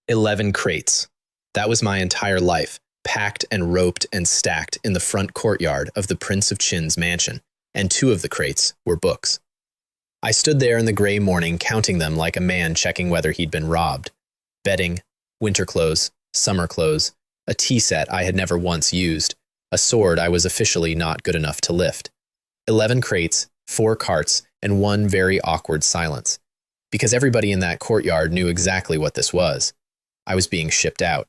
11 crates. That was my entire life, packed and roped and stacked in the front courtyard of the Prince of Qin's mansion, and 2 of the crates were books. I stood there in the gray morning counting them like a man checking whether he'd been robbed. Bedding, winter clothes, summer clothes, a tea set I had never once used, a sword I was officially not good enough to lift. 11 crates, 4 carts, and 1 very awkward silence. Because everybody in that courtyard knew exactly what this was. I was being shipped out.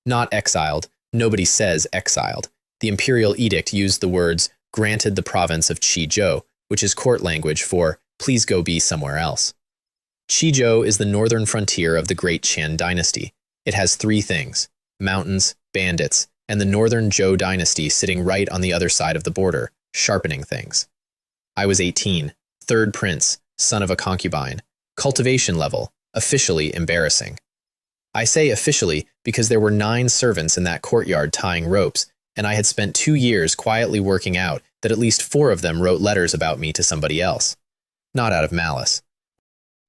Not exiled. Nobody says exiled. The imperial edict used the words, granted the province of Qizhou, which is court language for, please go be somewhere else. Qizhou is the northern frontier of the Great Qin dynasty. It has 3 things, mountains, bandits, and the northern Zhou dynasty sitting right on the other side of the border, sharpening things. I was 18, 3rd prince, son of a concubine, cultivation level, officially embarrassing. I say officially because there were 9 servants in that courtyard tying ropes, and I had spent 2 years quietly working out that at least 4 of them wrote letters about me to somebody else. Not out of malice.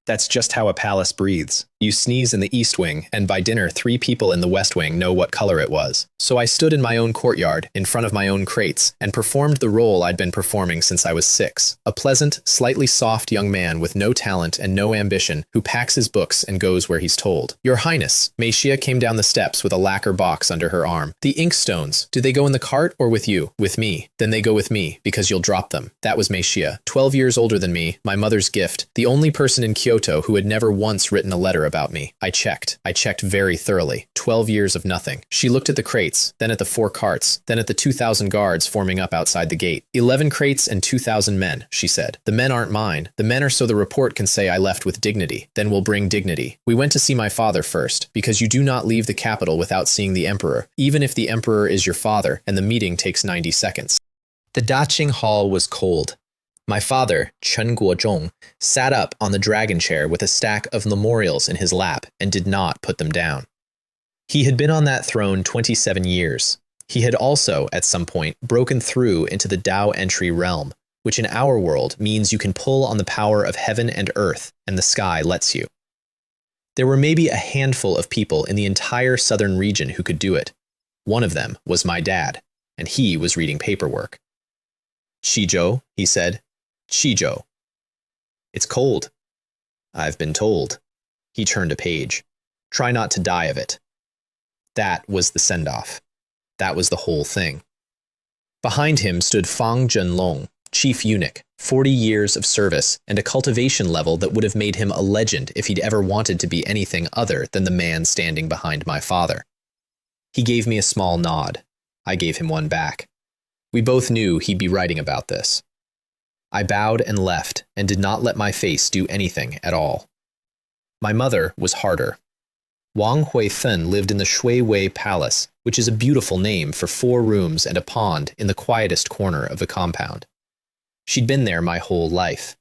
That's just how a palace breathes. You sneeze in the east wing, and by dinner 3 people in the west wing know what color it was. So I stood in my own courtyard, in front of my own crates, and performed the role I'd been performing since I was 6. A pleasant, slightly soft young man with no talent and no ambition who packs his books and goes where he's told. Your Highness, Meishia came down the steps with a lacquer box under her arm. The inkstones, do they go in the cart or with you? With me. Then they go with me, because you'll drop them. That was Meishia, 12 years older than me, my mother's gift, the only person in Kyoto who had never once written a letter about me. I checked very thoroughly. 12 years of nothing. She looked at the crates, then at the 4 carts, then at the 2,000 guards forming up outside the gate. 11 crates and 2,000 men, she said. The men aren't mine. The men are so the report can say I left with dignity. Then we'll bring dignity. We went to see my father first, because you do not leave the capital without seeing the emperor, even if the emperor is your father, and the meeting takes 90 seconds. The Daqing Hall was cold. My father, Chen Guozhong, sat up on the dragon chair with a stack of memorials in his lap and did not put them down. He had been on that throne 27 years. He had also, at some point, broken through into the Dao entry realm, which in our world means you can pull on the power of heaven and earth, and the sky lets you. There were maybe a handful of people in the entire southern region who could do it. One of them was my dad, and he was reading paperwork. Qizhou, he said. Qizhou. It's cold. I've been told. He turned a page. Try not to die of it. That was the send-off. That was the whole thing. Behind him stood Fang Zhenlong, chief eunuch, 40 years of service, and a cultivation level that would have made him a legend if he'd ever wanted to be anything other than the man standing behind my father. He gave me a small nod. I gave him one back. We both knew he'd be writing about this. I bowed and left, and did not let my face do anything at all. My mother was harder. Wang Huifen lived in the Shui Wei Palace, which is a beautiful name for 4 rooms and a pond in the quietest corner of the compound. She'd been there my whole life.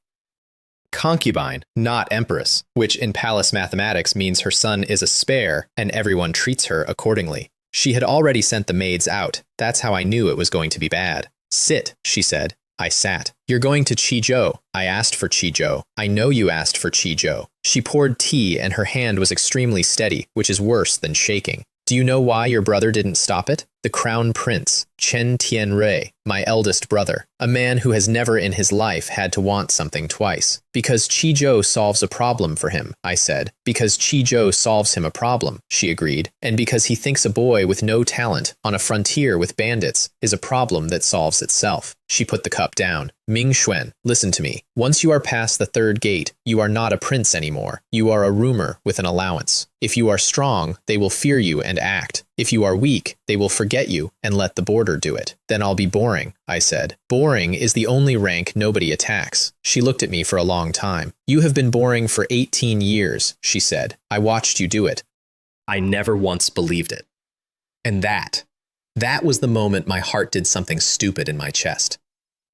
Concubine, not empress, which in palace mathematics means her son is a spare, and everyone treats her accordingly. She had already sent the maids out. That's how I knew it was going to be bad. Sit, she said. I sat. You're going to Qizhou. I asked for Qizhou. I know you asked for Qizhou. She poured tea and her hand was extremely steady, which is worse than shaking. Do you know why your brother didn't stop it? The crown prince, Chen Tianrui, my eldest brother, a man who has never in his life had to want something twice. Because Qizhou solves a problem for him, I said. Because Qizhou solves him a problem, she agreed. And because he thinks a boy with no talent, on a frontier with bandits, is a problem that solves itself. She put the cup down. Ming Xuan, listen to me. Once you are past the 3rd gate, you are not a prince anymore. You are a rumor with an allowance. If you are strong, they will fear you and act. If you are weak, they will forget you and let the border do it. Then I'll be boring, I said. Boring is the only rank nobody attacks. She looked at me for a long time. You have been boring for 18 years, she said. I watched you do it. I never once believed it. And that was the moment my heart did something stupid in my chest.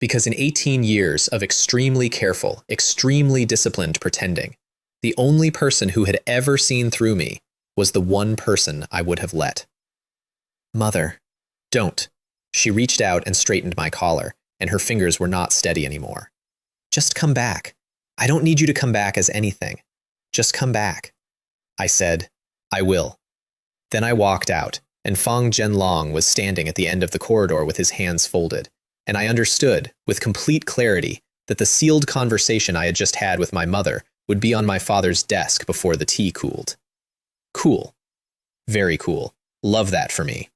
Because in 18 years of extremely careful, extremely disciplined pretending, the only person who had ever seen through me was the one person I would have let. Mother, don't. She reached out and straightened my collar, and her fingers were not steady anymore. Just come back. I don't need you to come back as anything. Just come back. I said, I will. Then I walked out, and Fang Zhenlong was standing at the end of the corridor with his hands folded, and I understood, with complete clarity, that the sealed conversation I had just had with my mother would be on my father's desk before the tea cooled. Cool. Very cool. Love that for me.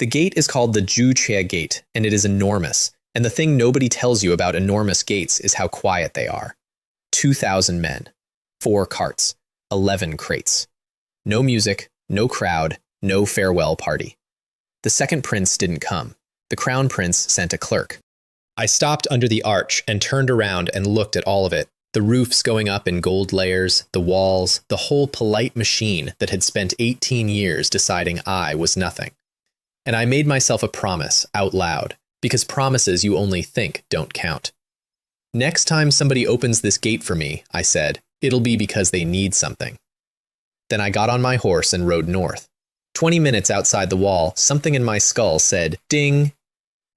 The gate is called the Zhuche Gate, and it is enormous, and the thing nobody tells you about enormous gates is how quiet they are. 2,000 men, 4 carts, 11 crates. No music, no crowd, no farewell party. The second prince didn't come. The crown prince sent a clerk. I stopped under the arch and turned around and looked at all of it. The roofs going up in gold layers, the walls, the whole polite machine that had spent 18 years deciding I was nothing. And I made myself a promise out loud, because promises you only think don't count. Next time somebody opens this gate for me, I said, it'll be because they need something. Then I got on my horse and rode north. 20 minutes outside the wall, something in my skull said, ding.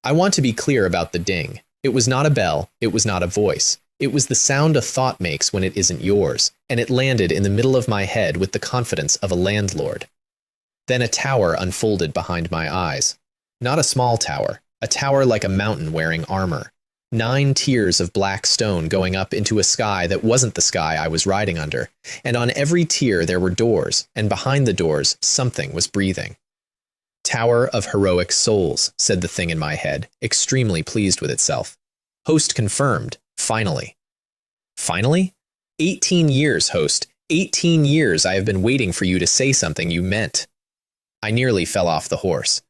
I want to be clear about the ding. It was not a bell, it was not a voice. It was the sound a thought makes when it isn't yours, and it landed in the middle of my head with the confidence of a landlord. Then a tower unfolded behind my eyes. Not a small tower, a tower like a mountain wearing armor. 9 tiers of black stone going up into a sky that wasn't the sky I was riding under, and on every tier there were doors, and behind the doors something was breathing. Tower of Heroic Souls, said the thing in my head, extremely pleased with itself. Host confirmed. Finally. Finally? 18 years, host. 18 years I have been waiting for you to say something you meant. I nearly fell off the horse.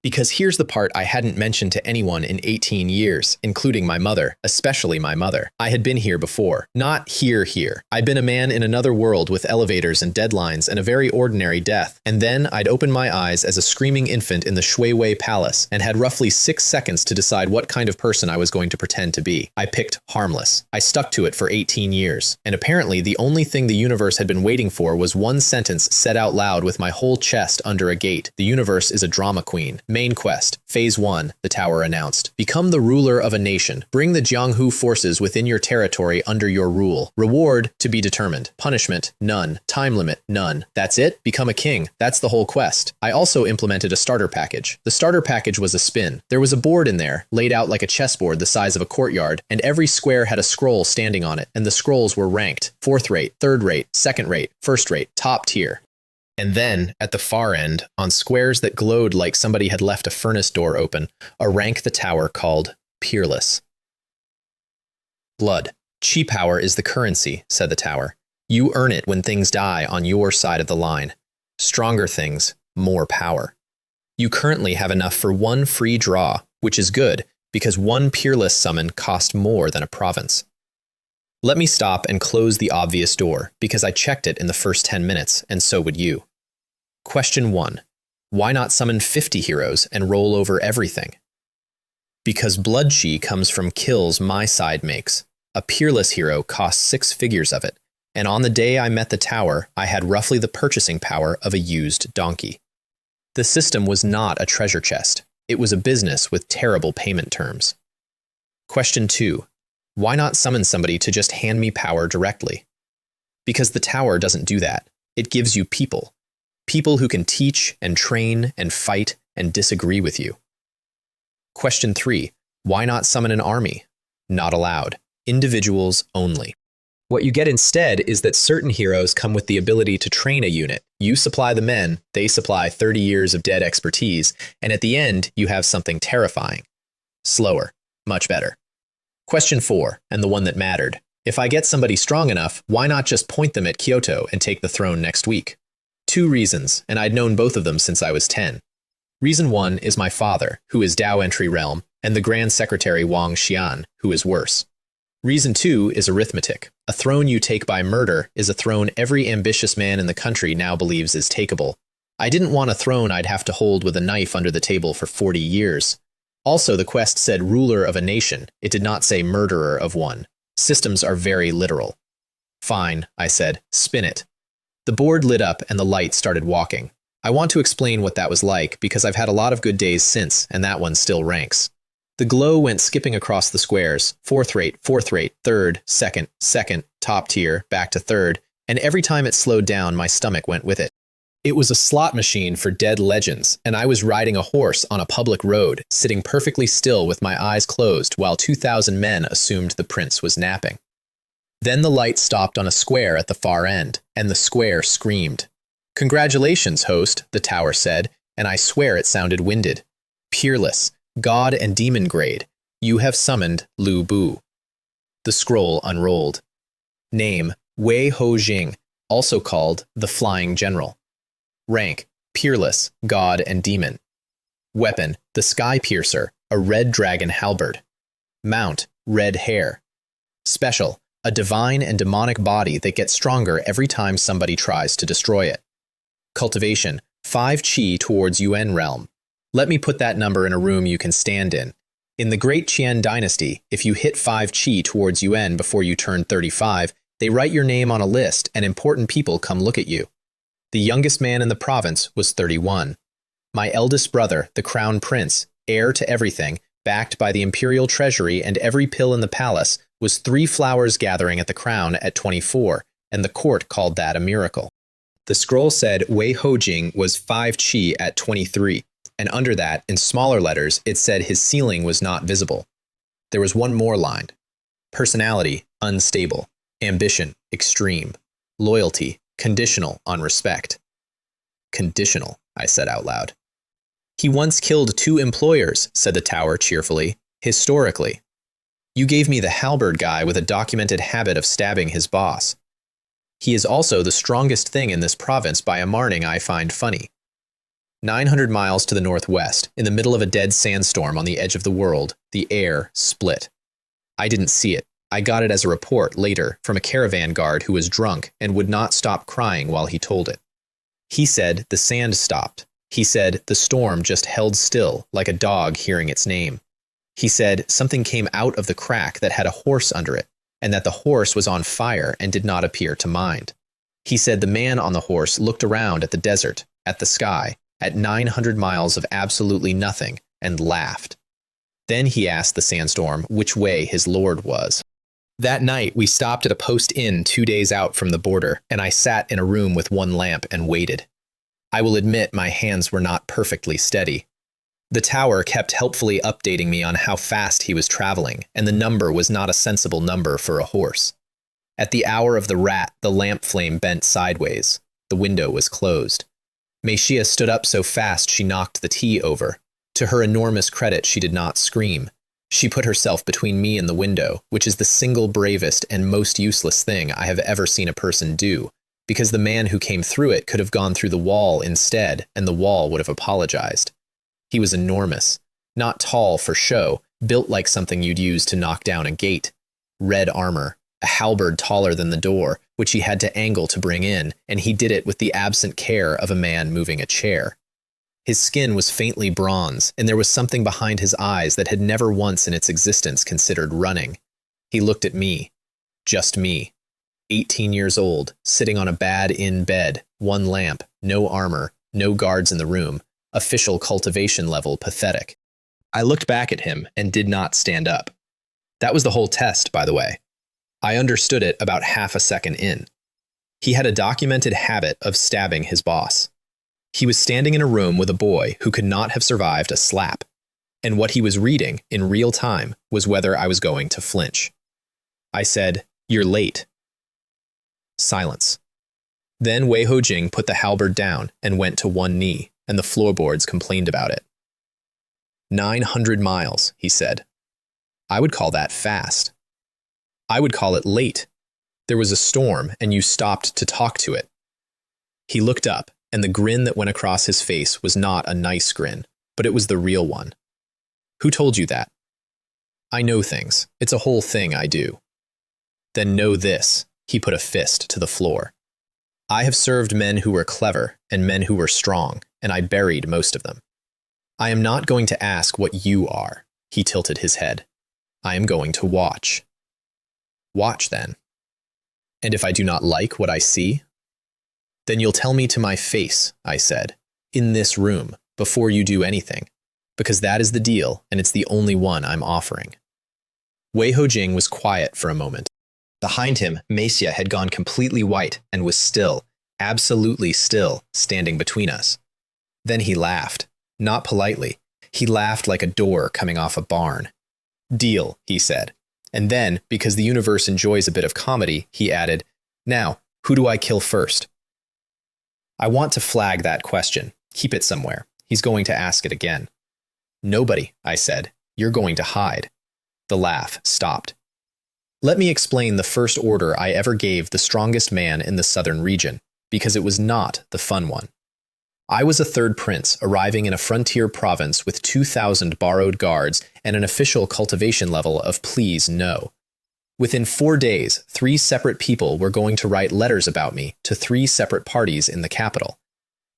Because here's the part I hadn't mentioned to anyone in 18 years, including my mother, especially my mother. I had been here before. Not here. I'd been a man in another world with elevators and deadlines and a very ordinary death. And then I'd opened my eyes as a screaming infant in the Shuiwei Palace and had roughly 6 seconds to decide what kind of person I was going to pretend to be. I picked harmless. I stuck to it for 18 years. And apparently the only thing the universe had been waiting for was one sentence said out loud with my whole chest under a gate. The universe is a drama queen. Main quest, Phase 1, the tower announced. Become the ruler of a nation. Bring the Jianghu forces within your territory under your rule. Reward, to be determined. Punishment, none. Time limit, none. That's it? Become a king. That's the whole quest. I also implemented a starter package. The starter package was a spin. There was a board in there, laid out like a chessboard the size of a courtyard, and every square had a scroll standing on it, and the scrolls were ranked. 4th rate, 3rd rate, 2nd rate, 1st rate, top tier. And then, at the far end, on squares that glowed like somebody had left a furnace door open, a rank the tower called Peerless. Blood. Chi power is the currency, said the tower. You earn it when things die on your side of the line. Stronger things, more power. You currently have enough for 1 free draw, which is good, because 1 Peerless summon cost more than a province. Let me stop and close the obvious door, because I checked it in the first 10 minutes, and so would you. Question 1. Why not summon 50 heroes and roll over everything? Because blood chi comes from kills my side makes. A Peerless hero costs 6 figures of it, and on the day I met the tower, I had roughly the purchasing power of a used donkey. The system was not a treasure chest. It was a business with terrible payment terms. Question 2. Why not summon somebody to just hand me power directly? Because the tower doesn't do that. It gives you people. People who can teach and train and fight and disagree with you. Question 3. Why not summon an army? Not allowed. Individuals only. What you get instead is that certain heroes come with the ability to train a unit. You supply the men, they supply 30 years of dead expertise, and at the end, you have something terrifying. Slower. Much better. Question 4, and the one that mattered. If I get somebody strong enough, why not just point them at Kyoto and take the throne next week? 2 reasons, and I'd known both of them since I was 10. Reason 1 is my father, who is Dao Entry Realm, and the Grand Secretary Wang Xian, who is worse. Reason 2 is arithmetic. A throne you take by murder is a throne every ambitious man in the country now believes is takeable. I didn't want a throne I'd have to hold with a knife under the table for 40 years. Also, the quest said ruler of a nation. It did not say murderer of one. Systems are very literal. Fine, I said. Spin it. The board lit up and the light started walking. I want to explain what that was like because I've had a lot of good days since, and that one still ranks. The glow went skipping across the squares, 4th rate, 3rd, 2nd, top tier, back to 3rd, and every time it slowed down, my stomach went with it. It was a slot machine for dead legends, and I was riding a horse on a public road, sitting perfectly still with my eyes closed while 2,000 men assumed the prince was napping. Then the light stopped on a square at the far end, and the square screamed. "Congratulations, host," the tower said, and I swear it sounded winded. "Peerless, god and demon grade, you have summoned Lu Bu." The scroll unrolled. Name, Wei Ho Jing, also called the Flying General. Rank, Peerless, God and Demon. Weapon, the Sky Piercer, a red dragon halberd. Mount, red hair. Special, a divine and demonic body that gets stronger every time somebody tries to destroy it. Cultivation, 5 chi towards Yuan realm. Let me put that number in a room you can stand in. In the Great Qian dynasty, if you hit 5 chi towards Yuan before you turn 35, they write your name on a list and important people come look at you. The youngest man in the province was 31. My eldest brother, the crown prince, heir to everything, backed by the imperial treasury and every pill in the palace, was 3 flowers gathering at the crown at 24, and the court called that a miracle. The scroll said Wei Hojing was 5 chi at 23, and under that, in smaller letters, it said his ceiling was not visible. There was one more line. Personality, unstable. Ambition, extreme. Loyalty, conditional on respect. Conditional, I said out loud. He once killed 2 employers, said the tower cheerfully, historically. You gave me the halberd guy with a documented habit of stabbing his boss. He is also the strongest thing in this province by a marning I find funny. 900 miles to the northwest, in the middle of a dead sandstorm on the edge of the world, the air split. I didn't see it. I got it as a report later from a caravan guard who was drunk and would not stop crying while he told it. He said the sand stopped. He said the storm just held still, like a dog hearing its name. He said something came out of the crack that had a horse under it, and that the horse was on fire and did not appear to mind. He said the man on the horse looked around at the desert, at the sky, at 900 miles of absolutely nothing, and laughed. Then he asked the sandstorm which way his lord was. That night, we stopped at a post inn 2 days out from the border, and I sat in a room with 1 lamp and waited. I will admit my hands were not perfectly steady. The tower kept helpfully updating me on how fast he was traveling, and the number was not a sensible number for a horse. At the hour of the rat, the lamp flame bent sideways. The window was closed. Meishia stood up so fast she knocked the tea over. To her enormous credit, she did not scream. She put herself between me and the window, which is the single bravest and most useless thing I have ever seen a person do, because the man who came through it could have gone through the wall instead, and the wall would have apologized. He was enormous, not tall for show, built like something you'd use to knock down a gate. Red armor, a halberd taller than the door, which he had to angle to bring in, and he did it with the absent care of a man moving a chair. His skin was faintly bronze, and there was something behind his eyes that had never once in its existence considered running. He looked at me. Just me. 18 years old, sitting on a bad inn bed, 1 lamp, no armor, no guards in the room, official cultivation level pathetic. I looked back at him and did not stand up. That was the whole test, by the way. I understood it about half a second in. He had a documented habit of stabbing his boss. He was standing in a room with a boy who could not have survived a slap, and what he was reading in real time was whether I was going to flinch. I said, "You're late." Silence. Then Wei Hojing put the halberd down and went to 1 knee, and the floorboards complained about it. 900 miles, he said. I would call that fast. I would call it late. There was a storm, and you stopped to talk to it. He looked up, and the grin that went across his face was not a nice grin, but it was the real one. Who told you that? I know things. It's a whole thing I do. Then know this. He put a fist to the floor. I have served men who were clever and men who were strong, and I buried most of them. I am not going to ask what you are. He tilted his head. I am going to watch. Watch, then. And if I do not like what I see? Then you'll tell me to my face, I said, in this room, before you do anything, because that is the deal, and it's the only one I'm offering. Wei Hojing was quiet for a moment. Behind him, Macia had gone completely white and was still, absolutely still, standing between us. Then he laughed. Not politely. He laughed like a door coming off a barn. "Deal," he said. And then, because the universe enjoys a bit of comedy, he added, "Now, who do I kill first?" I want to flag that question. Keep it somewhere. He's going to ask it again. "Nobody," I said. "You're going to hide." The laugh stopped. Let me explain the first order I ever gave the strongest man in the southern region, because it was not the fun one. I was a third prince arriving in a frontier province with 2,000 borrowed guards and an official cultivation level of please no. Within 4 days, 3 separate people were going to write letters about me to 3 separate parties in the capital.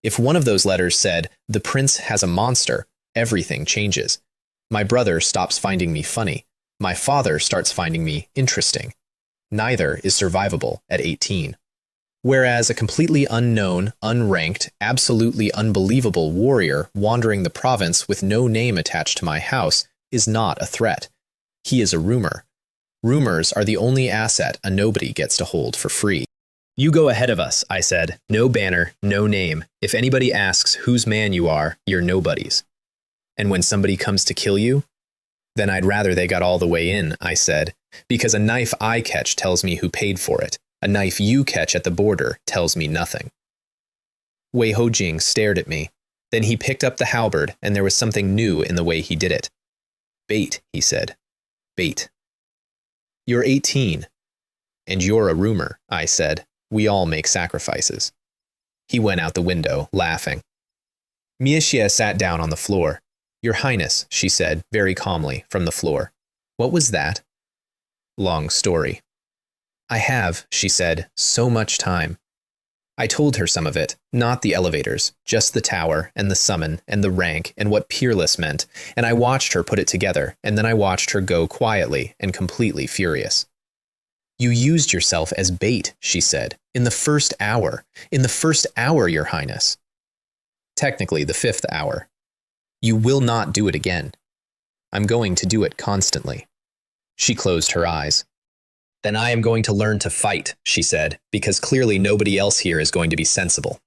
If one of those letters said, "The prince has a monster," everything changes. My brother stops finding me funny. My father starts finding me interesting. Neither is survivable at 18. Whereas a completely unknown, unranked, absolutely unbelievable warrior wandering the province with no name attached to my house is not a threat. He is a rumor. Rumors are the only asset a nobody gets to hold for free. "You go ahead of us," I said. "No banner, no name. If anybody asks whose man you are, you're nobody's. And when somebody comes to kill you, then I'd rather they got all the way in," I said, "because a knife I catch tells me who paid for it. A knife you catch at the border tells me nothing." Wei Hojing stared at me. Then he picked up the halberd, and there was something new in the way he did it. "Bait," he said. "Bait." "You're 18. And you're a rumor," I said. "We all make sacrifices." He went out the window, laughing. Miexia sat down on the floor. "Your Highness," she said, very calmly, from the floor. "What was that?" "Long story." "I have," she said, "so much time." I told her some of it, not the elevators, just the tower, and the summon, and the rank, and what peerless meant, and I watched her put it together, and then I watched her go quietly and completely furious. "You used yourself as bait," she said, "in the first hour. In the first hour, Your Highness." "Technically, the 5th hour. You will not do it again." "I'm going to do it constantly." She closed her eyes. "Then I am going to learn to fight," she said, "because clearly nobody else here is going to be sensible."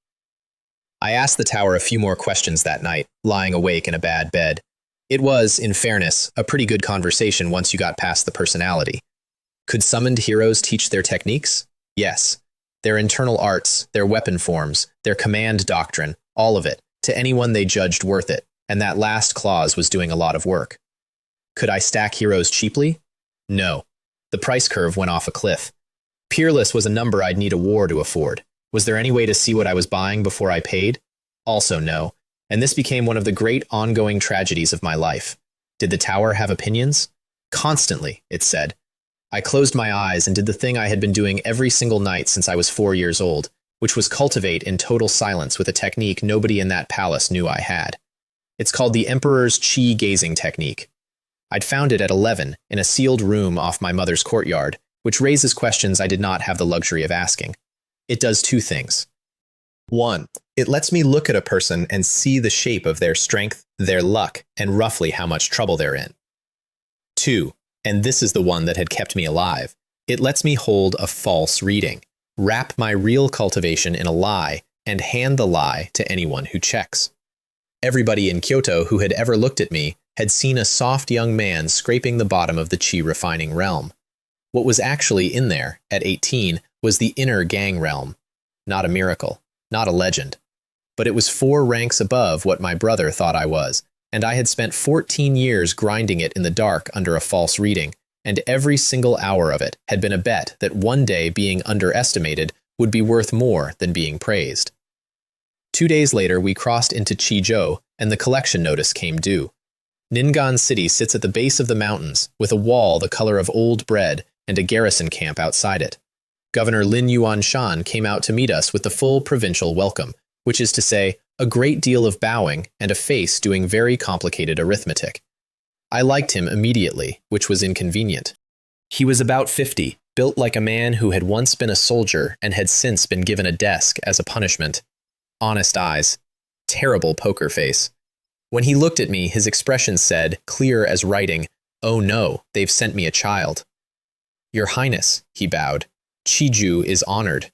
I asked the tower a few more questions that night, lying awake in a bad bed. It was, in fairness, a pretty good conversation once you got past the personality. Could summoned heroes teach their techniques? Yes. Their internal arts, their weapon forms, their command doctrine, all of it, to anyone they judged worth it, and that last clause was doing a lot of work. Could I stack heroes cheaply? No. The price curve went off a cliff. Peerless was a number I'd need a war to afford. Was there any way to see what I was buying before I paid? Also no. And this became one of the great ongoing tragedies of my life. Did the tower have opinions? Constantly, it said. I closed my eyes and did the thing I had been doing every single night since I was 4 years old, which was cultivate in total silence with a technique nobody in that palace knew I had. It's called the Emperor's Qi gazing technique. I'd found it at 11 in a sealed room off my mother's courtyard, which raises questions I did not have the luxury of asking. It does 2 things. 1, it lets me look at a person and see the shape of their strength, their luck, and roughly how much trouble they're in. 2, and this is the one that had kept me alive, it lets me hold a false reading, wrap my real cultivation in a lie, and hand the lie to anyone who checks. Everybody in Kyoto who had ever looked at me had seen a soft young man scraping the bottom of the Qi refining realm. What was actually in there, at 18, was the inner gang realm. Not a miracle, not a legend. But it was 4 ranks above what my brother thought I was, and I had spent 14 years grinding it in the dark under a false reading, and every single hour of it had been a bet that one day being underestimated would be worth more than being praised. 2 days later, we crossed into Chizhou, and the collection notice came due. Ningan City sits at the base of the mountains, with a wall the color of old bread and a garrison camp outside it. Governor Lin Yuanshan came out to meet us with the full provincial welcome, which is to say, a great deal of bowing and a face doing very complicated arithmetic. I liked him immediately, which was inconvenient. He was about 50, built like a man who had once been a soldier and had since been given a desk as a punishment. Honest eyes. Terrible poker face. When he looked at me, his expression said, clear as writing, "Oh no, they've sent me a child." Your Highness, he bowed. Chiju is honored.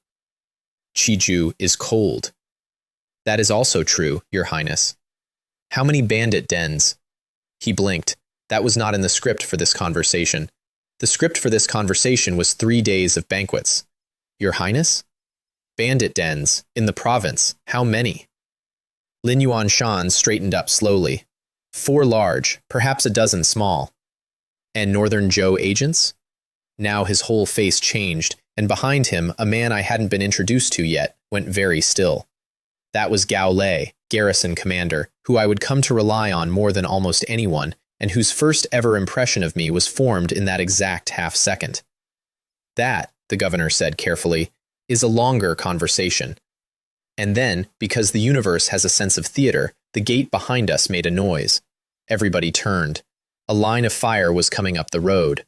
Chiju is cold. That is also true, Your Highness. How many bandit dens? He blinked. That was not in the script for this conversation. The script for this conversation was 3 days of banquets. Your Highness? Bandit dens, in the province, how many? Lin Yuanshan straightened up slowly. 4 large, perhaps a dozen small. And Northern Zhou agents? Now his whole face changed, and behind him, a man I hadn't been introduced to yet went very still. That was Gao Lei, garrison commander, who I would come to rely on more than almost anyone, and whose first ever impression of me was formed in that exact half-second. That, the governor said carefully, is a longer conversation. And then, because the universe has a sense of theater, the gate behind us made a noise. Everybody turned. A line of fire was coming up the road.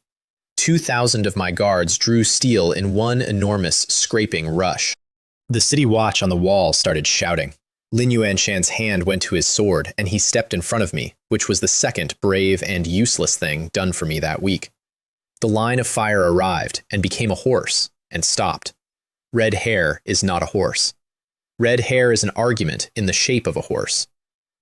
2,000 of my guards drew steel in one enormous, scraping rush. The city watch on the wall started shouting. Lin Yuanshan's hand went to his sword, and he stepped in front of me, which was the second brave and useless thing done for me that week. The line of fire arrived and became a horse, and stopped. Red hair is not a horse. Red hair is an argument in the shape of a horse.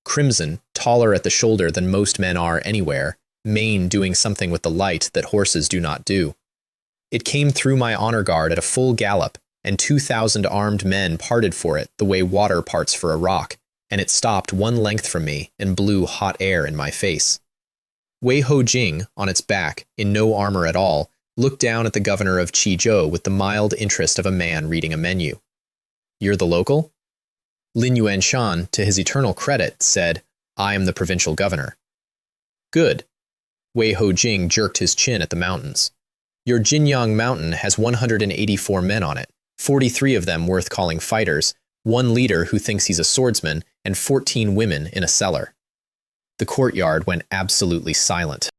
Crimson, taller at the shoulder than most men are anywhere, mane doing something with the light that horses do not do. It came through my honor guard at a full gallop, and 2,000 armed men parted for it the way water parts for a rock, and it stopped one length from me and blew hot air in my face. Wei Ho Jing, on its back, in no armor at all, looked down at the governor of Qizhou with the mild interest of a man reading a menu. You're the local? Lin Yuanshan, to his eternal credit, said, I am the provincial governor. Good. Wei Ho Jing jerked his chin at the mountains. Your Jinyang Mountain has 184 men on it, 43 of them worth calling fighters, 1 leader who thinks he's a swordsman, and 14 women in a cellar. The courtyard went absolutely silent.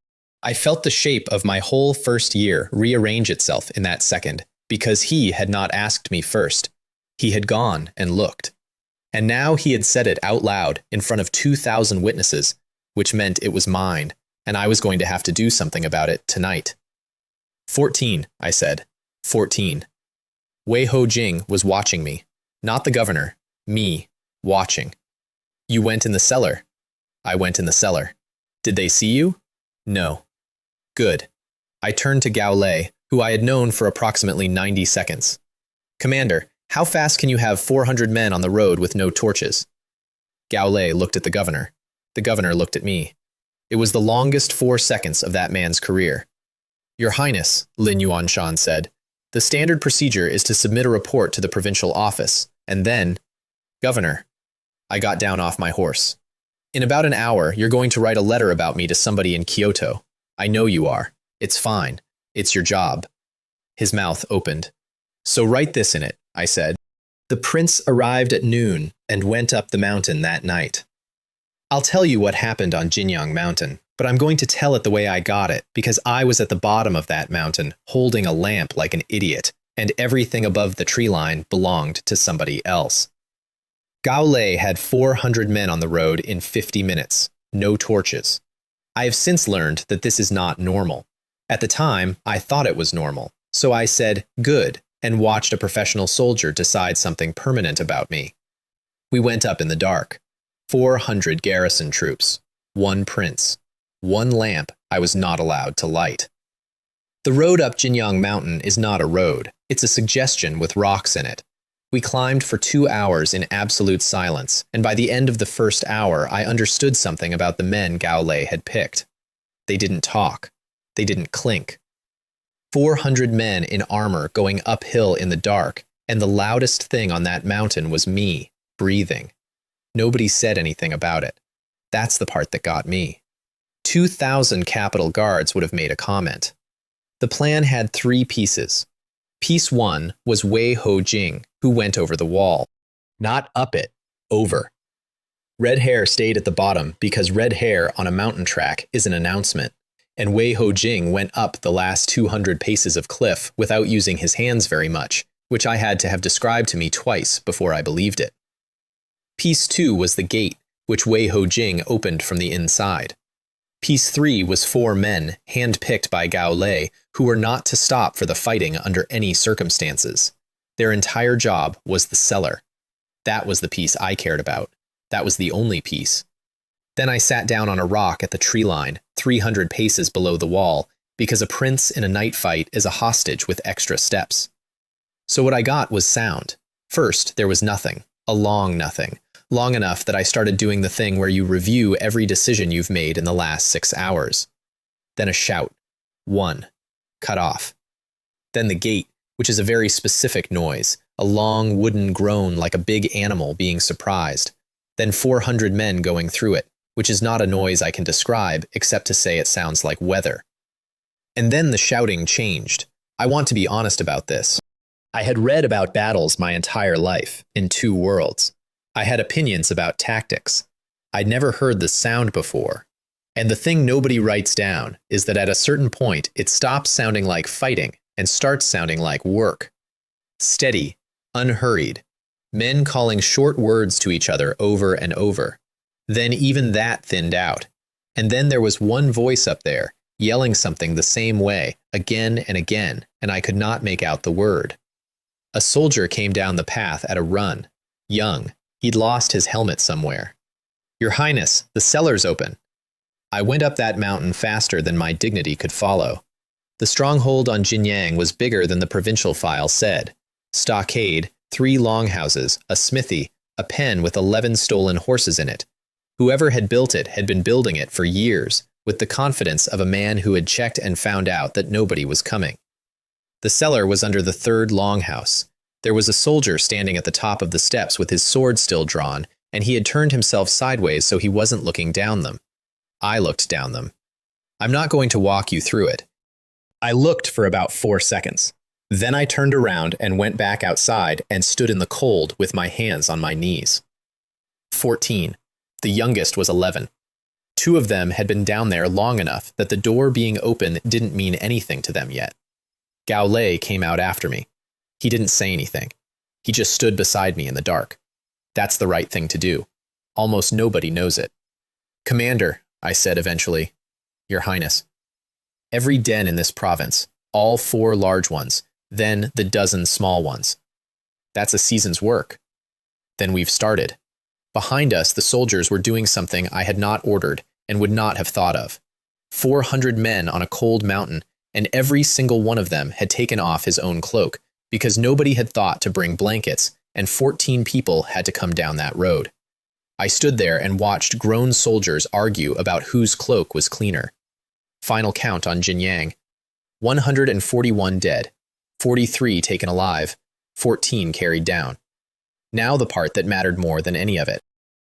I felt the shape of my whole first year rearrange itself in that second, because he had not asked me first. He had gone and looked. And now he had said it out loud in front of 2,000 witnesses, which meant it was mine, and I was going to have to do something about it tonight. 14, I said. 14. Wei Ho Jing was watching me. Not the governor. Me. Watching. You went in the cellar. I went in the cellar. Did they see you? No. Good. I turned to Gao Lei, who I had known for approximately 90 seconds. Commander, how fast can you have 400 men on the road with no torches? Gao Lei looked at the governor. The governor looked at me. It was the longest 4 seconds of that man's career. Your Highness, Lin Yuanshan said, the standard procedure is to submit a report to the provincial office, and then, Governor, I got down off my horse. In about an hour, you're going to write a letter about me to somebody in Kyoto. I know you are. It's fine. It's your job. His mouth opened. So write this in it, I said. The prince arrived at noon and went up the mountain that night. I'll tell you what happened on Jinyang Mountain, but I'm going to tell it the way I got it, because I was at the bottom of that mountain, holding a lamp like an idiot, and everything above the tree line belonged to somebody else. Gao Lei had 400 men on the road in 50 minutes, no torches. I have since learned that this is not normal. At the time, I thought it was normal, so I said, good, and watched a professional soldier decide something permanent about me. We went up in the dark. 400 garrison troops, 1 prince, 1 lamp I was not allowed to light. The road up Jinyang Mountain is not a road, it's a suggestion with rocks in it. We climbed for 2 hours in absolute silence, and by the end of the first hour I understood something about the men Gao Lei had picked. They didn't talk. They didn't clink. 400 men in armor going uphill in the dark, and the loudest thing on that mountain was me, breathing. Nobody said anything about it. That's the part that got me. 2,000 Capitol Guards would have made a comment. The plan had 3 pieces. Piece 1 was Wei Ho Jing, who went over the wall. Not up it, over. Red hair stayed at the bottom because red hair on a mountain track is an announcement, and Wei Ho Jing went up the last 200 paces of cliff without using his hands very much, which I had to have described to me twice before I believed it. Piece 2 was the gate, which Wei Ho Jing opened from the inside. Piece 3 was 4 men, hand-picked by Gao Lei, who were not to stop for the fighting under any circumstances. Their entire job was the cellar. That was the piece I cared about. That was the only piece. Then I sat down on a rock at the tree line, 300 paces below the wall, because a prince in a night fight is a hostage with extra steps. So what I got was sound. First, there was nothing, a long nothing, long enough that I started doing the thing where you review every decision you've made in the last 6 hours. Then a shout. 1. Cut off. Then the gate, which is a very specific noise, a long wooden groan like a big animal being surprised. Then 400 men going through it, which is not a noise I can describe except to say it sounds like weather. And then the shouting changed. I want to be honest about this. I had read about battles my entire life, in 2 worlds. I had opinions about tactics. I'd never heard the sound before. And the thing nobody writes down is that at a certain point it stops sounding like fighting and starts sounding like work. Steady, unhurried, men calling short words to each other over and over. Then even that thinned out. And then there was one voice up there, yelling something the same way, again and again, and I could not make out the word. A soldier came down the path at a run. Young. He'd lost his helmet somewhere. "Your Highness, the cellar's open." I went up that mountain faster than my dignity could follow. The stronghold on Jinyang was bigger than the provincial file said. Stockade, 3 longhouses, a smithy, a pen with 11 stolen horses in it. Whoever had built it had been building it for years, with the confidence of a man who had checked and found out that nobody was coming. The cellar was under the 3rd longhouse. There was a soldier standing at the top of the steps with his sword still drawn, and he had turned himself sideways so he wasn't looking down them. I looked down them. I'm not going to walk you through it. I looked for about 4 seconds. Then I turned around and went back outside and stood in the cold with my hands on my knees. 14. The youngest was 11. 2 of them had been down there long enough that the door being open didn't mean anything to them yet. Gao Lei came out after me. He didn't say anything. He just stood beside me in the dark. That's the right thing to do. Almost nobody knows it. "Commander," I said eventually. "Your Highness." Every den in this province, all 4 large ones, then the dozen small ones. That's a season's work. Then we've started. Behind us, the soldiers were doing something I had not ordered and would not have thought of. 400 men on a cold mountain, and every single one of them had taken off his own cloak, because nobody had thought to bring blankets, and 14 people had to come down that road. I stood there and watched grown soldiers argue about whose cloak was cleaner. Final count on Jinyang. 141 dead, 43 taken alive, 14 carried down. Now the part that mattered more than any of it.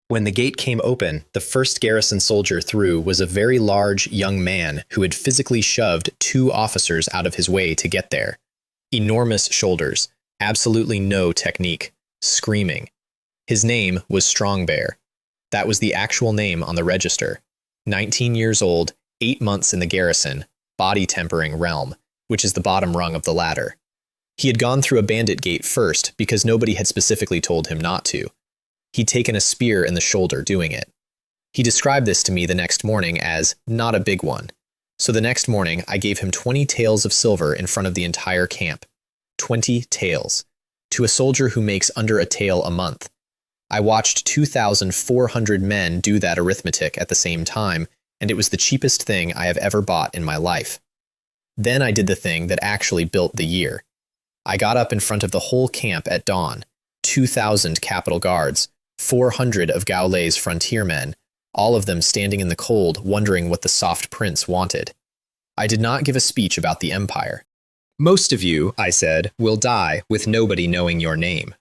When the gate came open, the first garrison soldier through was a very large young man who had physically shoved 2 officers out of his way to get there. Enormous shoulders, absolutely no technique, screaming. His name was Strong Bear. That was the actual name on the register. 19 years old, 8 months in the garrison, body tempering realm, which is the bottom rung of the ladder. He had gone through a bandit gate first because nobody had specifically told him not to. He'd taken a spear in the shoulder doing it. He described this to me the next morning as not a big one. So the next morning, I gave him 20 taels of silver in front of the entire camp. 20 taels. To a soldier who makes under a tael a month. I watched 2,400 men do that arithmetic at the same time, and it was the cheapest thing I have ever bought in my life. Then I did the thing that actually built the year. I got up in front of the whole camp at dawn. 2,000 capital guards, 400 of Gao Lei's frontiermen, all of them standing in the cold wondering what the soft prince wanted. I did not give a speech about the empire. "Most of you," I said, "will die with nobody knowing your name."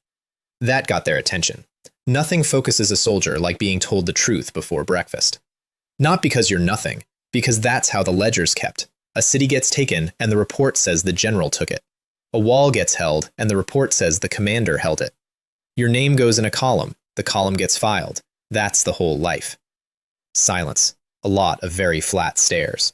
That got their attention. Nothing focuses a soldier like being told the truth before breakfast. Not because you're nothing, because that's how the ledger's kept. A city gets taken and the report says the general took it. A wall gets held and the report says the commander held it. Your name goes in a column, the column gets filed. That's the whole life. Silence. A lot of very flat stares.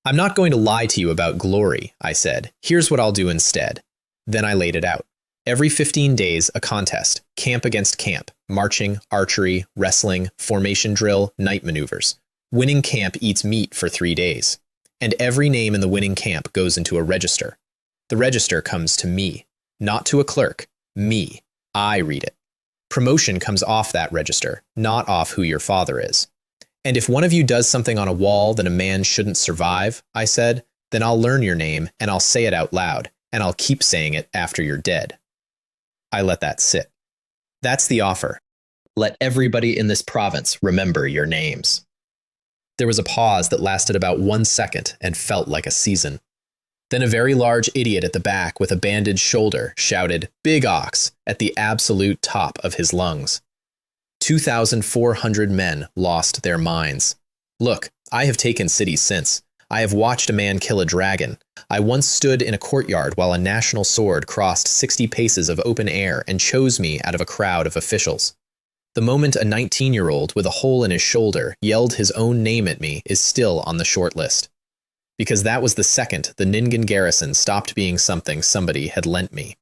"I'm not going to lie to you about glory," I said. "Here's what I'll do instead." Then I laid it out. Every 15 days, a contest, camp against camp, marching, archery, wrestling, formation drill, night maneuvers. Winning camp eats meat for 3 days, and every name in the winning camp goes into a register. The register comes to me, not to a clerk, me. I read it. Promotion comes off that register, not off who your father is. And if one of you does something on a wall that a man shouldn't survive, I said, then I'll learn your name and I'll say it out loud, and I'll keep saying it after you're dead. I let that sit. That's the offer. Let everybody in this province remember your names. There was a pause that lasted about 1 second and felt like a season. Then a very large idiot at the back with a bandaged shoulder shouted, "Big ox," at the absolute top of his lungs. 2,400 men lost their minds. Look, I have taken cities since. I have watched a man kill a dragon. I once stood in a courtyard while a national sword crossed 60 paces of open air and chose me out of a crowd of officials. The moment a 19-year-old with a hole in his shoulder yelled his own name at me is still on the short list. Because that was the second the Ningen garrison stopped being something somebody had lent me.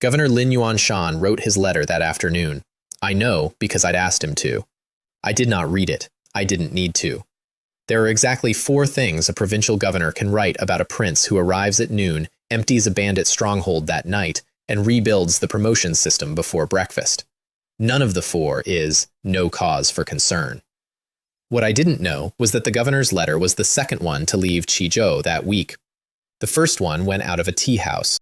Governor Lin Yuanshan wrote his letter that afternoon. I know because I'd asked him to. I did not read it. I didn't need to. There are exactly 4 things a provincial governor can write about a prince who arrives at noon, empties a bandit stronghold that night, and rebuilds the promotion system before breakfast. None of the 4 is no cause for concern. What I didn't know was that the governor's letter was the second one to leave Qizhou that week. The first one went out of a tea house.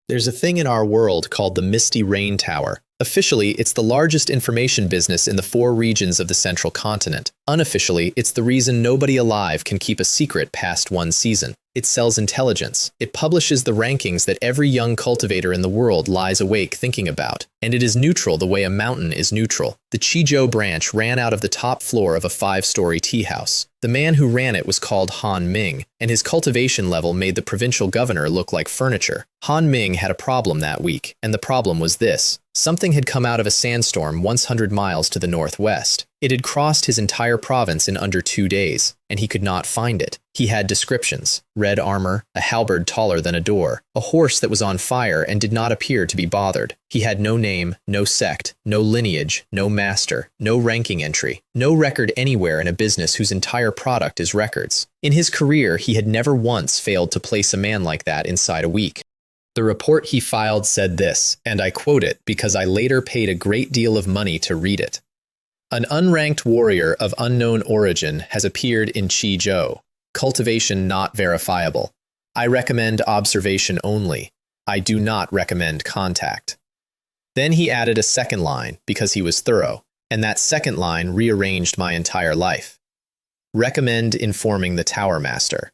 There's a thing in our world called the Misty Rain Tower. Officially, it's the largest information business in the 4 regions of the central continent. Unofficially, it's the reason nobody alive can keep a secret past 1 season. It sells intelligence. It publishes the rankings that every young cultivator in the world lies awake thinking about. And it is neutral the way a mountain is neutral. The Qizhou branch ran out of the top floor of a 5-story tea house. The man who ran it was called Han Ming, and his cultivation level made the provincial governor look like furniture. Han Ming had a problem that week, and the problem was this. Something had come out of a sandstorm 100 miles to the northwest. It had crossed his entire province in under 2 days, and he could not find it. He had descriptions: red armor, a halberd taller than a door, a horse that was on fire and did not appear to be bothered. He had no name, no sect, no lineage, no master, no ranking entry, no record anywhere in a business whose entire product is records. In his career, he had never once failed to place a man like that inside a week. The report he filed said this, and I quote it because I later paid a great deal of money to read it. An unranked warrior of unknown origin has appeared in Qizhou. Cultivation not verifiable. I recommend observation only. I do not recommend contact. Then he added a second line because he was thorough, and that second line rearranged my entire life. Recommend informing the Tower Master.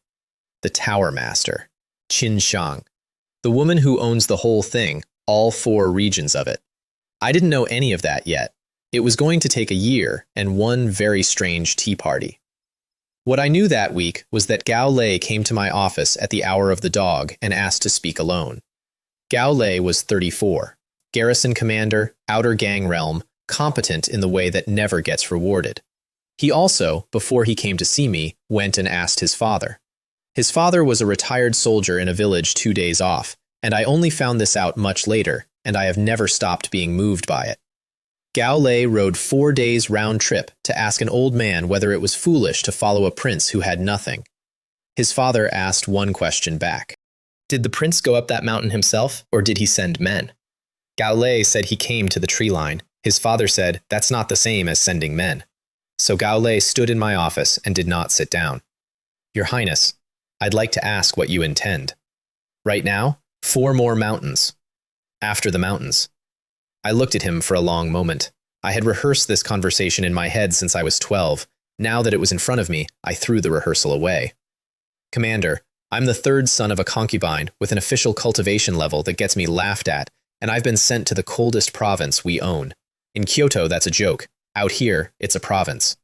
The Tower Master. Qin Shang. The woman who owns the whole thing, all 4 regions of it. I didn't know any of that yet. It was going to take a year and 1 very strange tea party. What I knew that week was that Gao Lei came to my office at the hour of the dog and asked to speak alone. Gao Lei was 34, garrison commander, outer gang realm, competent in the way that never gets rewarded. He also, before he came to see me, went and asked his father. His father was a retired soldier in a village 2 days off, and I only found this out much later, and I have never stopped being moved by it. Gao Lei rode 4 days round trip to ask an old man whether it was foolish to follow a prince who had nothing. His father asked one question back. Did the prince go up that mountain himself, or did he send men? Gao Lei said he came to the tree line. His father said, that's not the same as sending men. So Gao Lei stood in my office and did not sit down. Your Highness, I'd like to ask what you intend. Right now, 4 more mountains. After the mountains. I looked at him for a long moment. I had rehearsed this conversation in my head since I was 12. Now that it was in front of me, I threw the rehearsal away. Commander, I'm the 3rd son of a concubine with an official cultivation level that gets me laughed at, and I've been sent to the coldest province we own. In Kyoto, that's a joke. Out here, it's a province.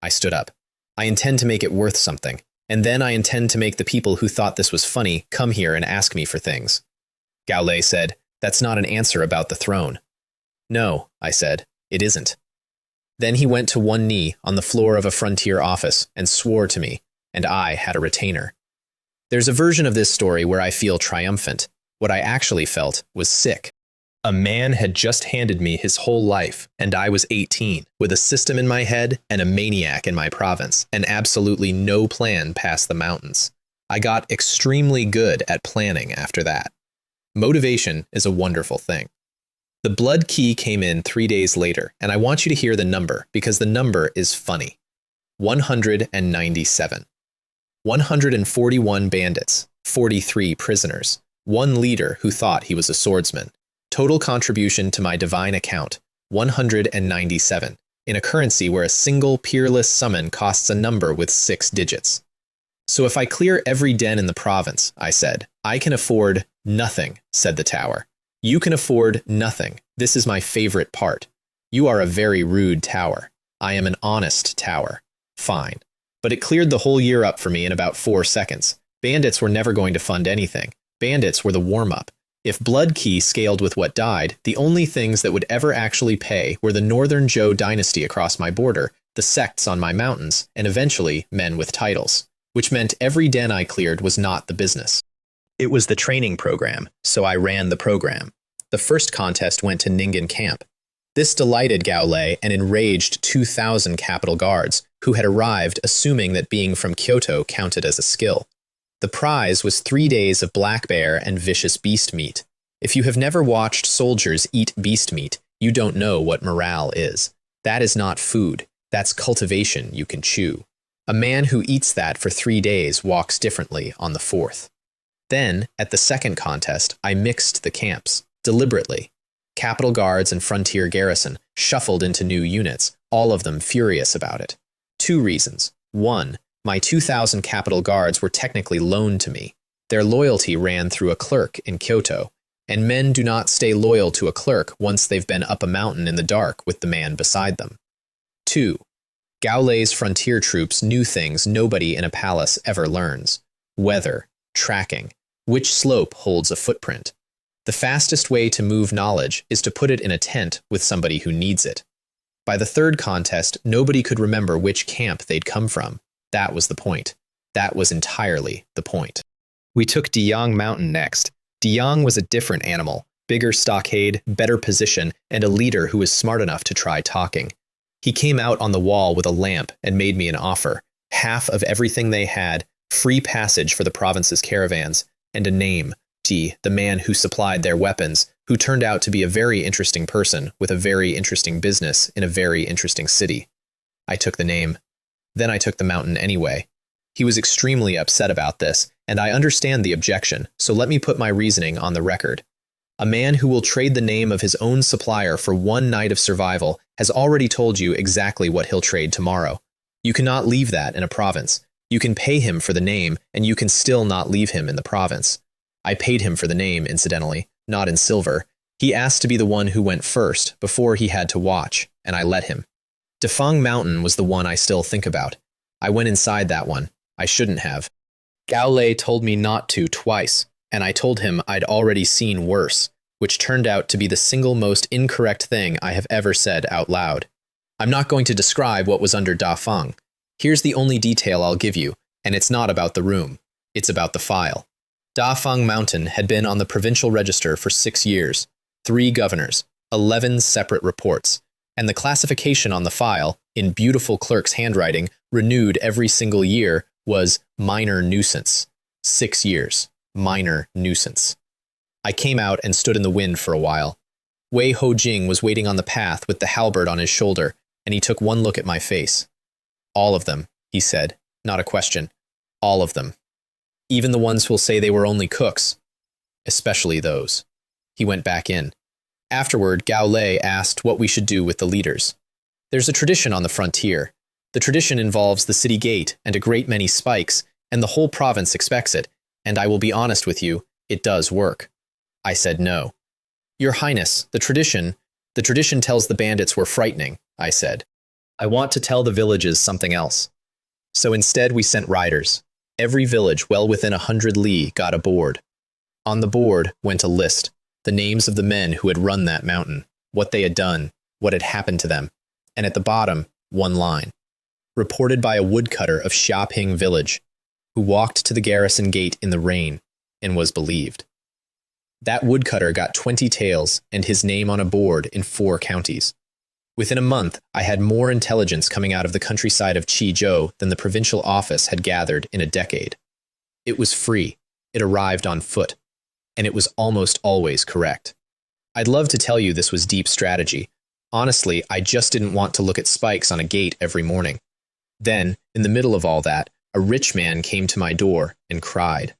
I stood up. I intend to make it worth something. And then I intend to make the people who thought this was funny come here and ask me for things. Gao Lei said, that's not an answer about the throne. No, I said, it isn't. Then he went to one knee on the floor of a frontier office and swore to me, and I had a retainer. There's a version of this story where I feel triumphant. What I actually felt was sick. A man had just handed me his whole life, and I was 18, with a system in my head and a maniac in my province, and absolutely no plan past the mountains. I got extremely good at planning after that. Motivation is a wonderful thing. The blood key came in 3 days later, and I want you to hear the number because the number is funny. 197. 141 bandits, 43 prisoners, one leader who thought he was a swordsman. Total contribution to my divine account, 197, in a currency where a single peerless summon costs a number with 6 digits. So if I clear every den in the province, I said, I can afford nothing, said the tower. You can afford nothing. This is my favorite part. You are a very rude tower. I am an honest tower. Fine. But it cleared the whole year up for me in about 4 seconds. Bandits were never going to fund anything. Bandits were the warm-up. If Blood Key scaled with what died, the only things that would ever actually pay were the Northern Zhou dynasty across my border, the sects on my mountains, and eventually men with titles, which meant every den I cleared was not the business. It was the training program, so I ran the program. The first contest went to Ningen Camp. This delighted Gao Lei and enraged 2,000 capital guards, who had arrived assuming that being from Kyoto counted as a skill. The prize was 3 days of black bear and vicious beast meat. If you have never watched soldiers eat beast meat, you don't know what morale is. That is not food. That's cultivation you can chew. A man who eats that for 3 days walks differently on the 4th. Then, at the second contest, I mixed the camps, deliberately. Capital Guards and Frontier Garrison shuffled into new units, all of them furious about it. 2 reasons. 1. My 2,000 Capital Guards were technically loaned to me. Their loyalty ran through a clerk in Kyoto, and men do not stay loyal to a clerk once they've been up a mountain in the dark with the man beside them. 2. Gao Lei's frontier troops knew things nobody in a palace ever learns. Weather, tracking, which slope holds a footprint. The fastest way to move knowledge is to put it in a tent with somebody who needs it. By the third contest, nobody could remember which camp they'd come from. That was the point. That was entirely the point. We took Deyang Mountain next. Deyang was a different animal, bigger stockade, better position, and a leader who was smart enough to try talking. He came out on the wall with a lamp and made me an offer. Half of everything they had, free passage for the province's caravans, and a name, the man who supplied their weapons, who turned out to be a very interesting person with a very interesting business in a very interesting city. I took the name. Then I took the mountain anyway. He was extremely upset about this, and I understand the objection, so let me put my reasoning on the record. A man who will trade the name of his own supplier for 1 night of survival has already told you exactly what he'll trade tomorrow. You cannot leave that in a province. You can pay him for the name, and you can still not leave him in the province. I paid him for the name, incidentally, not in silver. He asked to be the one who went first, before he had to watch, and I let him. Defeng Mountain was the one I still think about. I went inside that one. I shouldn't have. Gao Lei told me not to twice, and I told him I'd already seen worse, which turned out to be the single most incorrect thing I have ever said out loud. I'm not going to describe what was under Dafeng. Here's the only detail I'll give you, and it's not about the room. It's about the file. Dafeng Mountain had been on the provincial register for 6 years, 3 governors, 11 separate reports, and the classification on the file, in beautiful clerk's handwriting, renewed every single year, was minor nuisance. 6 years. Minor nuisance. I came out and stood in the wind for a while. Wei Hojing was waiting on the path with the halberd on his shoulder, and he took one look at my face. All of them, he said, not a question. All of them. Even the ones who'll say they were only cooks. Especially those. He went back in. Afterward, Gao Lei asked what we should do with the leaders. There's a tradition on the frontier. The tradition involves the city gate and a great many spikes, and the whole province expects it, and I will be honest with you, it does work. I said no. Your Highness, the tradition tells the bandits we're frightening, I said. I want to tell the villages something else. So instead we sent riders. Every village well within 100 li got a board. On the board went a list, the names of the men who had run that mountain, what they had done, what had happened to them, and at the bottom, one line. Reported by a woodcutter of Xiaping village, who walked to the garrison gate in the rain and was believed. That woodcutter got 20 taels and his name on a board in 4 counties. Within a month, I had more intelligence coming out of the countryside of Qizhou than the provincial office had gathered in a decade. It was free, it arrived on foot, and it was almost always correct. I'd love to tell you this was deep strategy. Honestly, I just didn't want to look at spikes on a gate every morning. Then, in the middle of all that, a rich man came to my door and cried.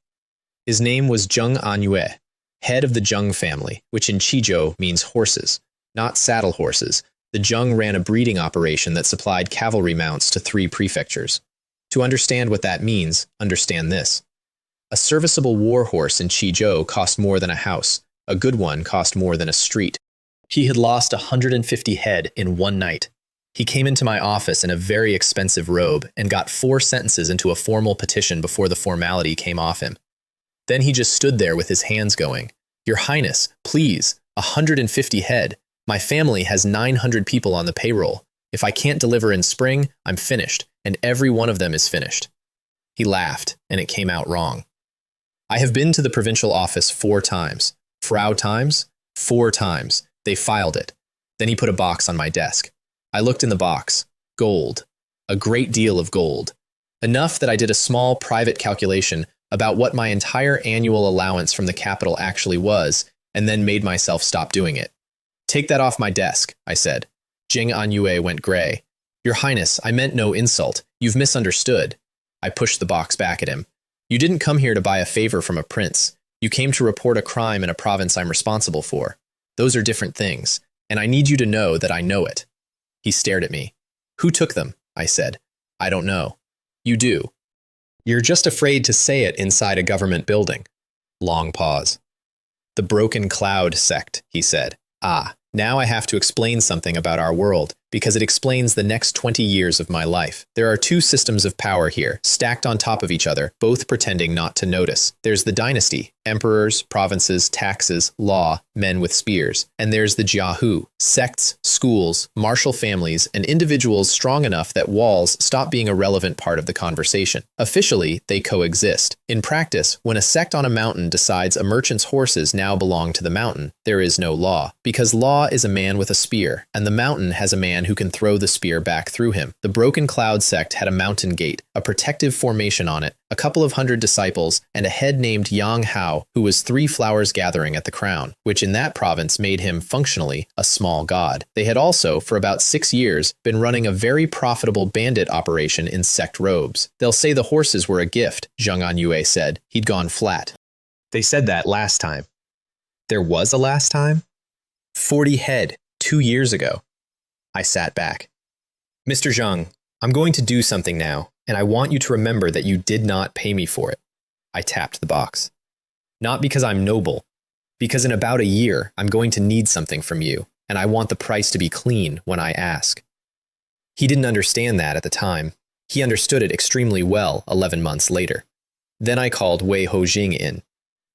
His name was Zheng Anyue, head of the Zheng family, which in Qizhou means horses, not saddle horses. The Zheng ran a breeding operation that supplied cavalry mounts to 3 prefectures. To understand what that means, understand this. A serviceable war horse in Qizhou cost more than a house. A good one cost more than a street. He had lost 150 head in one night. He came into my office in a very expensive robe and got 4 sentences into a formal petition before the formality came off him. Then he just stood there with his hands going, "Your Highness, please, 150 head. My family has 900 people on the payroll. If I can't deliver in spring, I'm finished, and every one of them is finished." He laughed, and it came out wrong. I have been to the provincial office 4 times. Frau times? 4 times. They filed it. Then he put a box on my desk. I looked in the box. Gold. A great deal of gold. Enough that I did a small private calculation about what my entire annual allowance from the capital actually was, and then made myself stop doing it. "Take that off my desk," I said. Zheng Anyue went gray. "Your Highness, I meant no insult. You've misunderstood." I pushed the box back at him. "You didn't come here to buy a favor from a prince. You came to report a crime in a province I'm responsible for. Those are different things, and I need you to know that I know it." He stared at me. "Who took them?" I said. "I don't know." "You do. You're just afraid to say it inside a government building." Long pause. "The Broken Cloud sect," he said. "Ah, now I have to explain something about our world, because it explains the next 20 years of my life. There are 2 systems of power here, stacked on top of each other, both pretending not to notice. There's the dynasty, emperors, provinces, taxes, law, men with spears. And there's the jiahu, sects, schools, martial families, and individuals strong enough that walls stop being a relevant part of the conversation. Officially, they coexist. In practice, when a sect on a mountain decides a merchant's horses now belong to the mountain, there is no law. Because law is a man with a spear, and the mountain has a man who can throw the spear back through him. The Broken Cloud sect had a mountain gate, a protective formation on it, a couple of 100 disciples, and a head named Yang Hao, who was 3 flowers gathering at the crown, which in that province made him, functionally, a small god. They had also, for about 6 years, been running a very profitable bandit operation in sect robes. "They'll say the horses were a gift," Zheng Anyue said. He'd gone flat. "They said that last time." "There was a last time?" 40 head, 2 years ago. I sat back. "Mr. Zheng, I'm going to do something now, and I want you to remember that you did not pay me for it." I tapped the box. "Not because I'm noble. Because in about a year, I'm going to need something from you, and I want the price to be clean when I ask." He didn't understand that at the time. He understood it extremely well 11 months later. Then I called Wei Hojing in.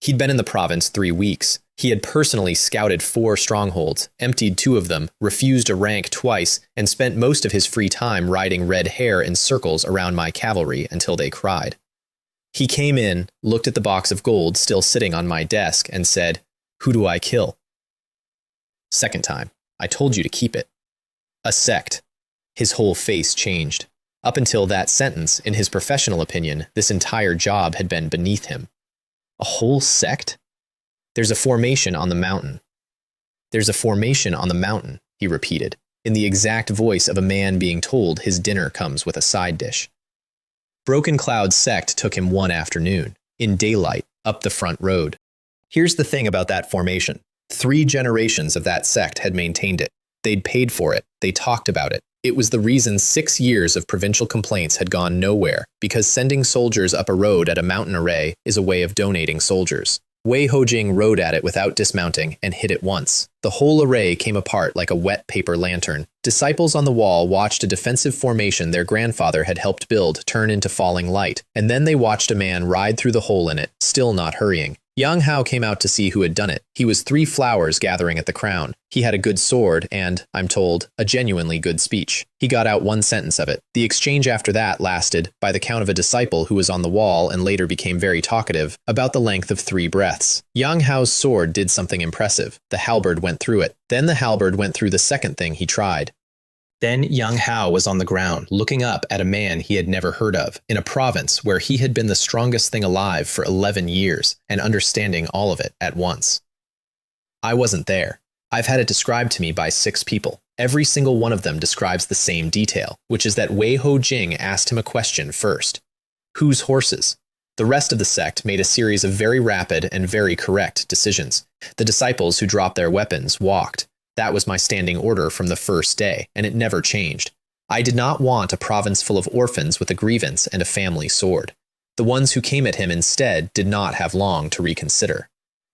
He'd been in the province 3 weeks. He had personally scouted 4 strongholds, emptied 2 of them, refused a rank twice, and spent most of his free time riding red hare in circles around my cavalry until they cried. He came in, looked at the box of gold still sitting on my desk, and said, "Who do I kill?" "Second time. I told you to keep it." "A sect." His whole face changed. Up until that sentence, in his professional opinion, this entire job had been beneath him. "A whole sect?" "There's a formation on the mountain." "There's a formation on the mountain," he repeated, in the exact voice of a man being told his dinner comes with a side dish. Broken Cloud sect took him one afternoon, in daylight, up the front road. Here's the thing about that formation. 3 generations of that sect had maintained it. They'd paid for it. They talked about it. It was the reason 6 years of provincial complaints had gone nowhere, because sending soldiers up a road at a mountain array is a way of donating soldiers. Wei Hojing rode at it without dismounting and hit it once. The whole array came apart like a wet paper lantern. Disciples on the wall watched a defensive formation their grandfather had helped build turn into falling light, and then they watched a man ride through the hole in it, still not hurrying. Yang Hao came out to see who had done it. He was 3 flowers gathering at the crown. He had a good sword and, I'm told, a genuinely good speech. He got out 1 sentence of it. The exchange after that lasted, by the count of a disciple who was on the wall and later became very talkative, about the length of 3 breaths. Yang Hao's sword did something impressive. The halberd went through it. Then the halberd went through the second thing he tried. Then Yang Hao was on the ground, looking up at a man he had never heard of, in a province where he had been the strongest thing alive for 11 years, and understanding all of it at once. I wasn't there. I've had it described to me by 6 people. Every single one of them describes the same detail, which is that Wei Ho Jing asked him a question first. Whose horses? The rest of the sect made a series of very rapid and very correct decisions. The disciples who dropped their weapons walked. That was my standing order from the first day, and it never changed. I did not want a province full of orphans with a grievance and a family sword. The ones who came at him instead did not have long to reconsider.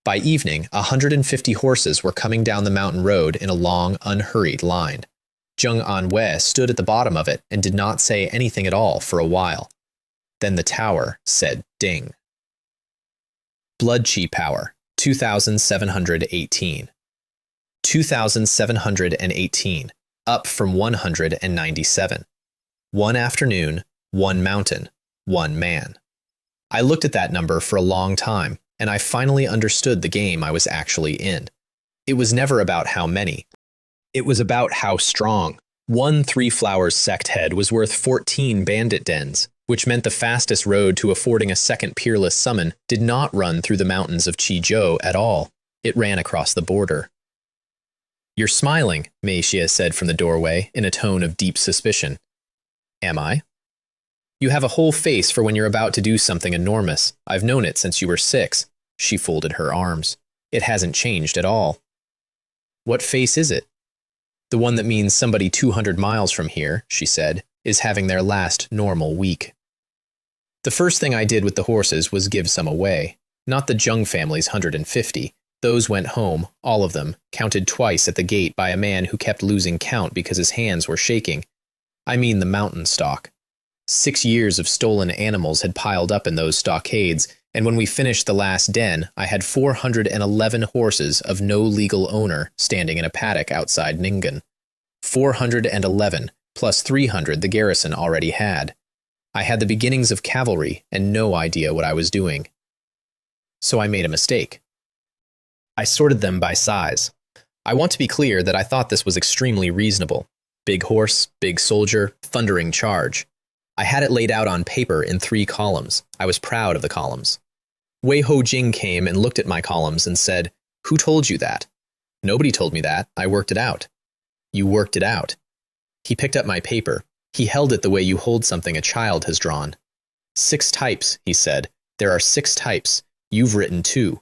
By evening, 150 horses were coming down the mountain road in a long, unhurried line. Zheng Anwei stood at the bottom of it and did not say anything at all for a while. Then the tower said ding. Blood Chi Power, 2718. 2,718, up from 197. 1 afternoon, 1 mountain, 1 man. I looked at that number for a long time, and I finally understood the game I was actually in. It was never about how many. It was about how strong. 1 3 Flowers sect head was worth 14 bandit dens, which meant the fastest road to affording a second peerless summon did not run through the mountains of Qizhou at all. It ran across the border. You're smiling, Mei Xie said from the doorway, in a tone of deep suspicion. Am I? You have a whole face for when you're about to do something enormous. I've known it since you were 6. She folded her arms. It hasn't changed at all. What face is it? The one that means somebody 200 miles from here, she said, is having their last normal week. The first thing I did with the horses was give some away. Not the Zheng family's 150. Those went home, all of them, counted twice at the gate by a man who kept losing count because his hands were shaking. I mean the mountain stock. 6 years of stolen animals had piled up in those stockades, and when we finished the last den, I had 411 horses of no legal owner standing in a paddock outside Ning'an. 411, plus 300 the garrison already had. I had the beginnings of cavalry and no idea what I was doing. So I made a mistake. I sorted them by size. I want to be clear that I thought this was extremely reasonable. Big horse, big soldier, thundering charge. I had it laid out on paper in 3 columns. I was proud of the columns. Wei Ho Jing came and looked at my columns and said, "Who told you that?" "Nobody told me that. I worked it out." "You worked it out." He picked up my paper. He held it the way you hold something a child has drawn. 6 types, he said. "There are 6 types. You've written 2.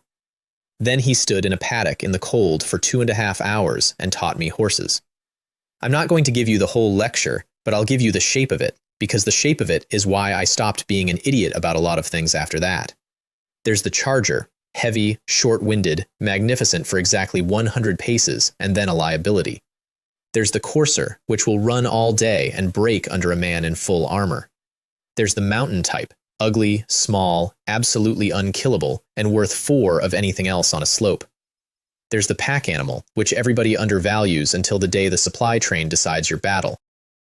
Then he stood in a paddock in the cold for 2.5 hours and taught me horses. I'm not going to give you the whole lecture, but I'll give you the shape of it, because the shape of it is why I stopped being an idiot about a lot of things after that. There's the charger, heavy, short-winded, magnificent for exactly 100 paces, and then a liability. There's the courser, which will run all day and break under a man in full armor. There's the mountain type, ugly, small, absolutely unkillable, and worth 4 of anything else on a slope. There's the pack animal, which everybody undervalues until the day the supply train decides your battle.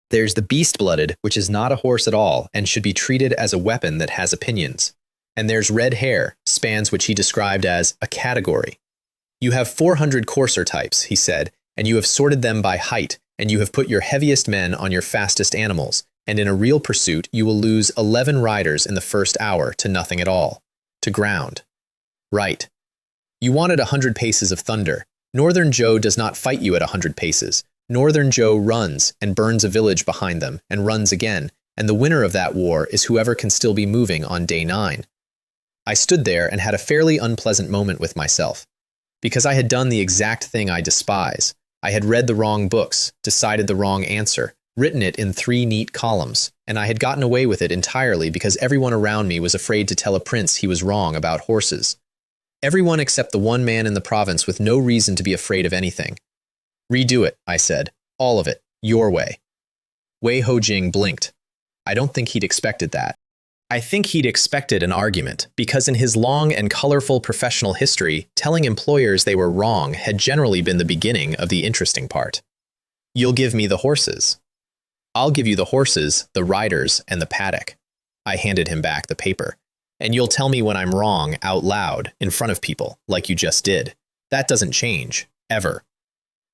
There's the beast-blooded, which is not a horse at all and should be treated as a weapon that has opinions. And there's red hair, spans which he described as a category. You have 400 courser types, he said, and you have sorted them by height, and you have put your heaviest men on your fastest animals, and in a real pursuit you will lose 11 riders in the first hour to nothing at all. To ground. Right. You wanted 100 paces of thunder. Northern Zhou does not fight you at 100 paces. Northern Zhou runs and burns a village behind them and runs again, and the winner of that war is whoever can still be moving on day 9. I stood there and had a fairly unpleasant moment with myself. Because I had done the exact thing I despise. I had read the wrong books, decided the wrong answer, written it in 3 neat columns, and I had gotten away with it entirely because everyone around me was afraid to tell a prince he was wrong about horses. Everyone except the one man in the province with no reason to be afraid of anything. "Redo it," I said. "All of it. Your way." Wei Ho Jing blinked. I don't think he'd expected that. I think he'd expected an argument, because in his long and colorful professional history, telling employers they were wrong had generally been the beginning of the interesting part. You'll give me the horses. I'll give you the horses, the riders, and the paddock. I handed him back the paper. And you'll tell me when I'm wrong out loud, in front of people, like you just did. That doesn't change, ever.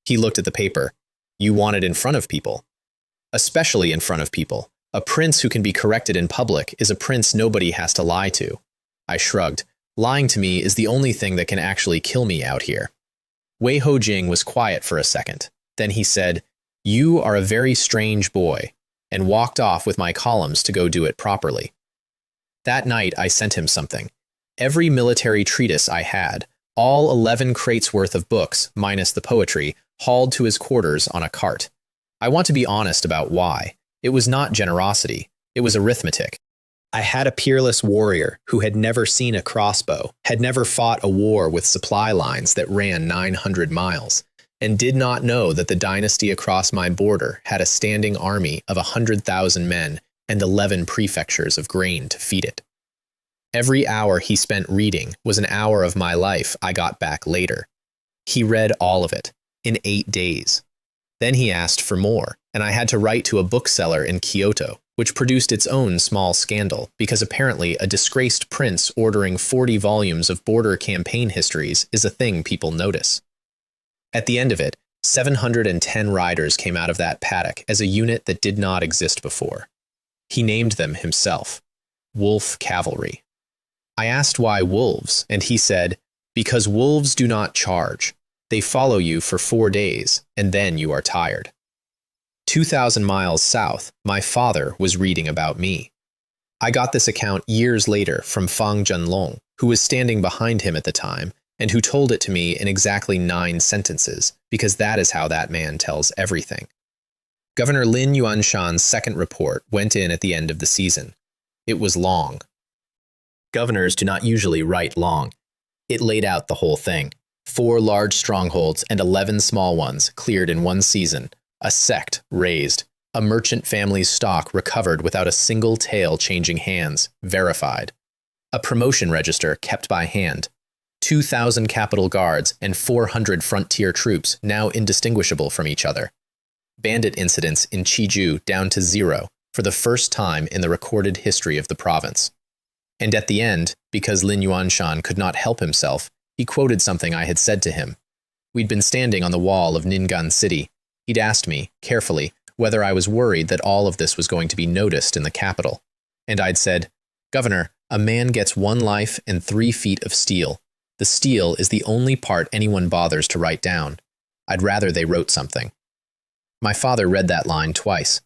He looked at the paper. You want it in front of people. Especially in front of people. A prince who can be corrected in public is a prince nobody has to lie to. I shrugged. Lying to me is the only thing that can actually kill me out here. Wei Ho-jing was quiet for a second. Then he said, You are a very strange boy, and walked off with my columns to go do it properly. That night I sent him something. Every military treatise I had, all 11 crates worth of books, minus the poetry, hauled to his quarters on a cart. I want to be honest about why. It was not generosity. It was arithmetic. I had a peerless warrior who had never seen a crossbow, had never fought a war with supply lines that ran 900 miles, and did not know that the dynasty across my border had a standing army of 100,000 men and 11 prefectures of grain to feed it. Every hour he spent reading was an hour of my life I got back later. He read all of it, in 8 days. Then he asked for more, and I had to write to a bookseller in Kyoto, which produced its own small scandal, because apparently a disgraced prince ordering 40 volumes of border campaign histories is a thing people notice. At the end of it, 710 riders came out of that paddock as a unit that did not exist before. He named them himself, Wolf Cavalry. I asked why wolves, and he said, Because wolves do not charge. They follow you for 4 days, and then you are tired. 2,000 miles south, my father was reading about me. I got this account years later from Fang Zhenlong, who was standing behind him at the time, and who told it to me in exactly 9 sentences, because that is how that man tells everything. Governor Lin Yuanshan's second report went in at the end of the season. It was long. Governors do not usually write long. It laid out the whole thing. 4 large strongholds and 11 small ones cleared in 1 season, a sect raised, a merchant family's stock recovered without a single tael changing hands, verified, a promotion register kept by hand, 2,000 capital guards and 400 frontier troops now indistinguishable from each other, bandit incidents in Chiju down to 0 for the first time in the recorded history of the province. And at the end, because Lin Yuanshan could not help himself, he quoted something I had said to him. We'd been standing on the wall of Ningan City. He'd asked me, carefully, whether I was worried that all of this was going to be noticed in the capital. And I'd said, Governor, a man gets 1 life and 3 feet of steel. The steel is the only part anyone bothers to write down. I'd rather they wrote something. My father read that line twice.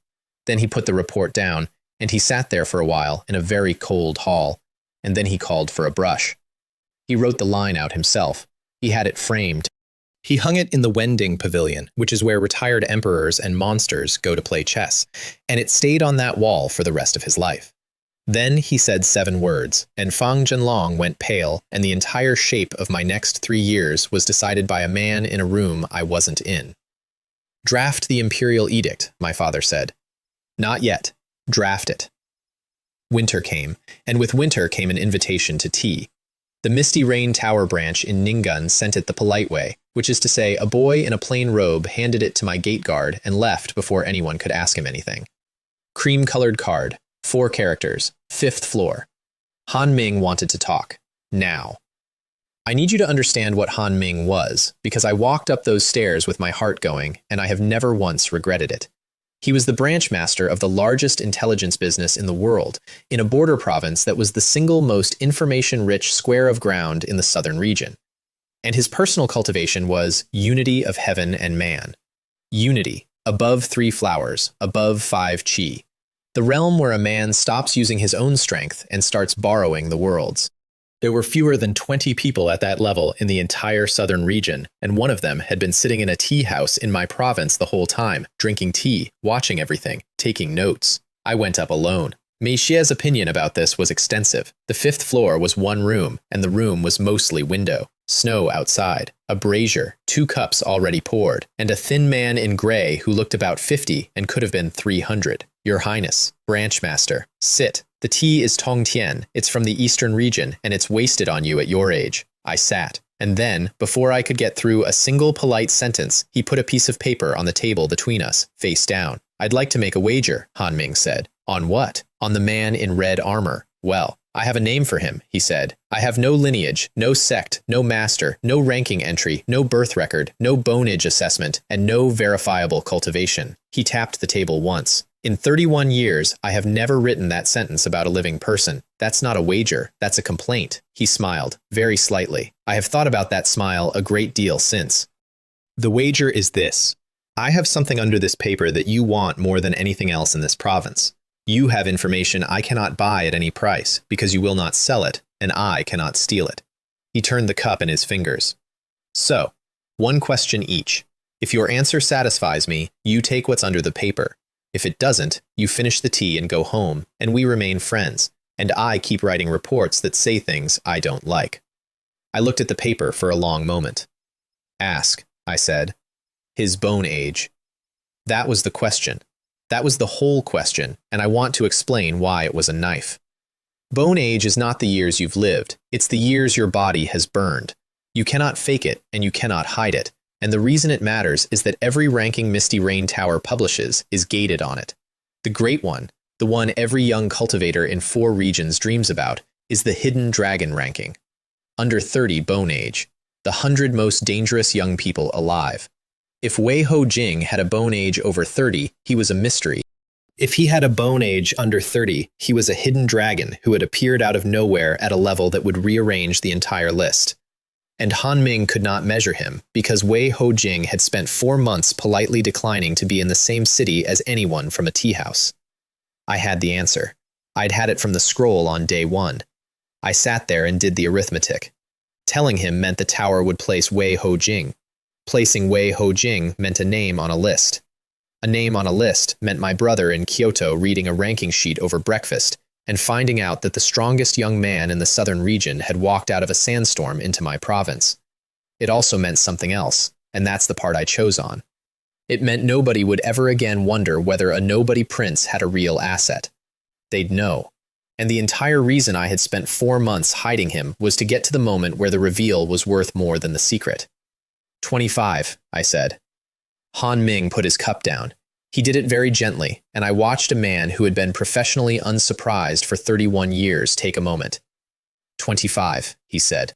Then he put the report down, and he sat there for a while in a very cold hall, and then he called for a brush. He wrote the line out himself. He had it framed. He hung it in the Wending Pavilion, which is where retired emperors and monsters go to play chess, and it stayed on that wall for the rest of his life. Then he said 7 words, and Fang Zhenlong went pale, and the entire shape of my next 3 years was decided by a man in a room I wasn't in. Draft the imperial edict, my father said. Not yet. Draft it. Winter came, and with winter came an invitation to tea. The Misty Rain Tower branch in Ningun sent it the polite way, which is to say a boy in a plain robe handed it to my gate guard and left before anyone could ask him anything. Cream-colored card, 4 characters, 5th floor. Han Ming wanted to talk. Now. I need you to understand what Han Ming was, because I walked up those stairs with my heart going, and I have never once regretted it. He was the branch master of the largest intelligence business in the world, in a border province that was the single most information-rich square of ground in the southern region. And his personal cultivation was unity of heaven and man. Unity, above 3 flowers, above 5 chi. The realm where a man stops using his own strength and starts borrowing the world's. There were fewer than 20 people at that level in the entire southern region, and one of them had been sitting in a tea house in my province the whole time, drinking tea, watching everything, taking notes. I went up alone. Mei Xie's opinion about this was extensive. The 5th floor was 1 room, and the room was mostly window. Snow outside, a brazier, 2 cups already poured, and a thin man in gray who looked about 50 and could have been 300. Your Highness, branch master, sit, The tea is Tong Tian. It's from the eastern region, and it's wasted on you at your age. I sat. And then, before I could get through a single polite sentence, he put a piece of paper on the table between us, face down. I'd like to make a wager, Han Ming said. On what? On the man in red armor. Well, I have a name for him, he said. I have no lineage, no sect, no master, no ranking entry, no birth record, no bonage assessment, and no verifiable cultivation. He tapped the table once. In 31 years, I have never written that sentence about a living person. That's not a wager, that's a complaint. He smiled, very slightly. I have thought about that smile a great deal since. The wager is this. I have something under this paper that you want more than anything else in this province. You have information I cannot buy at any price, because you will not sell it, and I cannot steal it. He turned the cup in his fingers. So, one question each. If your answer satisfies me, you take what's under the paper. If it doesn't, you finish the tea and go home, and we remain friends, and I keep writing reports that say things I don't like. I looked at the paper for a long moment. Ask, I said. His bone age. That was the question. That was the whole question, and I want to explain why it was a knife. Bone age is not the years you've lived, it's the years your body has burned. You cannot fake it, and you cannot hide it. And the reason it matters is that every ranking Misty Rain Tower publishes is gated on it. The great one, the one every young cultivator in 4 regions dreams about, is the Hidden Dragon ranking. Under 30 bone age, the 100 most dangerous young people alive. If Wei Ho Jing had a bone age over 30, he was a mystery. If he had a bone age under 30, he was a hidden dragon who had appeared out of nowhere at a level that would rearrange the entire list. And Han Ming could not measure him, because Wei Ho Jing had spent 4 months politely declining to be in the same city as anyone from a tea house. I had the answer. I'd had it from the scroll on day 1. I sat there and did the arithmetic. Telling him meant the tower would place Wei Ho Jing. Placing Wei Ho Jing meant a name on a list. A name on a list meant my brother in Kyoto reading a ranking sheet over breakfast, and finding out that the strongest young man in the southern region had walked out of a sandstorm into my province. It also meant something else, and that's the part I chose on. It meant nobody would ever again wonder whether a nobody prince had a real asset. They'd know. And the entire reason I had spent 4 months hiding him was to get to the moment where the reveal was worth more than the secret. 25, I said. Han Ming put his cup down. He did it very gently, and I watched a man who had been professionally unsurprised for 31 years take a moment. 25, he said.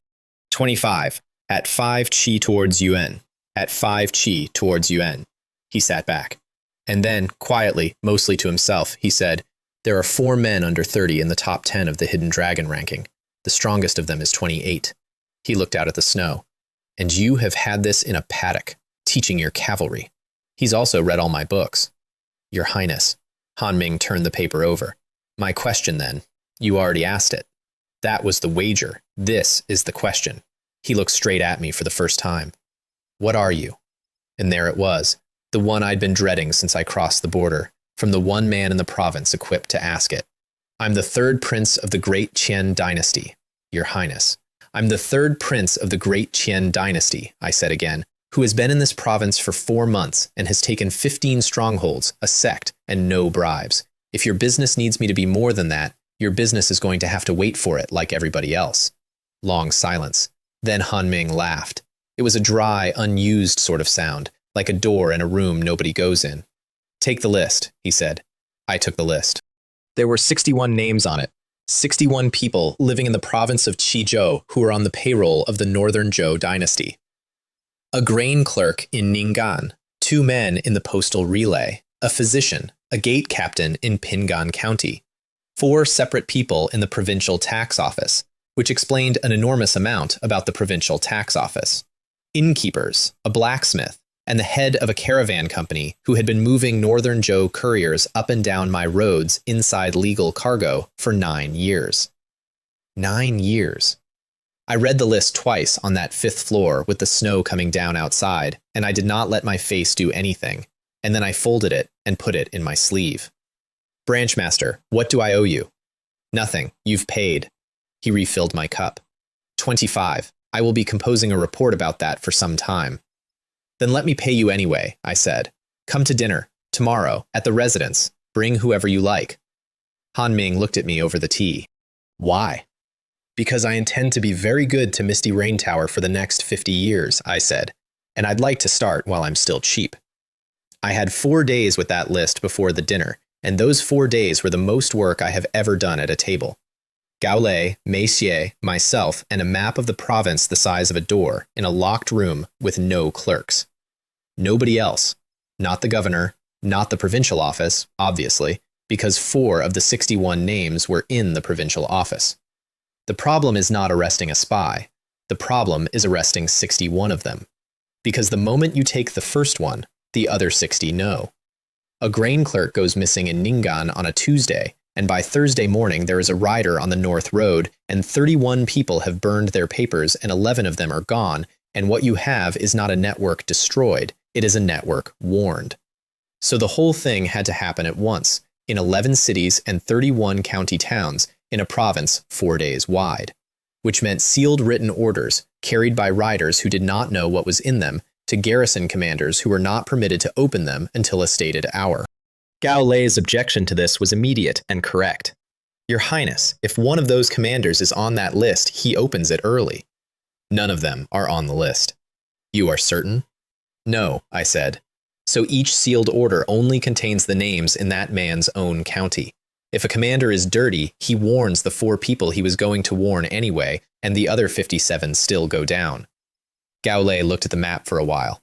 25, at 5 chi towards Yuan. At 5 chi towards Yuan. He sat back. And then, quietly, mostly to himself, he said, there are 4 men under 30 in the top 10 of the Hidden Dragon ranking. The strongest of them is 28. He looked out at the snow. And you have had this in a paddock, teaching your cavalry. He's also read all my books. Your Highness. Han Ming turned the paper over. My question then. You already asked it. That was the wager. This is the question. He looked straight at me for the first time. What are you? And there it was, the one I'd been dreading since I crossed the border, from the one man in the province equipped to ask it. I'm the 3rd prince of the Great Qian dynasty, Your Highness. I'm the 3rd prince of the Great Qian dynasty, I said again, who has been in this province for 4 months and has taken 15 strongholds, a sect, and no bribes. If your business needs me to be more than that, your business is going to have to wait for it like everybody else. Long silence. Then Han Ming laughed. It was a dry, unused sort of sound, like a door in a room nobody goes in. Take the list, he said. I took the list. There were 61 names on it. 61 people living in the province of Qizhou who were on the payroll of the Northern Zhou dynasty. A grain clerk in Ning'an, 2 men in the postal relay, a physician, a gate captain in Pingan County, 4 separate people in the provincial tax office, which explained an enormous amount about the provincial tax office, innkeepers, a blacksmith, and the head of a caravan company who had been moving Northern Zhou couriers up and down my roads inside legal cargo for 9 years. 9 years. I read the list twice on that 5th floor with the snow coming down outside, and I did not let my face do anything, and then I folded it and put it in my sleeve. Branchmaster, what do I owe you? Nothing, you've paid. He refilled my cup. 25, I will be composing a report about that for some time. Then let me pay you anyway, I said. Come to dinner, tomorrow, at the residence. Bring whoever you like. Han Ming looked at me over the tea. Why? Because I intend to be very good to Misty Rain Tower for the next 50 years, I said, and I'd like to start while I'm still cheap. I had 4 days with that list before the dinner, and those 4 days were the most work I have ever done at a table. Gao Lei, Mei Xie, myself, and a map of the province the size of a door in a locked room with no clerks. Nobody else. Not the governor, not the provincial office, obviously, because 4 of the 61 names were in the provincial office. The problem is not arresting a spy. The problem is arresting 61 of them. Because the moment you take the first one, the other 60 know. A grain clerk goes missing in Ning'an on a Tuesday, and by Thursday morning there is a rider on the North Road, and 31 people have burned their papers and 11 of them are gone, and what you have is not a network destroyed, it is a network warned. So the whole thing had to happen at once, in 11 cities and 31 county towns, in a province 4 days wide, which meant sealed written orders, carried by riders who did not know what was in them, to garrison commanders who were not permitted to open them until a stated hour. Gao Lei's objection to this was immediate and correct. Your Highness, if one of those commanders is on that list, he opens it early. None of them are on the list. You are certain? No, I said. So each sealed order only contains the names in that man's own county. If a commander is dirty, he warns the 4 people he was going to warn anyway, and the other 57 still go down. Gao Lei looked at the map for a while.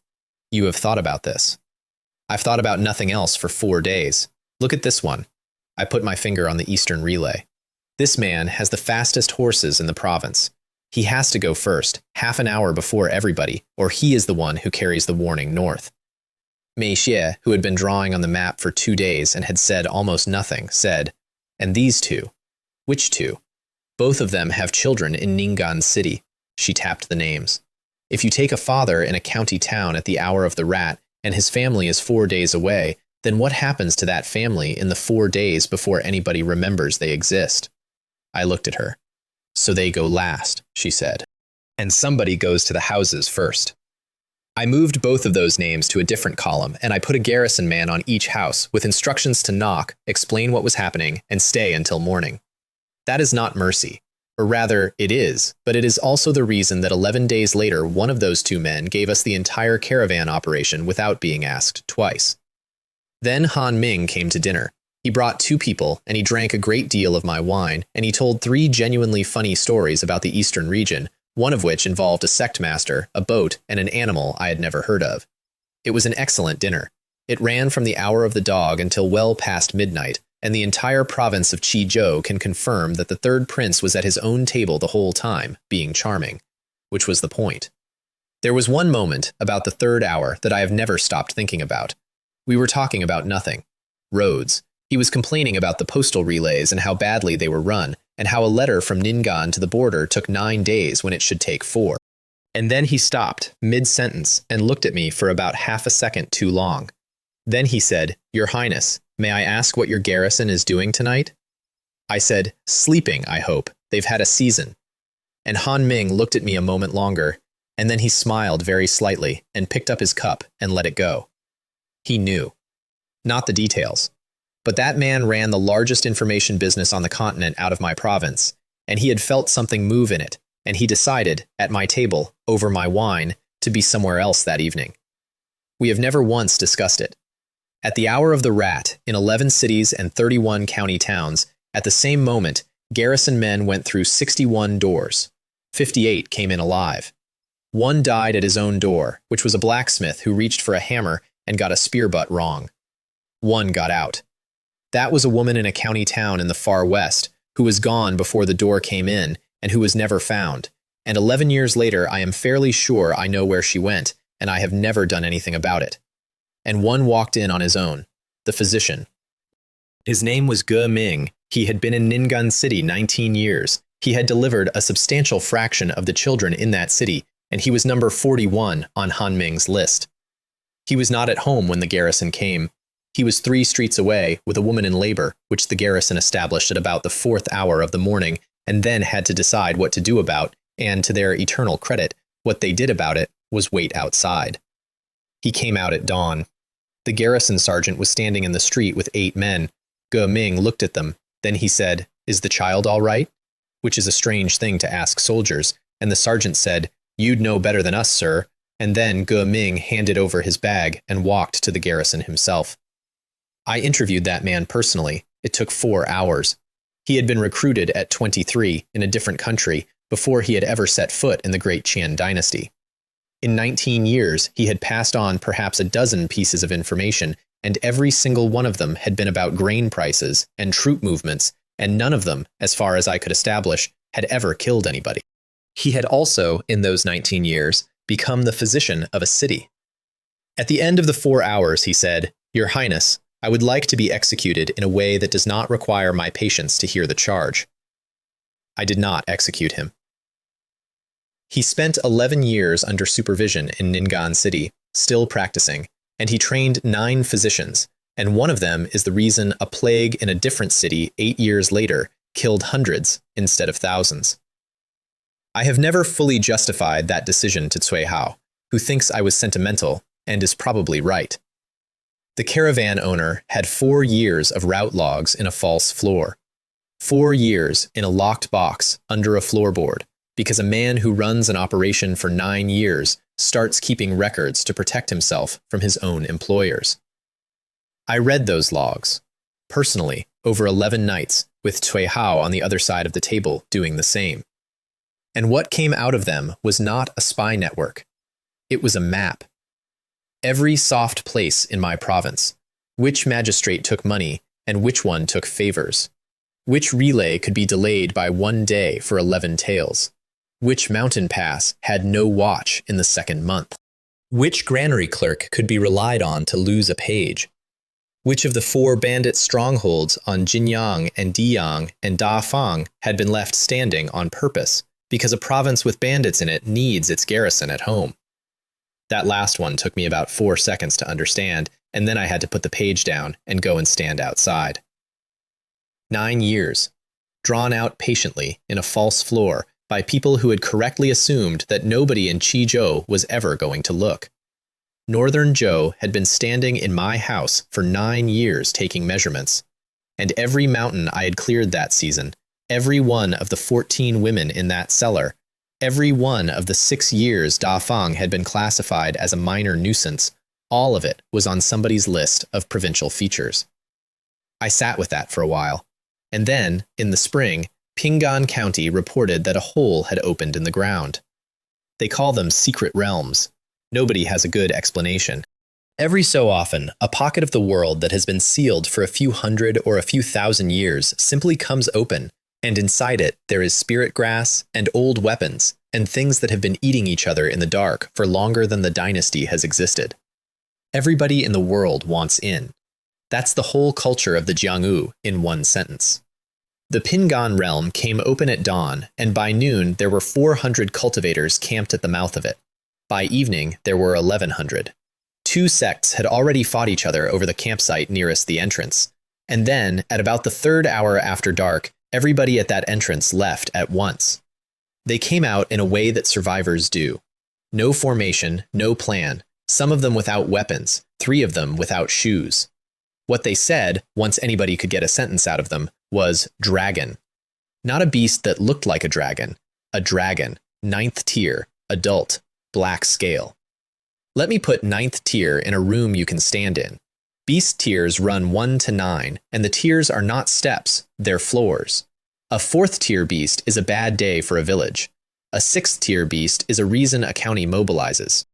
You have thought about this. I've thought about nothing else for 4 days. Look at this one. I put my finger on the eastern relay. This man has the fastest horses in the province. He has to go first, half an hour before everybody, or he is the one who carries the warning north. Mei Xie, who had been drawing on the map for 2 days and had said almost nothing, said, and these 2? Which 2? Both of them have children in Ning'an City. She tapped the names. If you take a father in a county town at the hour of the rat, and his family is 4 days away, then what happens to that family in the 4 days before anybody remembers they exist? I looked at her. So they go last, she said. And somebody goes to the houses first. I moved both of those names to a different column, and I put a garrison man on each house with instructions to knock, explain what was happening, and stay until morning. That is not mercy. Or rather, it is, but it is also the reason that 11 days later one of those 2 men gave us the entire caravan operation without being asked twice. Then Han Ming came to dinner. He brought 2 people, and he drank a great deal of my wine, and he told 3 genuinely funny stories about the eastern region, one of which involved a sect master, a boat, and an animal I had never heard of. It was an excellent dinner. It ran from the hour of the dog until well past midnight, and the entire province of Qizhou can confirm that the 3rd prince was at his own table the whole time, being charming, which was the point. There was one moment, about the 3rd hour, that I have never stopped thinking about. We were talking about nothing. Roads. He was complaining about the postal relays and how badly they were run, and how a letter from Ning'an to the border took 9 days when it should take 4. And then he stopped, mid-sentence, and looked at me for about half a second too long. Then he said, Your Highness, may I ask what your garrison is doing tonight? I said, sleeping, I hope. They've had a season. And Han Ming looked at me a moment longer, and then he smiled very slightly and picked up his cup and let it go. He knew. Not the details. But that man ran the largest information business on the continent out of my province, and he had felt something move in it, and he decided, at my table, over my wine, to be somewhere else that evening. We have never once discussed it. At the hour of the rat, in 11 cities and 31 county towns, at the same moment, garrison men went through 61 doors. 58 came in alive. 1 died at his own door, which was a blacksmith who reached for a hammer and got a spear butt wrong. 1 got out. That was a woman in a county town in the far west, who was gone before the door came in, and who was never found. And 11 years later, I am fairly sure I know where she went, and I have never done anything about it. And 1 walked in on his own, the physician. His name was Ge Ming. He had been in Ning'an City 19 years. He had delivered a substantial fraction of the children in that city, and he was number 41 on Han Ming's list. He was not at home when the garrison came. He was 3 streets away with a woman in labor, which the garrison established at about the 4th hour of the morning, and then had to decide what to do about, and to their eternal credit, what they did about it was wait outside. He came out at dawn. The garrison sergeant was standing in the street with 8 men. Ge Ming looked at them, Then he said, "Is the child all right?" Which is a strange thing to ask soldiers, and the sergeant said, "You'd know better than us, sir," and then Ge Ming handed over his bag and walked to the garrison himself. I interviewed that man personally. It took 4 hours. He had been recruited at 23 in a different country before he had ever set foot in the great Qian dynasty. In 19 years, he had passed on perhaps a dozen pieces of information, and every single one of them had been about grain prices and troop movements, and none of them, as far as I could establish, had ever killed anybody. He had also, in those 19 years, become the physician of a city. At the end of the 4 hours, he said, "Your Highness, I would like to be executed in a way that does not require my patients to hear the charge." I did not execute him. He spent 11 years under supervision in Ning'an City, still practicing, and he trained 9 physicians, and one of them is the reason a plague in a different city 8 years later killed hundreds instead of thousands. I have never fully justified that decision to Cui Hao, who thinks I was sentimental and is probably right. The caravan owner had 4 years of route logs in a false floor, 4 years in a locked box under a floorboard, because a man who runs an operation for 9 years starts keeping records to protect himself from his own employers. I read those logs, personally, over 11 nights, with Cui Hao on the other side of the table doing the same. And what came out of them was not a spy network. It was a map. Every soft place in my province, which magistrate took money and which one took favors, which relay could be delayed by 1 day for 11 taels, which mountain pass had no watch in the 2nd month, which granary clerk could be relied on to lose a page, which of the 4 bandit strongholds on Jinyang and Diyang and Dafang had been left standing on purpose, because a province with bandits in it needs its garrison at home. That last one took me about 4 seconds to understand, and then I had to put the page down and go and stand outside. 9 years, drawn out patiently in a false floor by people who had correctly assumed that nobody in Qizhou was ever going to look. Northern Zhou had been standing in my house for 9 years taking measurements, and every mountain I had cleared that season, every one of the 14 women in that cellar, every one of the 6 years Dafang had been classified as a minor nuisance, all of it was on somebody's list of provincial features. I sat with that for a while, and then, in the spring, Ping'an County reported that a hole had opened in the ground. They call them secret realms. Nobody has a good explanation. Every so often, a pocket of the world that has been sealed for a few hundred or a few thousand years simply comes open, and inside it there is spirit grass and old weapons and things that have been eating each other in the dark for longer than the dynasty has existed. Everybody in the world wants in. That's the whole culture of the Jianghu in one sentence. The Ping'an realm came open at dawn, and by noon there were 400 cultivators camped at the mouth of it. By evening, there were 1,100. 2 sects had already fought each other over the campsite nearest the entrance, and then, at about the 3rd hour after dark, everybody at that entrance left at once. They came out in a way that survivors do. No formation, no plan, some of them without weapons, 3 of them without shoes. What they said, once anybody could get a sentence out of them, was dragon. Not a beast that looked like a dragon, 9th tier, adult, black scale. Let me put 9th tier in a room you can stand in. Beast tiers run 1 to 9, and the tiers are not steps, they're floors. A 4th tier beast is a bad day for a village. A 6th tier beast is a reason a county mobilizes.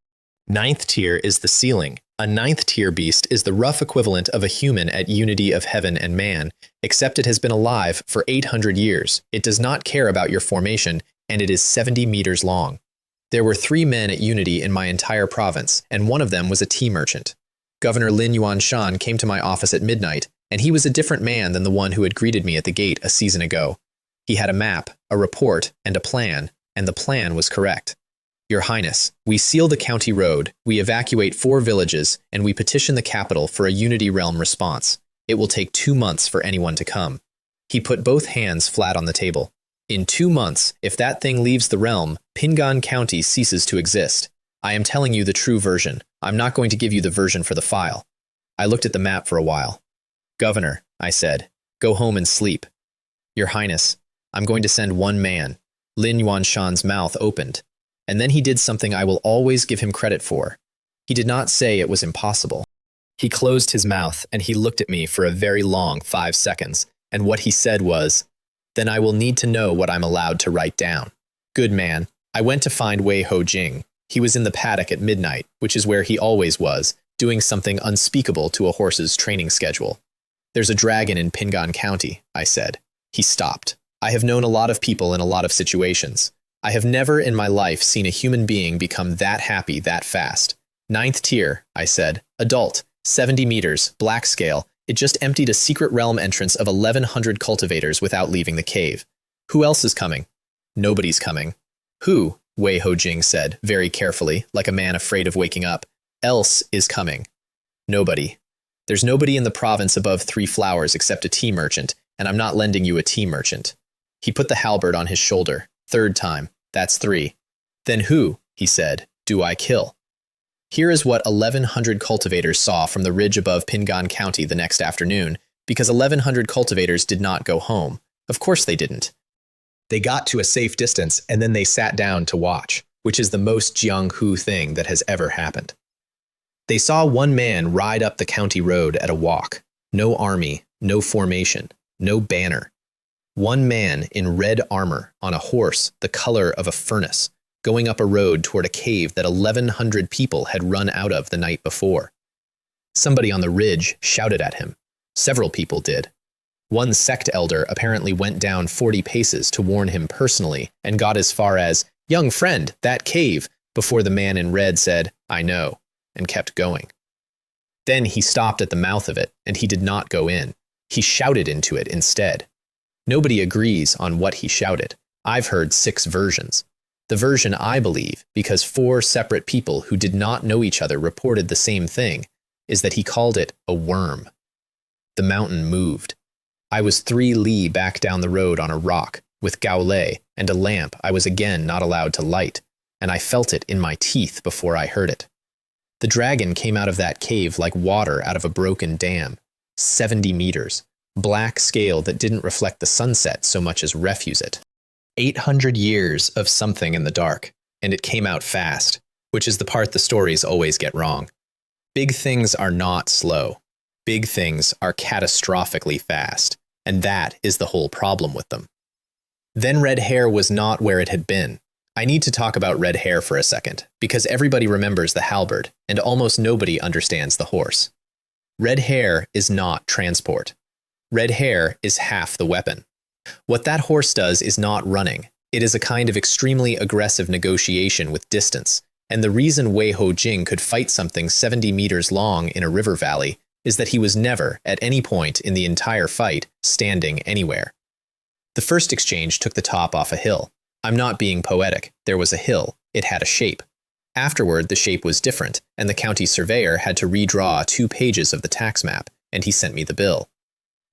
9th tier is the ceiling. A 9th tier beast is the rough equivalent of a human at unity of heaven and man, except it has been alive for 800 years. It does not care about your formation, and it is 70 meters long. There were 3 men at unity in my entire province, and one of them was a tea merchant. Governor Lin Yuanshan came to my office at midnight, and he was a different man than the one who had greeted me at the gate a season ago. He had a map, a report, and a plan, and the plan was correct. Your Highness, we seal the county road, we evacuate 4 villages, and we petition the capital for a Unity Realm response. It will take 2 months for anyone to come. He put both hands flat on the table. In 2 months, if that thing leaves the realm, Ping'an County ceases to exist. I am telling you the true version. I'm not going to give you the version for the file. I looked at the map for a while. Governor, I said, go home and sleep. Your Highness, I'm going to send one man. Lin Yuanshan's mouth opened, and then he did something I will always give him credit for. He did not say it was impossible. He closed his mouth, and he looked at me for a very long 5 seconds, and what he said was, "Then I will need to know what I'm allowed to write down." Good man. I went to find Wei Ho Jing. He was in the paddock at midnight, which is where he always was, doing something unspeakable to a horse's training schedule. There's a dragon in Pingan County, I said. He stopped. I have known a lot of people in a lot of situations. I have never in my life seen a human being become that happy that fast. 9th tier, I said. Adult, 70 meters, black scale. It just emptied a secret realm entrance of 1,100 cultivators without leaving the cave. Who else is coming? Nobody's coming. Who, Wei Ho Jing said, very carefully, like a man afraid of waking up, else is coming? Nobody. There's nobody in the province above 3 flowers except a tea merchant, and I'm not lending you a tea merchant. He put the halberd on his shoulder. 3rd time. That's 3. Then who, he said, do I kill? Here is what 1,100 cultivators saw from the ridge above Pingan County the next afternoon, because 1,100 cultivators did not go home. Of course they didn't. They got to a safe distance, and then they sat down to watch, which is the most Jianghu thing that has ever happened. They saw one man ride up the county road at a walk. No army, no formation, no banner. One man in red armor on a horse the color of a furnace, going up a road toward a cave that 1,100 people had run out of the night before. Somebody on the ridge shouted at him. Several people did. One sect elder apparently went down 40 paces to warn him personally and got as far as, "Young friend, that cave," before the man in red said, "I know," and kept going. Then he stopped at the mouth of it, and he did not go in. He shouted into it instead. Nobody agrees on what he shouted. I've heard 6 versions. The version I believe, because 4 separate people who did not know each other reported the same thing, is that he called it a worm. The mountain moved. I was 3 li back down the road on a rock, with Gao Lei and a lamp I was again not allowed to light, and I felt it in my teeth before I heard it. The dragon came out of that cave like water out of a broken dam. 70 meters. Black scale that didn't reflect the sunset so much as refuse it. 800 years of something in the dark, and it came out fast, which is the part the stories always get wrong. Big things are not slow. Big things are catastrophically fast, and that is the whole problem with them. Then red hair was not where it had been. I need to talk about red hair for a second, because everybody remembers the halberd, and almost nobody understands the horse. Red hair is not transport. Red hair is half the weapon. What that horse does is not running. It is a kind of extremely aggressive negotiation with distance, and the reason Wei Ho Jing could fight something 70 meters long in a river valley is that he was never, at any point in the entire fight, standing anywhere. The first exchange took the top off a hill. I'm not being poetic. There was a hill. It had a shape. Afterward, the shape was different, and the county surveyor had to redraw 2 pages of the tax map, and he sent me the bill.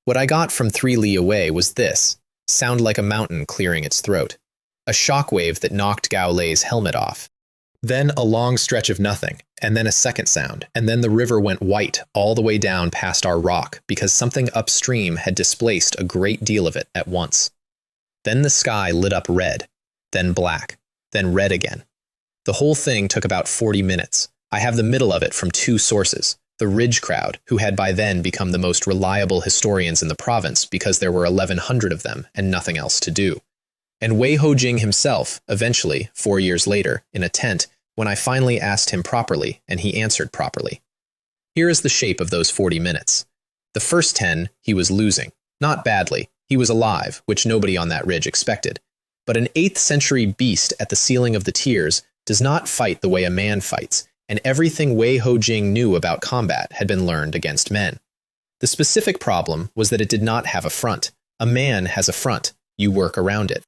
What I got from 3 li away was this. Sound like a mountain clearing its throat. A shockwave that knocked Gao Lei's helmet off. Then a long stretch of nothing, and then a second sound, and then the river went white all the way down past our rock because something upstream had displaced a great deal of it at once. Then the sky lit up red, then black, then red again. The whole thing took about 40 minutes. I have the middle of it from 2 sources. The Ridge crowd, who had by then become the most reliable historians in the province because there were 1,100 of them and nothing else to do. And Wei Ho Jing himself, eventually, 4 years later, in a tent, when I finally asked him properly, and he answered properly. Here is the shape of those 40 minutes. The first 10, he was losing. Not badly. He was alive, which nobody on that ridge expected. But an 8th century beast at the ceiling of the tiers does not fight the way a man fights, and everything Wei Ho Jing knew about combat had been learned against men. The specific problem was that it did not have a front. A man has a front. You work around it.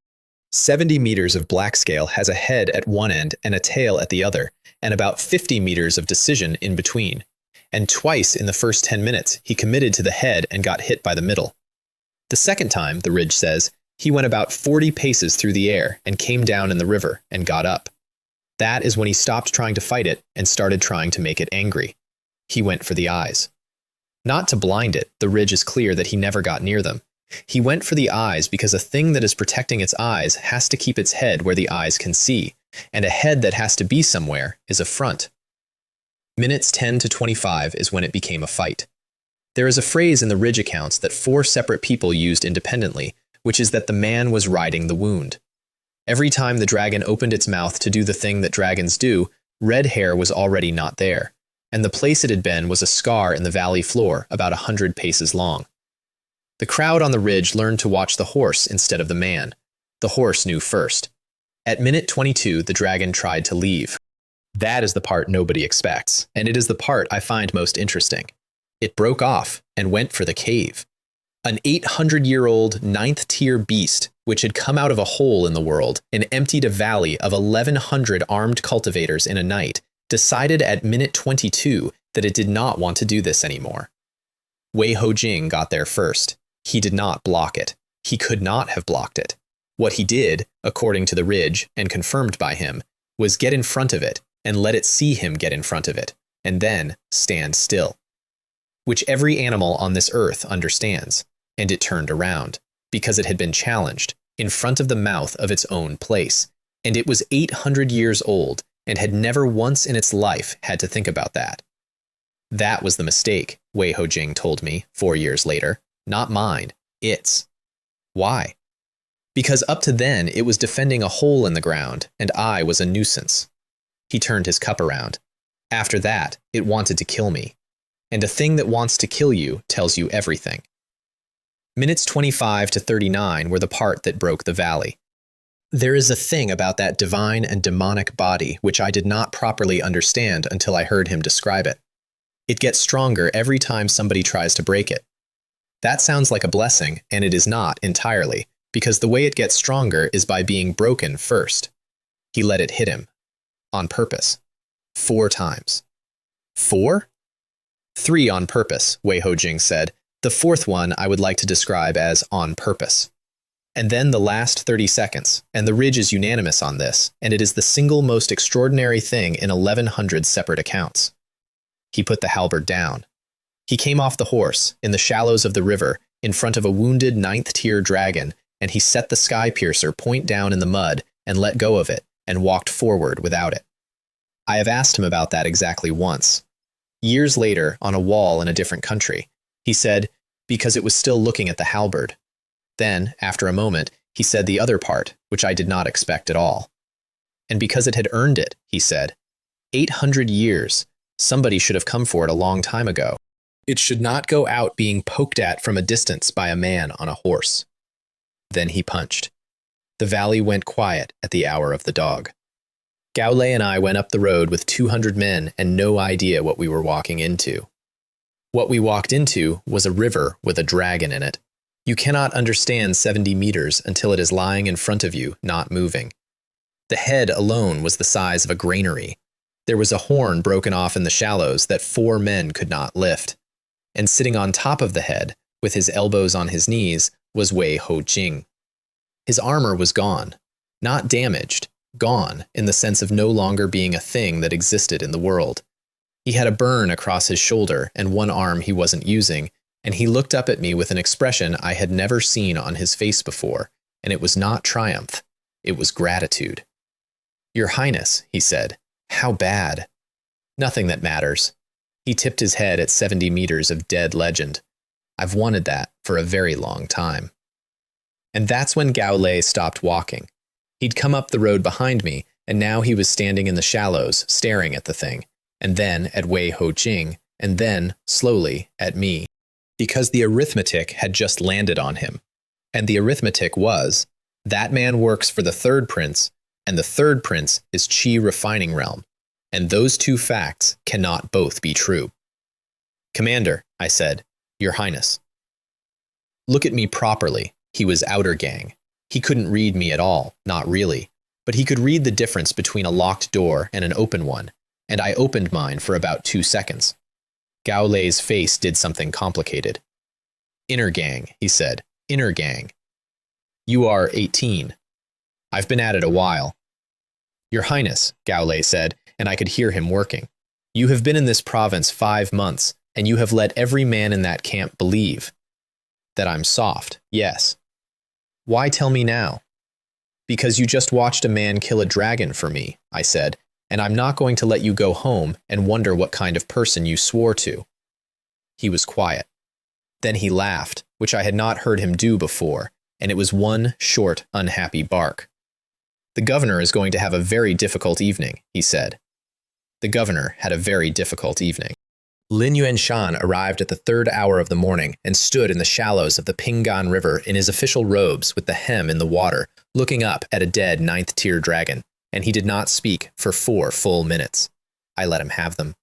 70 meters of black scale has a head at one end and a tail at the other, and about 50 meters of decision in between. And twice in the first 10 minutes, he committed to the head and got hit by the middle. The second time, the Ridge says, he went about 40 paces through the air and came down in the river and got up. That is when he stopped trying to fight it and started trying to make it angry. He went for the eyes. Not to blind it, the Ridge is clear that he never got near them. He went for the eyes because a thing that is protecting its eyes has to keep its head where the eyes can see, and a head that has to be somewhere is a front. Minutes 10 to 25 is when it became a fight. There is a phrase in the Ridge accounts that 4 separate people used independently, which is that the man was riding the wound. Every time the dragon opened its mouth to do the thing that dragons do, red hair was already not there, and the place it had been was a scar in the valley floor about 100 paces long. The crowd on the ridge learned to watch the horse instead of the man. The horse knew first. At minute 22, the dragon tried to leave. That is the part nobody expects, and it is the part I find most interesting. It broke off and went for the cave. An 800-year-old 9th-tier beast, which had come out of a hole in the world and emptied a valley of 1,100 armed cultivators in a night, decided at minute 22 that it did not want to do this anymore. Wei Hojing got there first. He did not block it. He could not have blocked it. What he did, according to the Ridge and confirmed by him, was get in front of it and let it see him get in front of it, and then stand still. Which every animal on this earth understands, and it turned around, because it had been challenged, in front of the mouth of its own place, and it was 800 years old and had never once in its life had to think about that. That was the mistake, Wei Hojing told me 4 years later. Not mine, its. Why? Because up to then it was defending a hole in the ground, and I was a nuisance. He turned his cup around. After that, it wanted to kill me. And a thing that wants to kill you tells you everything. Minutes 25 to 39 were the part that broke the valley. There is a thing about that divine and demonic body which I did not properly understand until I heard him describe it. It gets stronger every time somebody tries to break it. That sounds like a blessing, and it is not entirely, because the way it gets stronger is by being broken first. He let it hit him. On purpose. 4 times. 4? 3 on purpose, Wei Hojing said. The 4th one I would like to describe as on purpose. And then the last 30 seconds, and the Ridge is unanimous on this, and it is the single most extraordinary thing in 1,100 separate accounts. He put the halberd down. He came off the horse, in the shallows of the river, in front of a wounded 9th-tier dragon, and he set the sky piercer point down in the mud and let go of it, and walked forward without it. I have asked him about that exactly once. Years later, on a wall in a different country, he said, because it was still looking at the halberd. Then, after a moment, he said the other part, which I did not expect at all. And because it had earned it, he said, 800 years, somebody should have come for it a long time ago. It should not go out being poked at from a distance by a man on a horse. Then he punched. The valley went quiet at the hour of the dog. Gao Lei and I went up the road with 200 men and no idea what we were walking into. What we walked into was a river with a dragon in it. You cannot understand 70 meters until it is lying in front of you, not moving. The head alone was the size of a granary. There was a horn broken off in the shallows that 4 men could not lift. And sitting on top of the head, with his elbows on his knees, was Wei Hojing. His armor was gone. Not damaged, gone in the sense of no longer being a thing that existed in the world. He had a burn across his shoulder and one arm he wasn't using, and he looked up at me with an expression I had never seen on his face before, and it was not triumph, it was gratitude. "Your Highness," he said, "how bad?" "Nothing that matters." He tipped his head at 70 meters of dead legend. "I've wanted that for a very long time." And that's when Gao Lei stopped walking. He'd come up the road behind me, and now he was standing in the shallows, staring at the thing, and then at Wei Hojing, and then, slowly, at me. Because the arithmetic had just landed on him. And the arithmetic was, that man works for the third prince, and the third prince is Qi refining realm, and those 2 facts cannot both be true. "Commander," I said, "Your Highness." Look at me properly. He was outer gang. He couldn't read me at all, not really, but he could read the difference between a locked door and an open one, and I opened mine for about 2 seconds. Gao Lei's face did something complicated. "Inner gang," he said, "inner gang. You are 18. I've been at it a while." "Your Highness," Gao Lei said, and I could hear him working. "You have been in this province 5 months, and you have let every man in that camp believe." That I'm soft, yes. Why tell me now? Because you just watched a man kill a dragon for me, I said, and I'm not going to let you go home and wonder what kind of person you swore to. He was quiet. Then he laughed, which I had not heard him do before, and it was one short, unhappy bark. The governor is going to have a very difficult evening, he said. The governor had a very difficult evening. Lin Yuanshan arrived at the 3rd hour of the morning and stood in the shallows of the Pinggan River in his official robes with the hem in the water, looking up at a dead 9th-tier dragon, and he did not speak for 4 full minutes. I let him have them.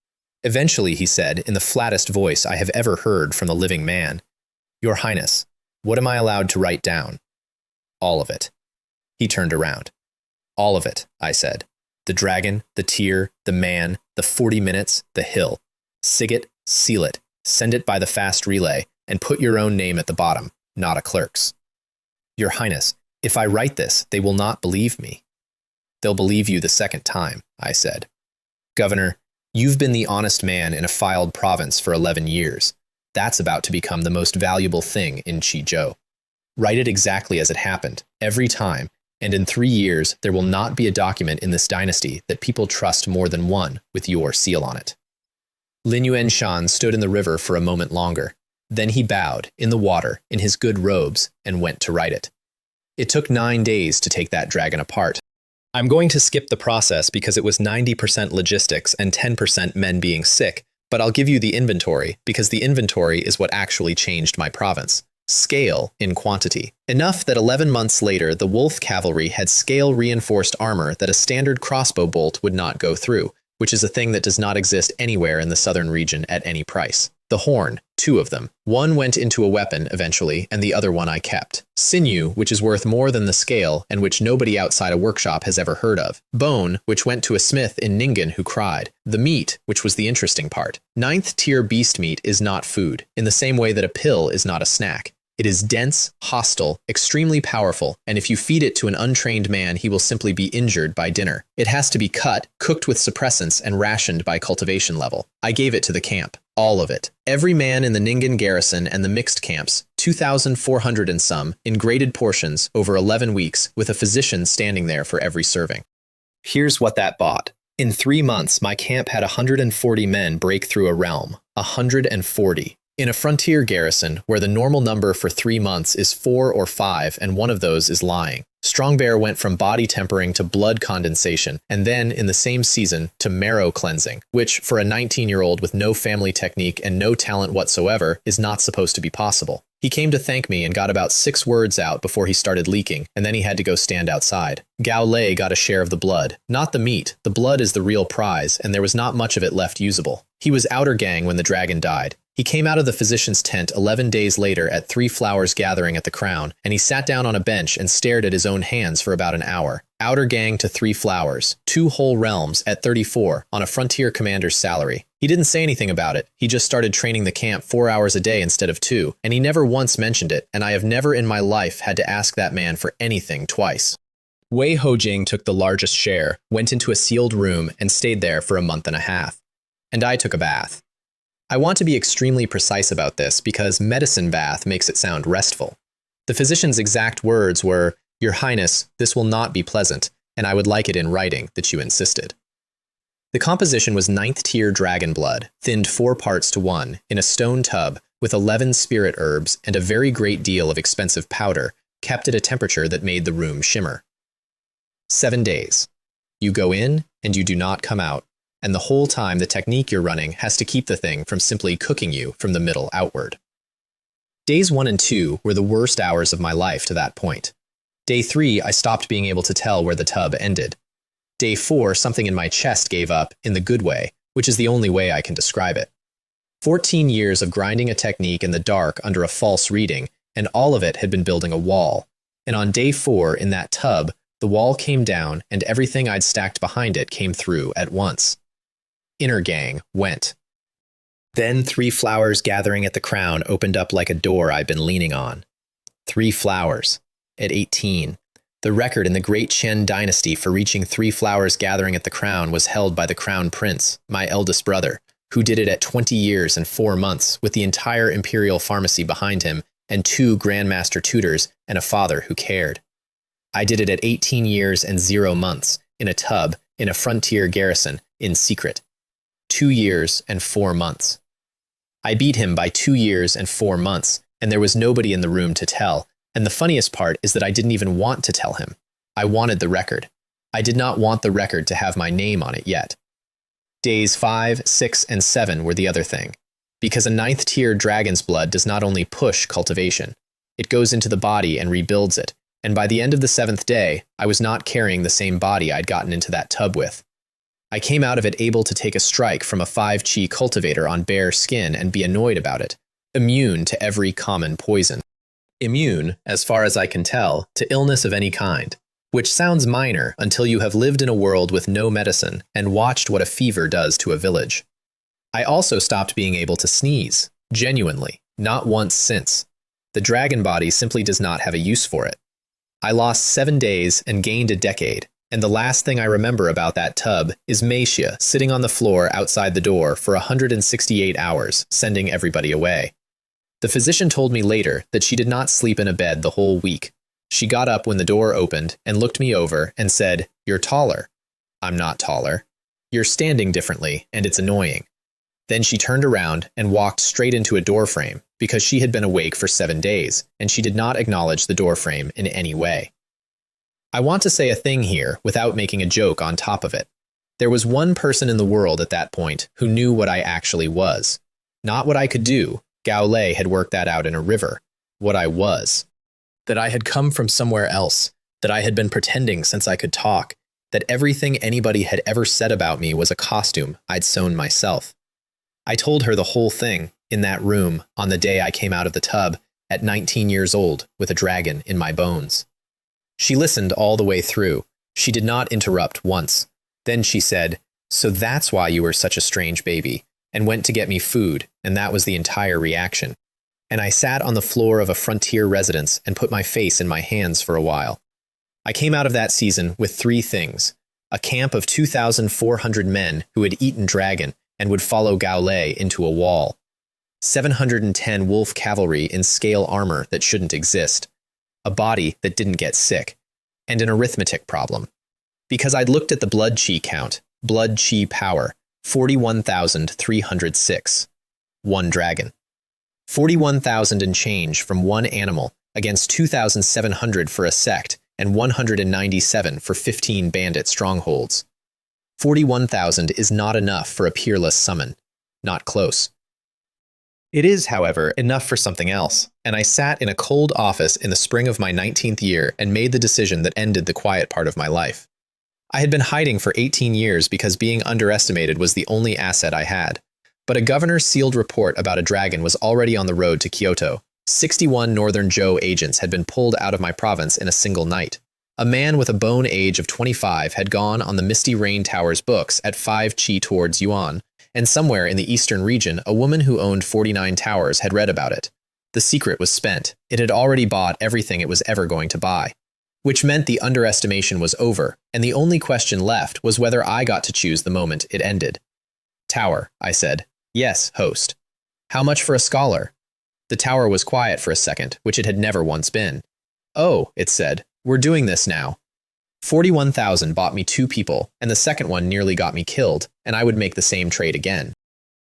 Eventually, he said, in the flattest voice I have ever heard from a living man, "Your Highness, what am I allowed to write down?" "All of it." He turned around. "All of it," I said. "The dragon, the tier, the man, the 40 minutes, the hill. Sig it, seal it, send it by the fast relay, and put your own name at the bottom, not a clerk's." "Your Highness, if I write this, they will not believe me." "They'll believe you the 2nd time," I said. "Governor, you've been the honest man in a filed province for 11 years. That's about to become the most valuable thing in Qizhou. Write it exactly as it happened, every time, and in 3 years there will not be a document in this dynasty that people trust more than one with your seal on it." Lin Yuanshan stood in the river for a moment longer. Then he bowed, in the water, in his good robes, and went to write it. It took 9 days to take that dragon apart. I'm going to skip the process because it was 90% logistics and 10% men being sick, but I'll give you the inventory because the inventory is what actually changed my province. Scale in quantity. Enough that 11 months later, the wolf cavalry had scale-reinforced armor that a standard crossbow bolt would not go through, which is a thing that does not exist anywhere in the southern region at any price. The horn, 2 of them. One went into a weapon eventually, and the other one I kept. Sinew, which is worth more than the scale, and which nobody outside a workshop has ever heard of. Bone, which went to a smith in Ningen who cried. The meat, which was the interesting part. 9th-tier beast meat is not food, in the same way that a pill is not a snack. It is dense, hostile, extremely powerful, and if you feed it to an untrained man, he will simply be injured by dinner. It has to be cut, cooked with suppressants, and rationed by cultivation level. I gave it to the camp. All of it. Every man in the Ningen garrison and the mixed camps, 2,400 and some, in graded portions, over 11 weeks, with a physician standing there for every serving. Here's what that bought. In 3 months, my camp had 140 men break through a realm. 140. In a frontier garrison, where the normal number for 3 months is 4 or 5, and one of those is lying. Strong Bear went from body tempering to blood condensation, and then, in the same season, to marrow cleansing, which, for a 19-year-old with no family technique and no talent whatsoever, is not supposed to be possible. He came to thank me and got about 6 words out before he started leaking, and then he had to go stand outside. Gao Lei got a share of the blood. Not the meat. The blood is the real prize, and there was not much of it left usable. He was outer gang when the dragon died. He came out of the physician's tent 11 days later at 3 flowers gathering at the crown, and he sat down on a bench and stared at his own hands for about an hour. Outer gang to 3 flowers, 2 whole realms at 34 on a frontier commander's salary. He didn't say anything about it. He just started training the camp 4 hours a day instead of 2, and he never once mentioned it, and I have never in my life had to ask that man for anything twice. Wei Hojing took the largest share, went into a sealed room, and stayed there for a month and a half. And I took a bath. I want to be extremely precise about this because medicine bath makes it sound restful. The physician's exact words were, "Your Highness, this will not be pleasant, and I would like it in writing that you insisted." The composition was 9th-tier dragon blood, thinned 4 parts to 1, in a stone tub with 11 spirit herbs and a very great deal of expensive powder, kept at a temperature that made the room shimmer. 7 days. You go in, and you do not come out. And the whole time the technique you're running has to keep the thing from simply cooking you from the middle outward. Days 1 and 2 were the worst hours of my life to that point. Day 3, I stopped being able to tell where the tub ended. Day 4, something in my chest gave up, in the good way, which is the only way I can describe it. 14 years of grinding a technique in the dark under a false reading, and all of it had been building a wall. And on day 4, in that tub, the wall came down, and everything I'd stacked behind it came through at once. Inner gang went. Then 3 flowers gathering at the crown opened up like a door I'd been leaning on. 3 flowers. At 18. The record in the Great Chen dynasty for reaching 3 flowers gathering at the crown was held by the crown prince, my eldest brother, who did it at 20 years and 4 months with the entire imperial pharmacy behind him and 2 grandmaster tutors and a father who cared. I did it at 18 years and 0 months, in a tub, in a frontier garrison, in secret. 2 years and 4 months. I beat him by 2 years and 4 months, and there was nobody in the room to tell, and the funniest part is that I didn't even want to tell him. I wanted the record. I did not want the record to have my name on it yet. Days 5, 6, and 7 were the other thing, because a 9th tier dragon's blood does not only push cultivation, it goes into the body and rebuilds it, and by the end of the 7th day, I was not carrying the same body I'd gotten into that tub with. I came out of it able to take a strike from a 5-chi cultivator on bare skin and be annoyed about it, immune to every common poison. Immune, as far as I can tell, to illness of any kind, which sounds minor until you have lived in a world with no medicine and watched what a fever does to a village. I also stopped being able to sneeze, genuinely, not once since. The dragon body simply does not have a use for it. I lost 7 days and gained a decade, and the last thing I remember about that tub is Meisha sitting on the floor outside the door for 168 hours, sending everybody away. The physician told me later that she did not sleep in a bed the whole week. She got up when the door opened and looked me over and said, "You're taller." I'm not taller. You're standing differently, and it's annoying. Then she turned around and walked straight into a doorframe because she had been awake for 7 days, and she did not acknowledge the doorframe in any way. I want to say a thing here without making a joke on top of it. There was one person in the world at that point who knew what I actually was. Not what I could do. Gao Lei had worked that out in a river. What I was. That I had come from somewhere else. That I had been pretending since I could talk. That everything anybody had ever said about me was a costume I'd sewn myself. I told her the whole thing in that room on the day I came out of the tub at 19 years old with a dragon in my bones. She listened all the way through. She did not interrupt once. Then she said, "So that's why you were such a strange baby," and went to get me food, and that was the entire reaction. And I sat on the floor of a frontier residence and put my face in my hands for a while. I came out of that season with 3 things: a camp of 2,400 men who had eaten dragon and would follow Gao Lei into a wall, 710 wolf cavalry in scale armor that shouldn't exist, a body that didn't get sick, and an arithmetic problem. Because I'd looked at the blood chi count, blood chi power, 41,306. 1 dragon. 41,000 and change from 1 animal against 2,700 for a sect and 197 for 15 bandit strongholds. 41,000 is not enough for a peerless summon. Not close. It is, however, enough for something else, and I sat in a cold office in the spring of my 19th year and made the decision that ended the quiet part of my life. I had been hiding for 18 years because being underestimated was the only asset I had. But a governor's sealed report about a dragon was already on the road to Kyoto. 61 Northern Zhou agents had been pulled out of my province in a single night. A man with a bone age of 25 had gone on the Misty Rain Tower's books at 5 chi towards Yuan, and somewhere in the eastern region, a woman who owned 49 towers had read about it. The secret was spent. It had already bought everything it was ever going to buy. Which meant the underestimation was over, and the only question left was whether I got to choose the moment it ended. "Tower," I said. "Yes, host." "How much for a scholar?" The tower was quiet for a second, which it had never once been. "Oh," it said, "we're doing this now." 41,000 bought me 2 people, and the second one nearly got me killed, and I would make the same trade again.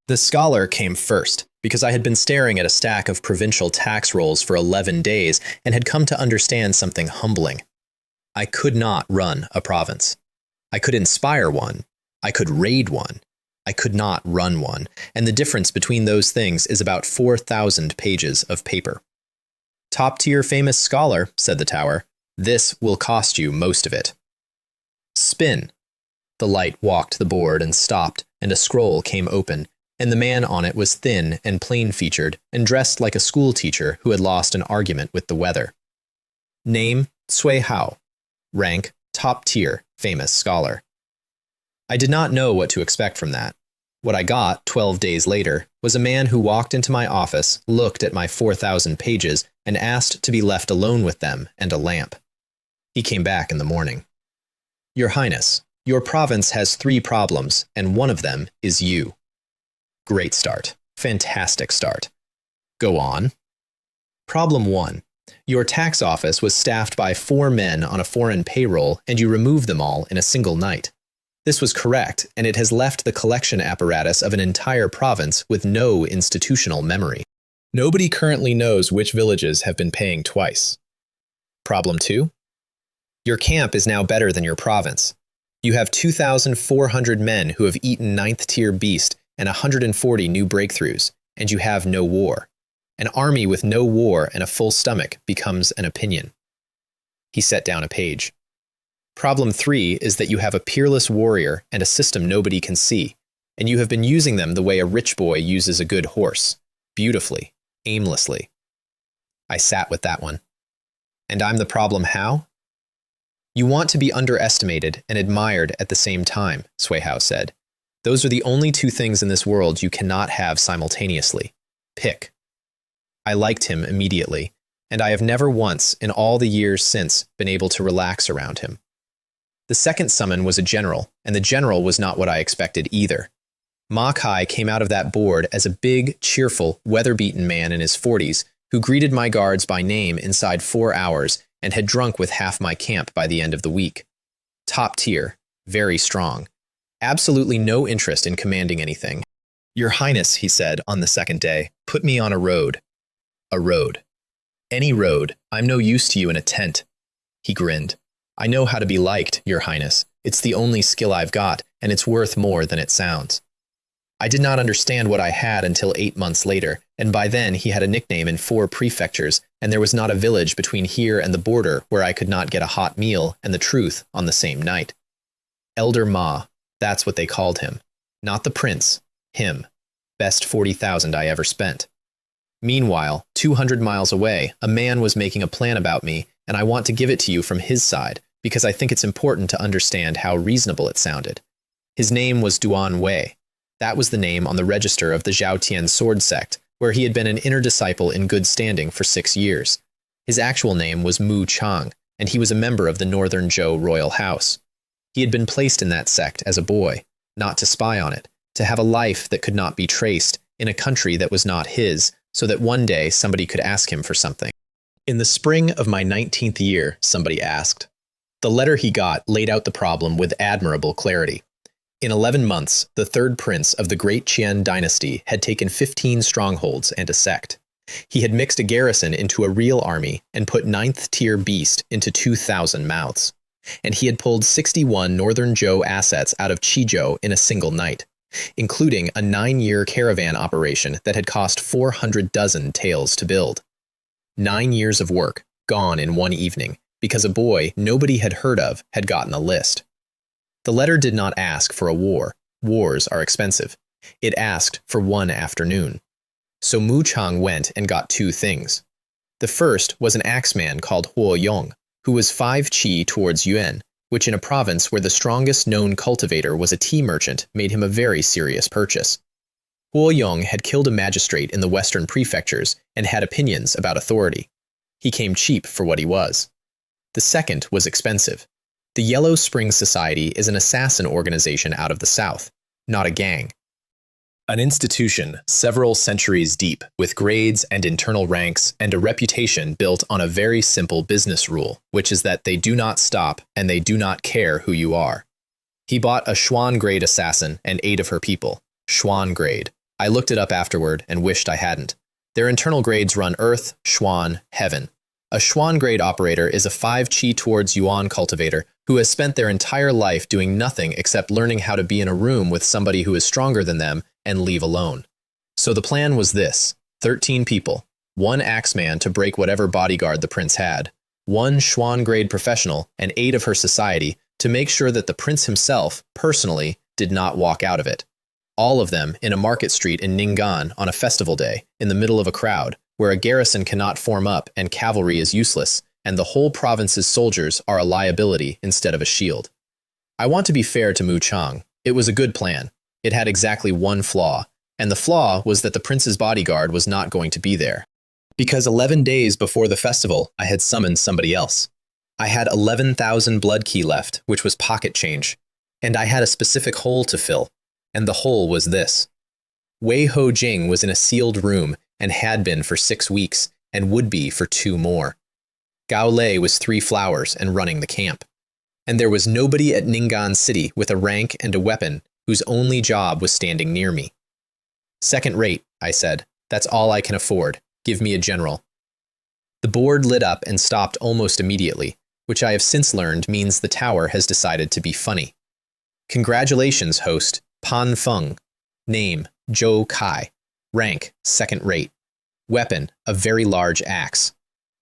The scholar came first, because I had been staring at a stack of provincial tax rolls for 11 days and had come to understand something humbling. I could not run a province. I could inspire one. I could raid one. I could not run one, and the difference between those things is about 4,000 pages of paper. "Top-tier famous scholar," said the tower. "This will cost you most of it." "Spin." The light walked the board and stopped, and a scroll came open, and the man on it was thin and plain-featured and dressed like a school teacher who had lost an argument with the weather. Name, Cui Hao. Rank, top-tier, famous scholar. I did not know what to expect from that. What I got, 12 days later, was a man who walked into my office, looked at my 4,000 pages, and asked to be left alone with them and a lamp. He came back in the morning. "Your Highness, your province has 3 problems, and one of them is you." Great start. Fantastic start. Go on. Problem 1. Your tax office was staffed by 4 men on a foreign payroll, and you removed them all in a single night. This was correct, and it has left the collection apparatus of an entire province with no institutional memory. Nobody currently knows which villages have been paying twice. Problem 2. Your camp is now better than your province. You have 2,400 men who have eaten 9th-tier beast and 140 new breakthroughs, and you have no war. An army with no war and a full stomach becomes an opinion. He set down a page. Problem 3 is that you have a peerless warrior and a system nobody can see, and you have been using them the way a rich boy uses a good horse, beautifully, aimlessly. I sat with that one. And I'm the problem how? You want to be underestimated and admired at the same time, Suihao said. Those are the only 2 things in this world you cannot have simultaneously. Pick. I liked him immediately, and I have never once, in all the years since, been able to relax around him. The second summon was a general, and the general was not what I expected either. Ma Kai came out of that board as a big, cheerful, weather-beaten man in his 40s who greeted my guards by name inside 4 hours and had drunk with half my camp by the end of the week. Top tier, very strong. Absolutely no interest in commanding anything. Your Highness, he said on the second day, put me on a road. A road. Any road. I'm no use to you in a tent. He grinned. I know how to be liked, Your Highness. It's the only skill I've got, and it's worth more than it sounds. I did not understand what I had until 8 months later, and by then he had a nickname in 4 prefectures, and there was not a village between here and the border where I could not get a hot meal and the truth on the same night. Elder Ma, that's what they called him. Not the prince, him. Best 40,000 I ever spent. Meanwhile, 200 miles away, a man was making a plan about me, and I want to give it to you from his side, because I think it's important to understand how reasonable it sounded. His name was Duan Wei. That was the name on the register of the Zhaotian sword sect, where he had been an inner disciple in good standing for 6 years. His actual name was Mu Chang, and he was a member of the Northern Zhou royal house. He had been placed in that sect as a boy, not to spy on it, to have a life that could not be traced, in a country that was not his, so that one day somebody could ask him for something. In the spring of my 19th year, somebody asked. The letter he got laid out the problem with admirable clarity. In 11 months, the 3rd prince of the great Qian dynasty had taken 15 strongholds and a sect. He had mixed a garrison into a real army and put 9th-tier beast into 2,000 mouths. And he had pulled 61 northern Zhou assets out of Qizhou in a single night, including a 9-year caravan operation that had cost 400 dozen taels to build. 9 years of work, gone in one evening, because a boy nobody had heard of had gotten a list. The letter did not ask for a war. Wars are expensive. It asked for one afternoon. So Mu Chang went and got 2 things. The first was an axeman called Huo Yong, who was 5 qi towards yuan, which in a province where the strongest known cultivator was a tea merchant made him a very serious purchase. Huo Yong had killed a magistrate in the western prefectures and had opinions about authority. He came cheap for what he was. The second was expensive. The Yellow Spring Society is an assassin organization out of the south, not a gang. An institution several centuries deep, with grades and internal ranks and a reputation built on a very simple business rule, which is that they do not stop and they do not care who you are. He bought a Xuan grade assassin and 8 of her people. Xuan grade. I looked it up afterward and wished I hadn't. Their internal grades run Earth, Xuan, Heaven. A Xuan grade operator is a 5 qi towards yuan cultivator who has spent their entire life doing nothing except learning how to be in a room with somebody who is stronger than them and leave alone. So the plan was this: 13 people, 1 axeman to break whatever bodyguard the prince had, 1 Xuan grade professional, and 8 of her society to make sure that the prince himself, personally, did not walk out of it. All of them in a market street in Ning'an on a festival day, in the middle of a crowd, where a garrison cannot form up and cavalry is useless, and the whole province's soldiers are a liability instead of a shield. I want to be fair to Mu Chang. It was a good plan. It had exactly one flaw, and the flaw was that the prince's bodyguard was not going to be there. Because 11 days before the festival, I had summoned somebody else. I had 11,000 blood key left, which was pocket change, and I had a specific hole to fill, and the hole was this. Wei Ho Jing was in a sealed room and had been for 6 weeks, and would be for 2 more. Gao Lei was 3 flowers and running the camp. And there was nobody at Ning'an City with a rank and a weapon whose only job was standing near me. "Second rate," I said. "That's all I can afford. Give me a general." The board lit up and stopped almost immediately, which I have since learned means the tower has decided to be funny. "Congratulations, host. Pan Feng. Name, Zhou Kai. Rank, second rate. Weapon, a very large axe.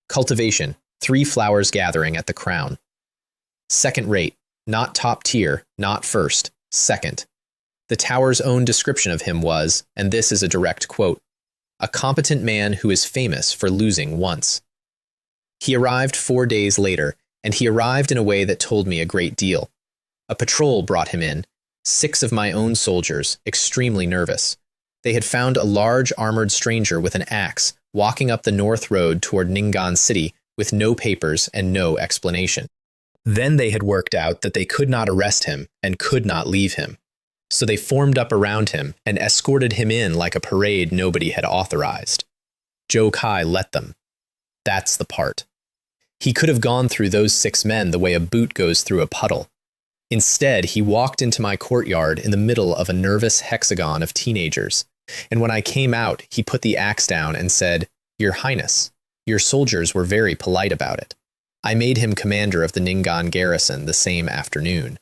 Cultivation, 3 flowers gathering at the crown. Second rate, not top tier, not first, second." The tower's own description of him was, and this is a direct quote, "a competent man who is famous for losing once." He arrived 4 days later, and he arrived in a way that told me a great deal. A patrol brought him in, 6 of my own soldiers, extremely nervous. They had found a large armored stranger with an axe walking up the north road toward Ning'an City with no papers and no explanation. Then they had worked out that they could not arrest him and could not leave him. So they formed up around him and escorted him in like a parade nobody had authorized. Zhou Kai let them. That's the part. He could have gone through those 6 men the way a boot goes through a puddle. Instead, he walked into my courtyard in the middle of a nervous hexagon of teenagers, and when I came out, he put the axe down and said, "Your Highness, your soldiers were very polite about it." I made him commander of the Ning'an garrison the same afternoon.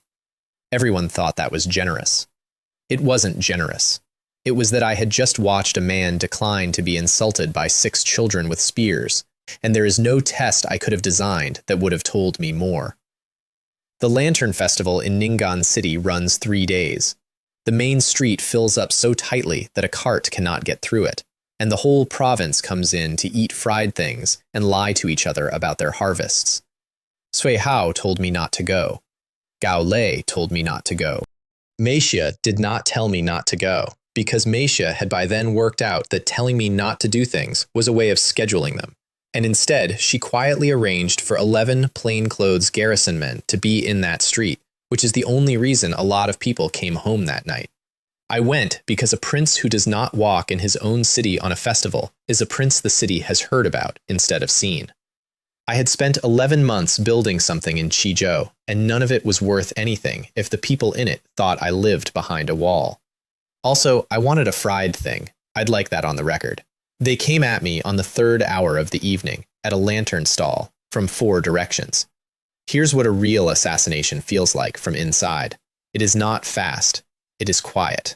Everyone thought that was generous. It wasn't generous. It was that I had just watched a man decline to be insulted by 6 children with spears, and there is no test I could have designed that would have told me more. The Lantern Festival in Ning'an City runs 3 days. The main street fills up so tightly that a cart cannot get through it, and the whole province comes in to eat fried things and lie to each other about their harvests. Sui Hao told me not to go. Gao Lei told me not to go. Meisha did not tell me not to go, because Meisha had by then worked out that telling me not to do things was a way of scheduling them, and instead she quietly arranged for 11 plainclothes garrison men to be in that street, which is the only reason a lot of people came home that night. I went because a prince who does not walk in his own city on a festival is a prince the city has heard about instead of seen. I had spent 11 months building something in Qizhou, and none of it was worth anything if the people in it thought I lived behind a wall. Also, I wanted a fried thing. I'd like that on the record. They came at me on the 3rd hour of the evening, at a lantern stall, from 4 directions. Here's what a real assassination feels like from inside. It is not fast. It is quiet.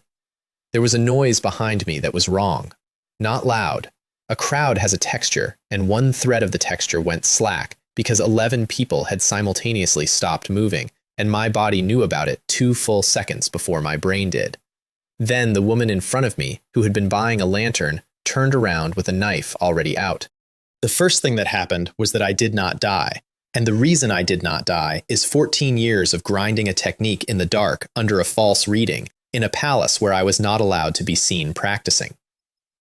There was a noise behind me that was wrong. Not loud. A crowd has a texture, and one thread of the texture went slack because 11 people had simultaneously stopped moving, and my body knew about it 2 full seconds before my brain did. Then the woman in front of me, who had been buying a lantern, turned around with a knife already out. The first thing that happened was that I did not die. And the reason I did not die is 14 years of grinding a technique in the dark under a false reading in a palace where I was not allowed to be seen practicing.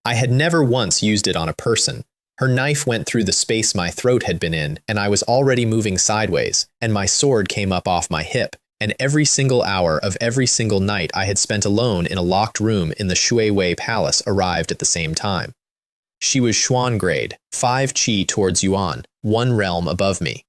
I had never once used it on a person. Her knife went through the space my throat had been in, and I was already moving sideways, and my sword came up off my hip, and every single hour of every single night I had spent alone in a locked room in the Shuiwei Palace arrived at the same time. She was Xuan grade, 5 chi towards Yuan, 1 realm above me.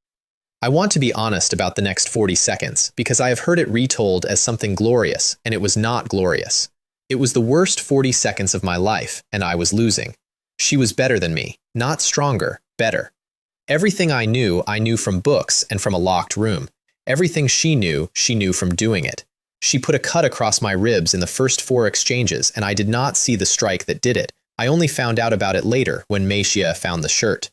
I want to be honest about the next 40 seconds, because I have heard it retold as something glorious, and it was not glorious. It was the worst 40 seconds of my life, and I was losing. She was better than me, not stronger, better. Everything I knew from books and from a locked room. Everything she knew from doing it. She put a cut across my ribs in the first 4 exchanges, and I did not see the strike that did it. I only found out about it later when Meisha found the shirt.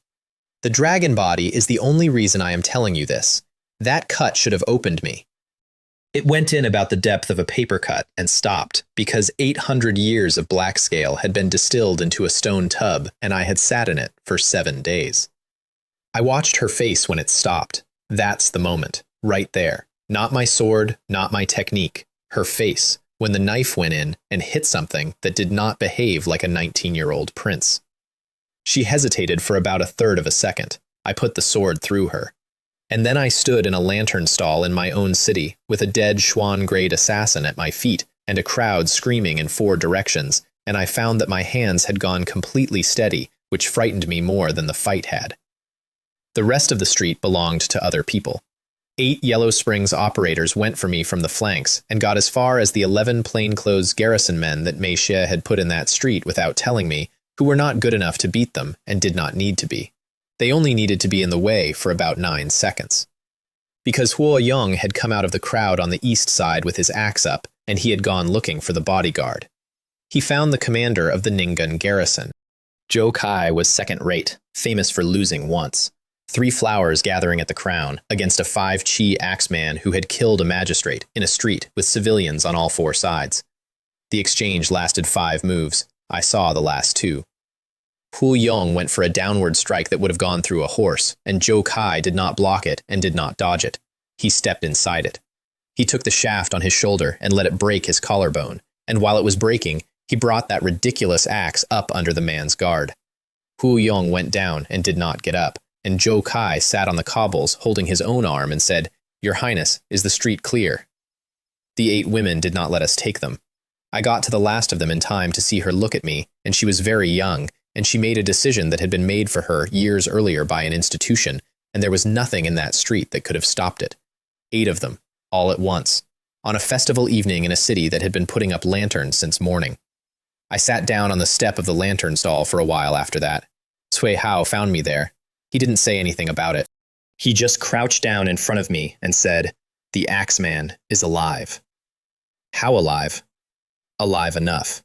The dragon body is the only reason I am telling you this. That cut should have opened me. It went in about the depth of a paper cut and stopped because 800 years of black scale had been distilled into a stone tub, and I had sat in it for 7 days. I watched her face when it stopped. That's the moment, right there. Not my sword, not my technique. Her face, when the knife went in and hit something that did not behave like a 19-year-old prince. She hesitated for about 1/3 of a second. I put the sword through her. And then I stood in a lantern stall in my own city, with a dead Xuan-grade assassin at my feet and a crowd screaming in 4 directions, and I found that my hands had gone completely steady, which frightened me more than the fight had. The rest of the street belonged to other people. 8 Yellow Springs operators went for me from the flanks and got as far as the 11 plainclothes garrison men that Mei Xie had put in that street without telling me, who were not good enough to beat them and did not need to be. They only needed to be in the way for about 9 seconds. Because Huo Yong had come out of the crowd on the east side with his axe up, and he had gone looking for the bodyguard. He found the commander of the Ninggun garrison. Zhou Kai was second-rate, famous for losing once. 3 flowers gathering at the crown against a 5-chi axeman who had killed a magistrate in a street with civilians on all 4 sides. The exchange lasted 5 moves. I saw the last 2. Hu Yong went for a downward strike that would have gone through a horse, and Zhou Kai did not block it and did not dodge it. He stepped inside it. He took the shaft on his shoulder and let it break his collarbone, and while it was breaking, he brought that ridiculous axe up under the man's guard. Hu Yong went down and did not get up, and Zhou Kai sat on the cobbles holding his own arm and said, "Your Highness, is the street clear?" The 8 women did not let us take them. I got to the last of them in time to see her look at me, and she was very young, and she made a decision that had been made for her years earlier by an institution, and there was nothing in that street that could have stopped it. 8 of them, all at once, on a festival evening in a city that had been putting up lanterns since morning. I sat down on the step of the lantern stall for a while after that. Cui Hao found me there. He didn't say anything about it. He just crouched down in front of me and said, "The Axeman is alive." How alive? Alive enough.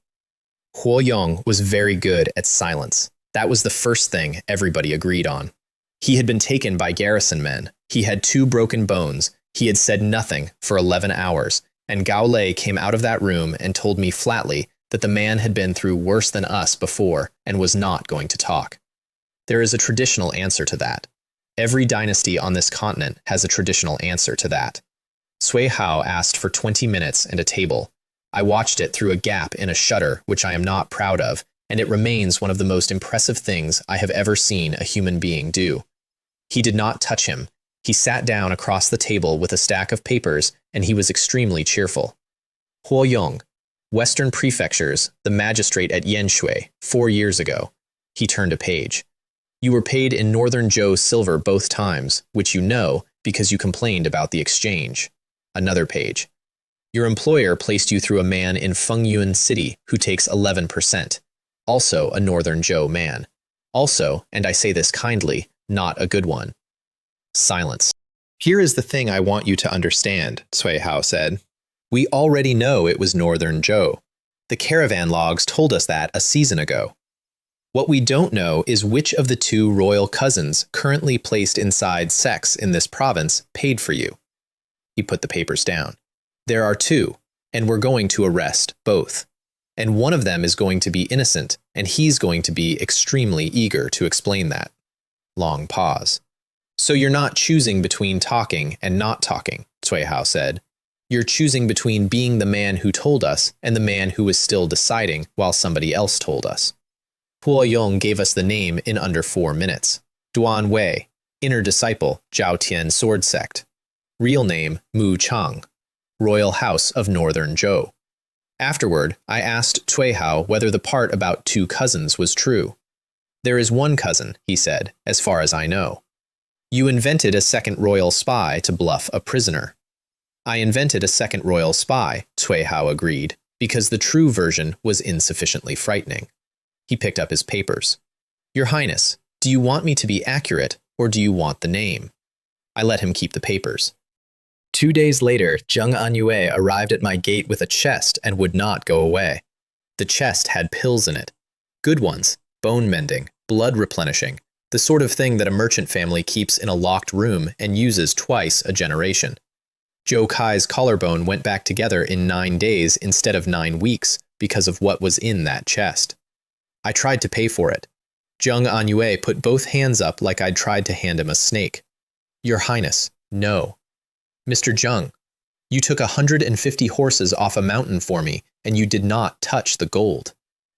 Huo Yong was very good at silence. That was the first thing everybody agreed on. He had been taken by garrison men. He had 2 broken bones. He had said nothing for 11 hours, and Gao Lei came out of that room and told me flatly that the man had been through worse than us before and was not going to talk. There is a traditional answer to that. Every dynasty on this continent has a traditional answer to that. Cui Hao asked for 20 minutes and a table. I watched it through a gap in a shutter, which I am not proud of, and it remains one of the most impressive things I have ever seen a human being do. He did not touch him. He sat down across the table with a stack of papers, and he was extremely cheerful. Huo Yong, Western Prefectures, the magistrate at Yanshui, 4 years ago. He turned a page. You were paid in Northern Zhou silver both times, which you know because you complained about the exchange. Another page. Your employer placed you through a man in Fengyuan City who takes 11%. Also a Northern Zhou man. Also, and I say this kindly, not a good one. Silence. Here is the thing I want you to understand, Cui Hao said. We already know it was Northern Zhou. The caravan logs told us that a season ago. What we don't know is which of the 2 royal cousins currently placed inside sects in this province paid for you. He put the papers down. There are 2, and we're going to arrest both. And one of them is going to be innocent, and he's going to be extremely eager to explain that. Long pause. So you're not choosing between talking and not talking, Cui Hao said. You're choosing between being the man who told us and the man who is still deciding while somebody else told us. Huo Yong gave us the name in under 4 minutes. Duan Wei, inner disciple, Zhao Tian sword sect. Real name, Mu Chang, Royal House of Northern Zhou. Afterward, I asked Cui Hao whether the part about 2 cousins was true. There is 1 cousin, he said, as far as I know. You invented a second royal spy to bluff a prisoner. I invented a second royal spy, Cui Hao agreed, because the true version was insufficiently frightening. He picked up his papers. Your Highness, do you want me to be accurate, or do you want the name? I let him keep the papers. 2 days later, Zheng Anyue arrived at my gate with a chest and would not go away. The chest had pills in it. Good ones, bone mending, blood replenishing, the sort of thing that a merchant family keeps in a locked room and uses twice a generation. Zhou Kai's collarbone went back together in 9 days instead of 9 weeks because of what was in that chest. I tried to pay for it. Zheng Anyue put both hands up like I'd tried to hand him a snake. Your Highness, no. Mr. Zheng, you took 150 horses off a mountain for me, and you did not touch the gold.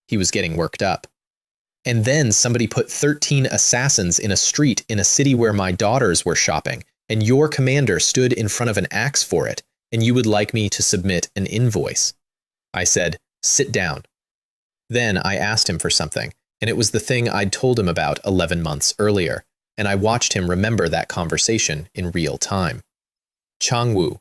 He was getting worked up. And then somebody put 13 assassins in a street in a city where my daughters were shopping, and your commander stood in front of an axe for it, and you would like me to submit an invoice. I said, sit down. Then I asked him for something, and it was the thing I'd told him about 11 months earlier, and I watched him remember that conversation in real time. Changwu.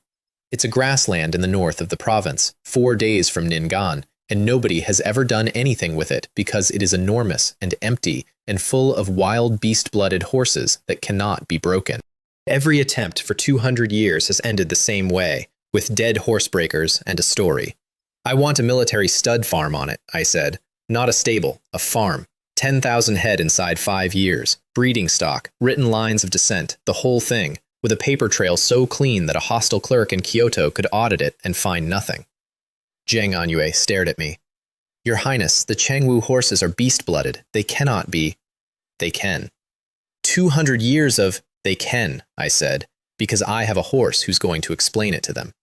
It's a grassland in the north of the province, 4 days from Ning'an, and nobody has ever done anything with it because it is enormous and empty and full of wild beast-blooded horses that cannot be broken. Every attempt for 200 years has ended the same way, with dead horsebreakers and a story. I want a military stud farm on it, I said. Not a stable, a farm. 10,000 head inside 5 years, breeding stock, written lines of descent, the whole thing, with a paper trail so clean that a hostile clerk in Kyoto could audit it and find nothing. Zheng Anyue stared at me. Your Highness, the Changwu horses are beast-blooded. They cannot be. They can. 200 years of they can, I said, because I have a horse who's going to explain it to them.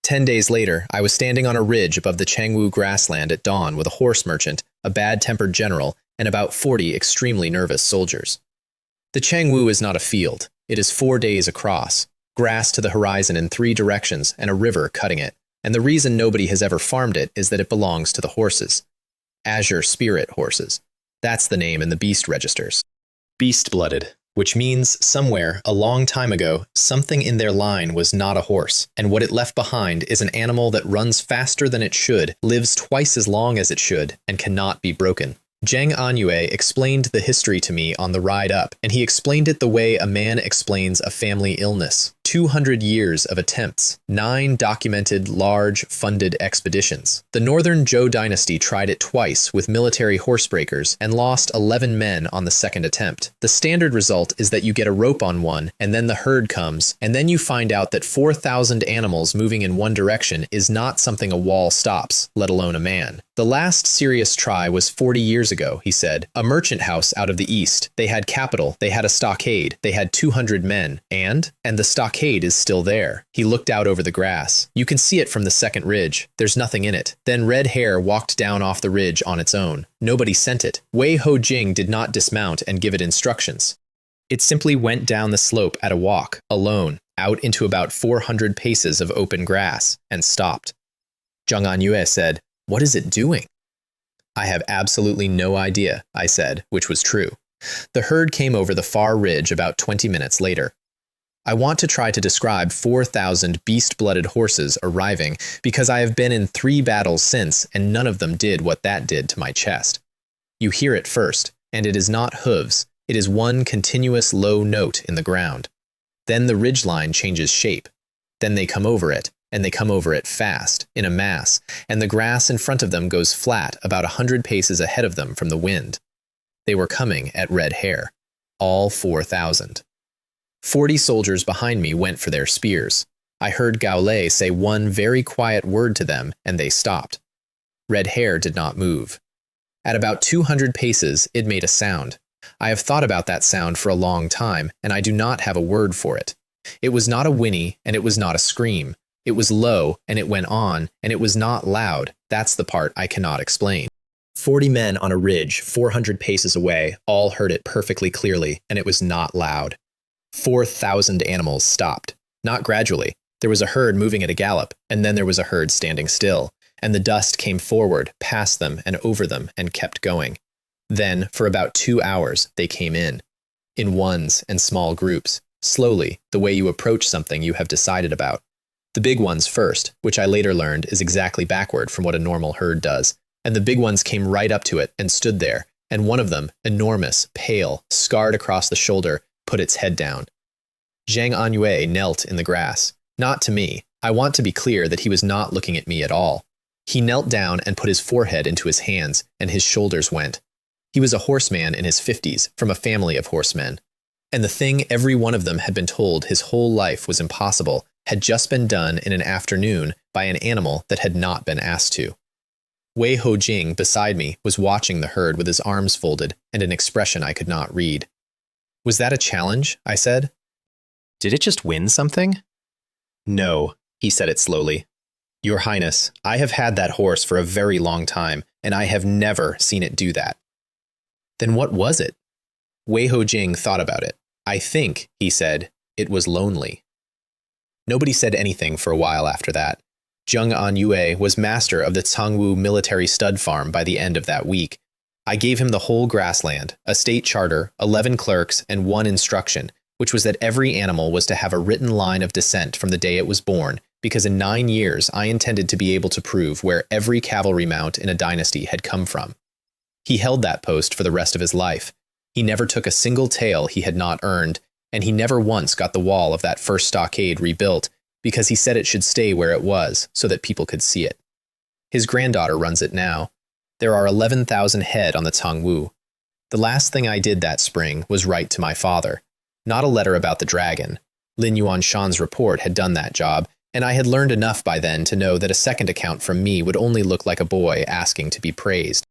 10 days later, I was standing on a ridge above the Changwu grassland at dawn with a horse merchant, a bad-tempered general, and about 40 extremely nervous soldiers. The Changwu is not a field. It is 4 days across, grass to the horizon in 3 directions and a river cutting it, and the reason nobody has ever farmed it is that it belongs to the horses. Azure Spirit horses. That's the name in the beast registers. Beast-blooded, which means somewhere, a long time ago, something in their line was not a horse, and what it left behind is an animal that runs faster than it should, lives twice as long as it should, and cannot be broken. Zheng Anyue explained the history to me on the ride up, and he explained it the way a man explains a family illness. 200 years of attempts, 9 documented, large, funded expeditions. The Northern Zhou dynasty tried it twice with military horsebreakers and lost 11 men on the second attempt. The standard result is that you get a rope on one, and then the herd comes, and then you find out that 4,000 animals moving in one direction is not something a wall stops, let alone a man. The last serious try was 40 years ago, he said. A merchant house out of the east. They had capital, they had a stockade, they had 200 men, and the stockade is still there. He looked out over the grass. You can see it from the second ridge. There's nothing in it. Then Red Hair walked down off the ridge on its own. Nobody sent it. Wei Ho-jing did not dismount and give it instructions. It simply went down the slope at a walk, alone, out into about 400 paces of open grass, and stopped. Zheng Anyue said, "What is it doing?" I have absolutely no idea, I said, which was true. The herd came over the far ridge about 20 minutes later. I want to try to describe 4,000 beast-blooded horses arriving because I have been in 3 battles since and none of them did what that did to my chest. You hear it first, and it is not hooves. It is one continuous low note in the ground. Then the ridgeline changes shape. Then they come over it, and they come over it fast, in a mass, and the grass in front of them goes flat about 100 paces ahead of them from the wind. They were coming at Red Hair, all 4,000. 40 soldiers behind me went for their spears. I heard Gao Lei say one very quiet word to them, and they stopped. Red Hair did not move. At about 200 paces, it made a sound. I have thought about that sound for a long time, and I do not have a word for it. It was not a whinny, and it was not a scream. It was low, and it went on, and it was not loud. That's the part I cannot explain. 40 men on a ridge, 400 paces away, all heard it perfectly clearly, and it was not loud. 4,000 animals stopped. Not gradually. There was a herd moving at a gallop, and then there was a herd standing still, and the dust came forward, past them, and over them, and kept going. Then, for about 2 hours, they came in ones and small groups, slowly, the way you approach something you have decided about. The big ones first, which I later learned is exactly backward from what a normal herd does, and the big ones came right up to it and stood there, and one of them, enormous, pale, scarred across the shoulder, put its head down. Zheng Anyue knelt in the grass. Not to me. I want to be clear that he was not looking at me at all. He knelt down and put his forehead into his hands, and his shoulders went. He was a horseman in his 50s, from a family of horsemen. And the thing every one of them had been told his whole life was impossible had just been done in an afternoon by an animal that had not been asked to. Wei Ho-jing, beside me, was watching the herd with his arms folded and an expression I could not read. Was that a challenge? I said. Did it just win something? No, he said it slowly. Your Highness, I have had that horse for a very long time, and I have never seen it do that. Then what was it? Wei Ho-jing thought about it. I think, he said, it was lonely. Nobody said anything for a while after that. Zheng Anyue was master of the Changwu military stud farm by the end of that week. I gave him the whole grassland, a state charter, 11 clerks, and one instruction, which was that every animal was to have a written line of descent from the day it was born, because in 9 years I intended to be able to prove where every cavalry mount in a dynasty had come from. He held that post for the rest of his life. He never took a single tael he had not earned, and he never once got the wall of that first stockade rebuilt, because he said it should stay where it was so that people could see it. His granddaughter runs it now. There are 11,000 head on the Tongwu. The last thing I did that spring was write to my father. Not a letter about the dragon. Lin Yuanshan's report had done that job, and I had learned enough by then to know that a second account from me would only look like a boy asking to be praised.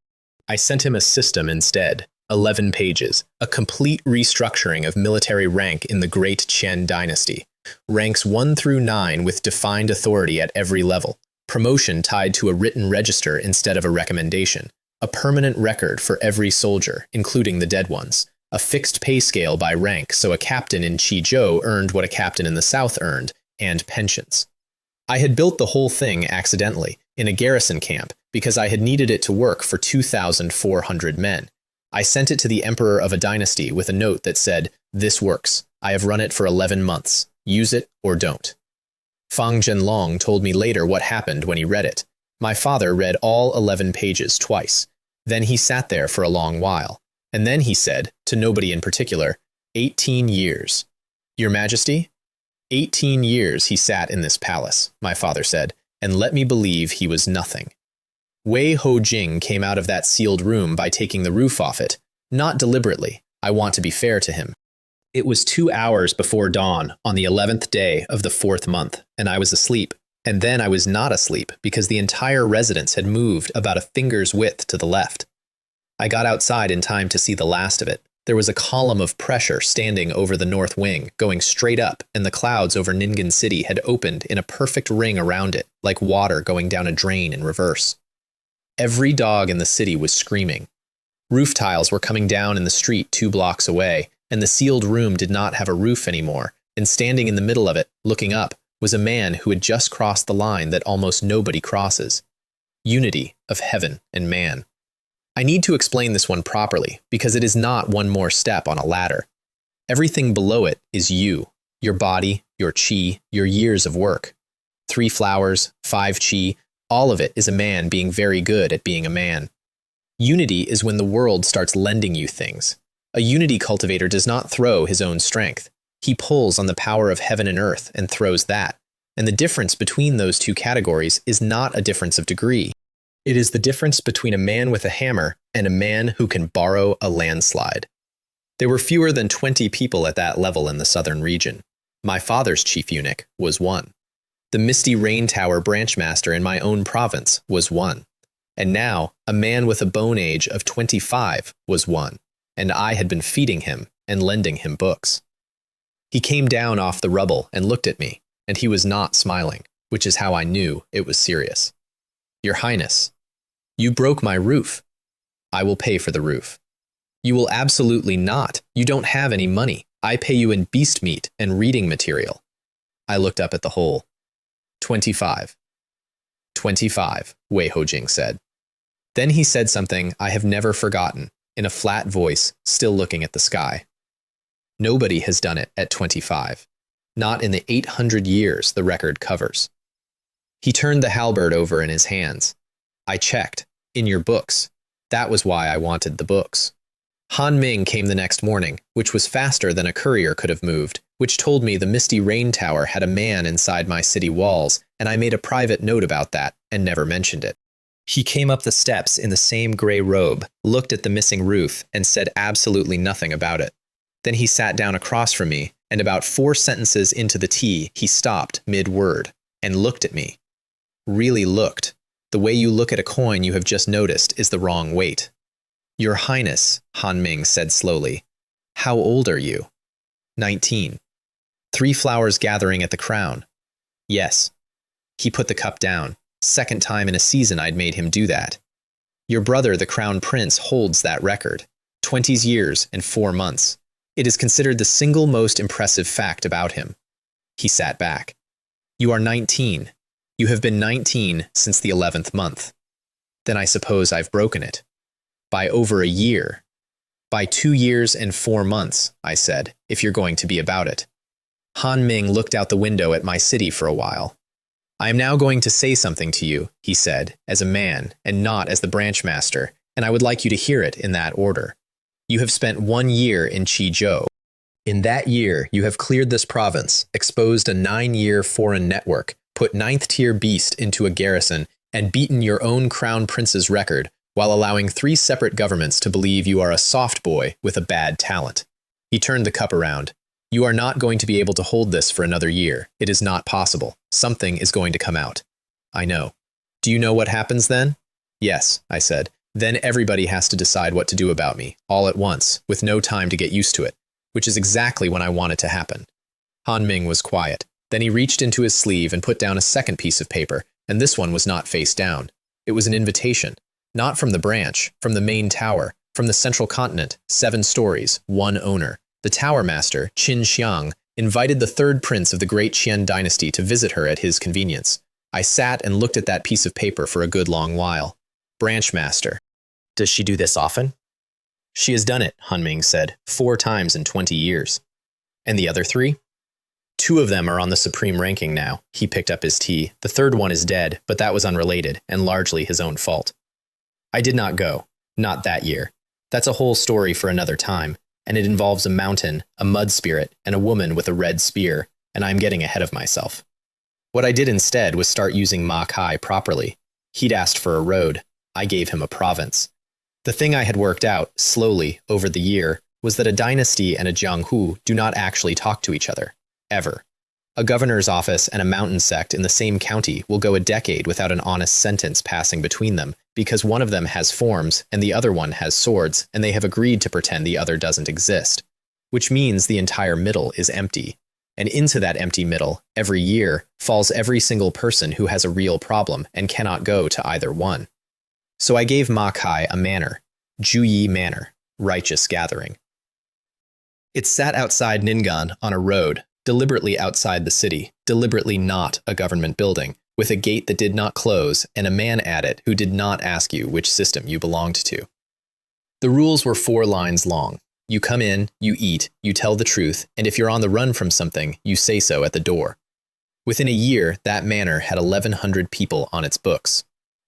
I sent him a system instead, 11 pages, a complete restructuring of military rank in the Great Qian dynasty, ranks 1 through 9 with defined authority at every level, promotion tied to a written register instead of a recommendation, a permanent record for every soldier, including the dead ones, a fixed pay scale by rank so a captain in Qizhou earned what a captain in the south earned, and pensions. I had built the whole thing accidentally, in a garrison camp, because I had needed it to work for 2,400 men. I sent it to the emperor of a dynasty with a note that said, "This works. I have run it for 11 months. Use it or don't." Fang Zhenlong told me later what happened when he read it. My father read all 11 pages twice. Then he sat there for a long while. And then he said, to nobody in particular, 18 years. Your Majesty? 18 years he sat in this palace, my father said, and let me believe he was nothing. Wei Hojing came out of that sealed room by taking the roof off it. Not deliberately. I want to be fair to him. It was 2 hours before dawn on the 11th day of the 4th month, and I was asleep. And then I was not asleep because the entire residence had moved about a finger's width to the left. I got outside in time to see the last of it. There was a column of pressure standing over the north wing, going straight up, and the clouds over Ning'an City had opened in a perfect ring around it, like water going down a drain in reverse. Every dog in the city was screaming. Roof tiles were coming down in the street 2 blocks away, and the sealed room did not have a roof anymore, and standing in the middle of it, looking up, was a man who had just crossed the line that almost nobody crosses. Unity of heaven and man. I need to explain this one properly, because it is not one more step on a ladder. Everything below it is you, your body, your qi, your years of work. 3 flowers, 5 qi, all of it is a man being very good at being a man. Unity is when the world starts lending you things. A unity cultivator does not throw his own strength. He pulls on the power of heaven and earth and throws that. And the difference between those 2 categories is not a difference of degree. It is the difference between a man with a hammer and a man who can borrow a landslide. There were fewer than 20 people at that level in the southern region. My father's chief eunuch was 1. The Misty Rain Tower branchmaster in my own province was 1. And now, a man with a bone age of 25 was 1. And I had been feeding him and lending him books. He came down off the rubble and looked at me, and he was not smiling, which is how I knew it was serious. Your Highness, you broke my roof. I will pay for the roof. You will absolutely not. You don't have any money. I pay you in beast meat and reading material. I looked up at the hole. 25. 25, Wei Hojing said. Then he said something I have never forgotten, in a flat voice, still looking at the sky. Nobody has done it at 25. Not in the 800 years the record covers. He turned the halberd over in his hands. I checked. In your books. That was why I wanted the books. Han Ming came the next morning, which was faster than a courier could have moved, which told me the Misty Rain Tower had a man inside my city walls, and I made a private note about that and never mentioned it. He came up the steps in the same gray robe, looked at the missing roof, and said absolutely nothing about it. Then he sat down across from me, and about 4 sentences into the tea, he stopped mid-word and looked at me. Really looked. The way you look at a coin you have just noticed is the wrong weight. Your Highness, Han Ming said slowly. How old are you? 19. 3 flowers gathering at the crown. Yes. He put the cup down. Second time in a season I'd made him do that. Your brother, the Crown Prince, holds that record. 20 years and 4 months. It is considered the single most impressive fact about him. He sat back. You are 19. You have been 19 since the 11th month. Then I suppose I've broken it. by over a year. By 2 years and 4 months, I said, if you're going to be about it. Han Ming looked out the window at my city for a while. I am now going to say something to you, he said, as a man and not as the branch master, and I would like you to hear it in that order. You have spent 1 year in Qizhou. In that year, you have cleared this province, exposed a 9-year foreign network, put 9th-tier beast into a garrison, and beaten your own crown prince's record, while allowing 3 separate governments to believe you are a soft boy with a bad talent. He turned the cup around. You are not going to be able to hold this for another year. It is not possible. Something is going to come out. I know. Do you know what happens then? Yes, I said. Then everybody has to decide what to do about me, all at once, with no time to get used to it, which is exactly when I want it to happen. Han Ming was quiet. Then he reached into his sleeve and put down a second piece of paper, and this one was not face down. It was an invitation. Not from the branch, from the main tower, from the central continent, 7 stories, 1 owner. The tower master, Qin Xiang, invited the 3rd prince of the great Qian dynasty to visit her at his convenience. I sat and looked at that piece of paper for a good long while. Branch master. Does she do this often? She has done it, Han Ming said, 4 times in 20 years. And the other 3? 2 of them are on the supreme ranking now. He picked up his tea. The 3rd one is dead, but that was unrelated and largely his own fault. I did not go. Not that year. That's a whole story for another time. And it involves a mountain, a mud spirit, and a woman with a red spear, and I'm getting ahead of myself. What I did instead was start using Ma Kai properly. He'd asked for a road. I gave him a province. The thing I had worked out, slowly, over the year, was that a dynasty and a jianghu do not actually talk to each other. Ever. A governor's office and a mountain sect in the same county will go a decade without an honest sentence passing between them, because one of them has forms and the other one has swords, and they have agreed to pretend the other doesn't exist. Which means the entire middle is empty. And into that empty middle, every year, falls every single person who has a real problem and cannot go to either one. So I gave Ma Kai a manor, Juyi Manor, righteous gathering. It sat outside Ning'an on a road, deliberately outside the city, deliberately not a government building, with a gate that did not close and a man at it who did not ask you which system you belonged to. The rules were 4 lines long. You come in, you eat, you tell the truth, and if you're on the run from something, you say so at the door. Within a year, that manor had 1,100 people on its books.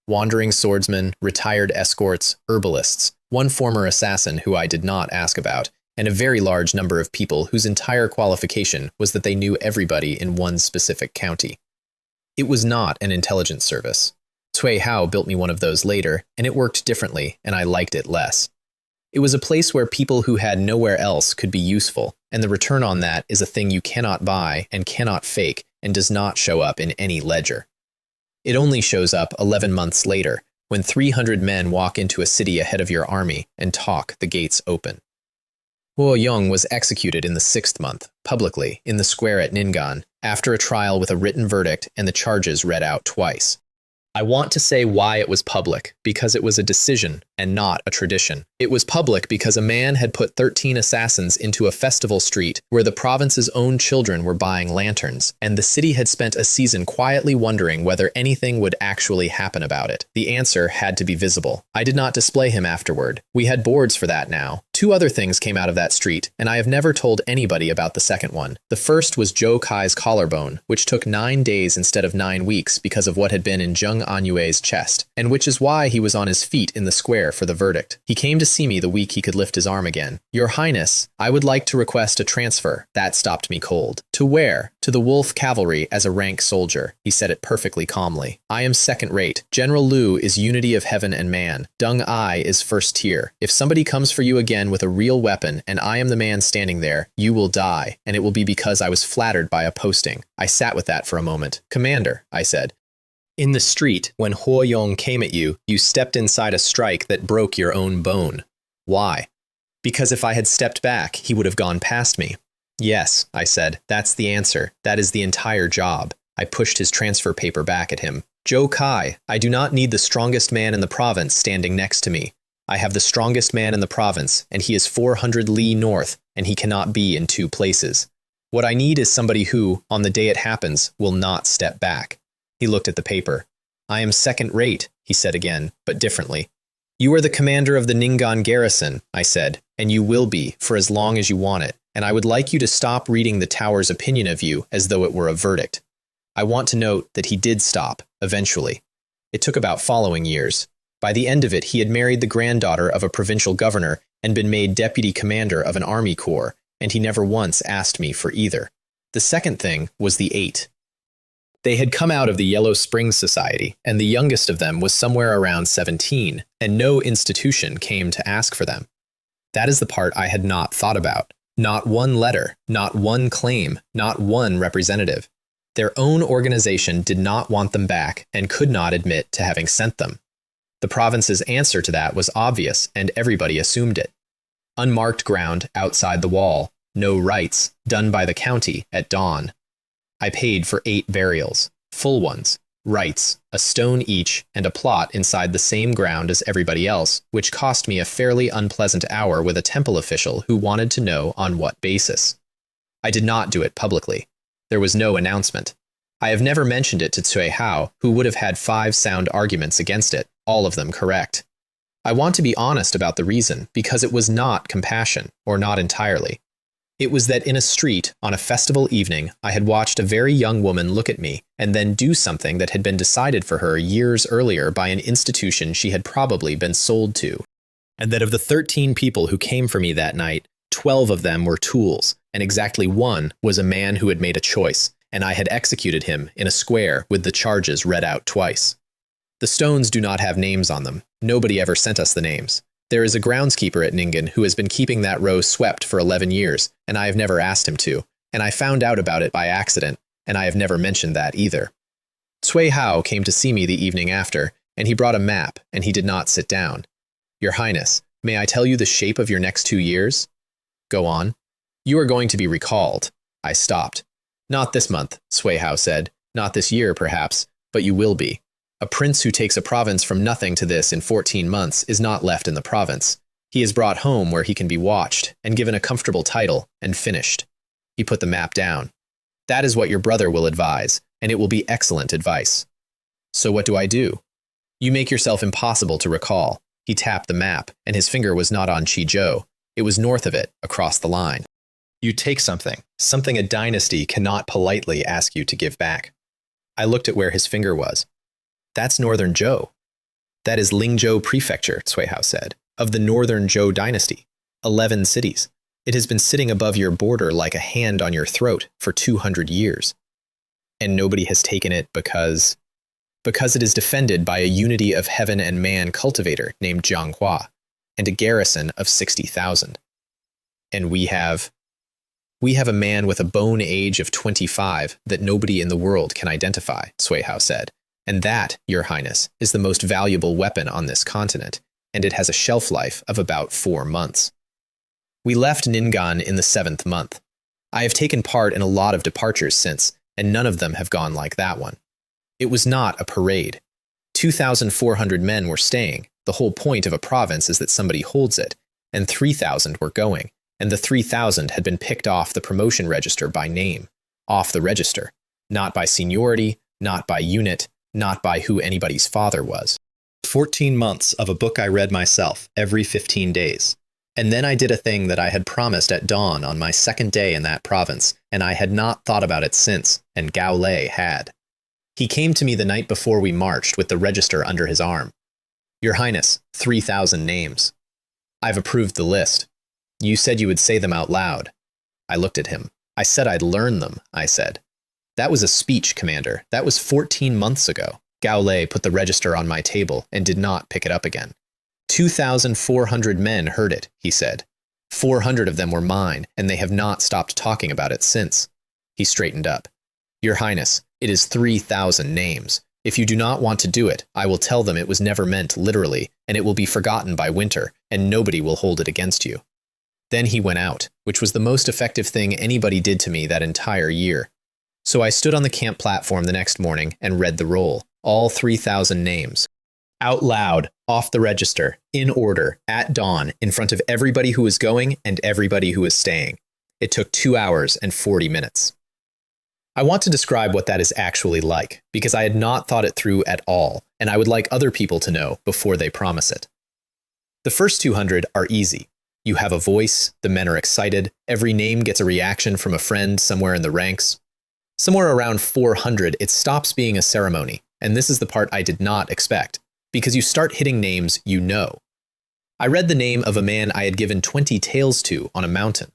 Wandering swordsmen, retired escorts, herbalists, 1 former assassin who I did not ask about, and a very large number of people whose entire qualification was that they knew everybody in one specific county. It was not an intelligence service. Cui Hao built me one of those later, and it worked differently, and I liked it less. It was a place where people who had nowhere else could be useful, and the return on that is a thing you cannot buy and cannot fake and does not show up in any ledger. It only shows up 11 months later, when 300 men walk into a city ahead of your army and talk the gates open. Huo Yong was executed in the 6th month, publicly, in the square at Ning'an, after a trial with a written verdict and the charges read out twice. I want to say why it was public, because it was a decision and not a tradition. It was public because a man had put 13 assassins into a festival street where the province's own children were buying lanterns, and the city had spent a season quietly wondering whether anything would actually happen about it. The answer had to be visible. I did not display him afterward. We had boards for that now. 2 other things came out of that street, and I have never told anybody about the second one. The first was Zhou Kai's collarbone, which took 9 days instead of 9 weeks because of what had been in Zheng Anyue's chest, and which is why he was on his feet in the square for the verdict. He came to see me the week he could lift his arm again. Your Highness, I would like to request a transfer. That stopped me cold. To where? To the Wolf Cavalry as a rank soldier. He said it perfectly calmly. I am second rate. General Liu is unity of heaven and man. Deng Ai is first tier. If somebody comes for you again with a real weapon and I am the man standing there, you will die, and it will be because I was flattered by a posting. I sat with that for a moment. Commander, I said. In the street, when Huo Yong came at you, you stepped inside a strike that broke your own bone. Why? Because if I had stepped back, he would have gone past me. Yes, I said, that's the answer. That is the entire job. I pushed his transfer paper back at him. Zhou Kai, I do not need the strongest man in the province standing next to me. I have the strongest man in the province, and he is 400 li north, and he cannot be in 2 places. What I need is somebody who, on the day it happens, will not step back. He looked at the paper. I am second rate, he said again, but differently. You are the commander of the Ningan garrison, I said, and you will be for as long as you want it, and I would like you to stop reading the tower's opinion of you as though it were a verdict. I want to note that he did stop, eventually. It took about following years. By the end of it, he had married the granddaughter of a provincial governor and been made deputy commander of an army corps, and he never once asked me for either. The second thing was the 8. They had come out of the Yellow Springs Society, and the youngest of them was somewhere around 17, and no institution came to ask for them. That is the part I had not thought about. Not one letter, not one claim, not one representative. Their own organization did not want them back and could not admit to having sent them. The province's answer to that was obvious, and everybody assumed it. Unmarked ground outside the wall, no rites, done by the county at dawn. I paid for 8 burials, full ones, rites, a stone each, and a plot inside the same ground as everybody else, which cost me a fairly unpleasant hour with a temple official who wanted to know on what basis. I did not do it publicly. There was no announcement. I have never mentioned it to Cui Hao, who would have had 5 sound arguments against it, all of them correct. I want to be honest about the reason, because it was not compassion, or not entirely. It was that in a street, on a festival evening, I had watched a very young woman look at me and then do something that had been decided for her years earlier by an institution she had probably been sold to. And that of the 13 people who came for me that night, 12 of them were tools, and exactly 1 was a man who had made a choice, and I had executed him in a square with the charges read out twice. The stones do not have names on them. Nobody ever sent us the names. There is a groundskeeper at Ningen who has been keeping that row swept for 11 years, and I have never asked him to, and I found out about it by accident, and I have never mentioned that either. Cui Hao came to see me the evening after, and he brought a map, and he did not sit down. Your Highness, may I tell you the shape of your next 2 years? Go on. You are going to be recalled. I stopped. Not this month, Cui Hao said. Not this year, perhaps, but you will be. A prince who takes a province from nothing to this in 14 months is not left in the province. He is brought home where he can be watched and given a comfortable title and finished. He put the map down. That is what your brother will advise, and it will be excellent advice. So what do I do? You make yourself impossible to recall. He tapped the map, and his finger was not on Qizhou. It was north of it, across the line. You take something a dynasty cannot politely ask you to give back. I looked at where his finger was. That's northern Zhou. That is Lingzhou Prefecture, Cui Hao said, of the northern Zhou dynasty. 11 cities. It has been sitting above your border like a hand on your throat for 200 years. And nobody has taken it because it is defended by a unity of heaven and man cultivator named Jiang Hua, and a garrison of 60,000. And we have a man with a bone age of 25 that nobody in the world can identify, Cui Hao said. And that, Your Highness, is the most valuable weapon on this continent, and it has a shelf life of about 4 months. We left Ningan in the 7th month. I have taken part in a lot of departures since, and none of them have gone like that one. It was not a parade. 2,400 men were staying. The whole point of a province is that somebody holds it, and 3,000 were going, and the 3,000 had been picked off the promotion register by name, off the register, not by seniority, not by unit, not by who anybody's father was. 14 months of a book I read myself every 15 days. And then I did a thing that I had promised at dawn on my 2nd day in that province, and I had not thought about it since, and Gao Lei had. He came to me the night before we marched with the register under his arm. Your Highness, 3,000 names. I've approved the list. You said you would say them out loud. I looked at him. I said I'd learn them, I said. That was a speech, Commander. That was 14 months ago. Gao Lei put the register on my table and did not pick it up again. 2,400 men heard it, he said. 400 of them were mine, and they have not stopped talking about it since. He straightened up. Your Highness, it is 3,000 names. If you do not want to do it, I will tell them it was never meant literally, and it will be forgotten by winter, and nobody will hold it against you. Then he went out, which was the most effective thing anybody did to me that entire year. So I stood on the camp platform the next morning and read the roll, all 3,000 names. Out loud, off the register, in order, at dawn, in front of everybody who was going and everybody who was staying. It took 2 hours and 40 minutes. I want to describe what that is actually like, because I had not thought it through at all, and I would like other people to know before they promise it. The first 200 are easy. You have a voice, the men are excited, every name gets a reaction from a friend somewhere in the ranks. Somewhere around 400, it stops being a ceremony, and this is the part I did not expect, because you start hitting names you know. I read the name of a man I had given 20 taels to on a mountain.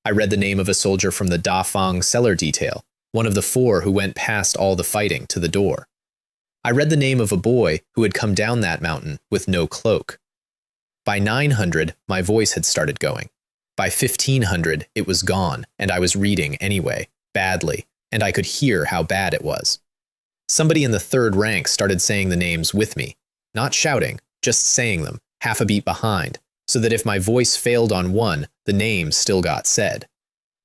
I read the name of a soldier from the Da Fang cellar detail, one of the 4 who went past all the fighting to the door. I read the name of a boy who had come down that mountain with no cloak. By 900, my voice had started going. By 1500, it was gone, and I was reading anyway, badly, and I could hear how bad it was. Somebody in the 3rd rank started saying the names with me, not shouting, just saying them, half a beat behind, so that if my voice failed on one, the names still got said.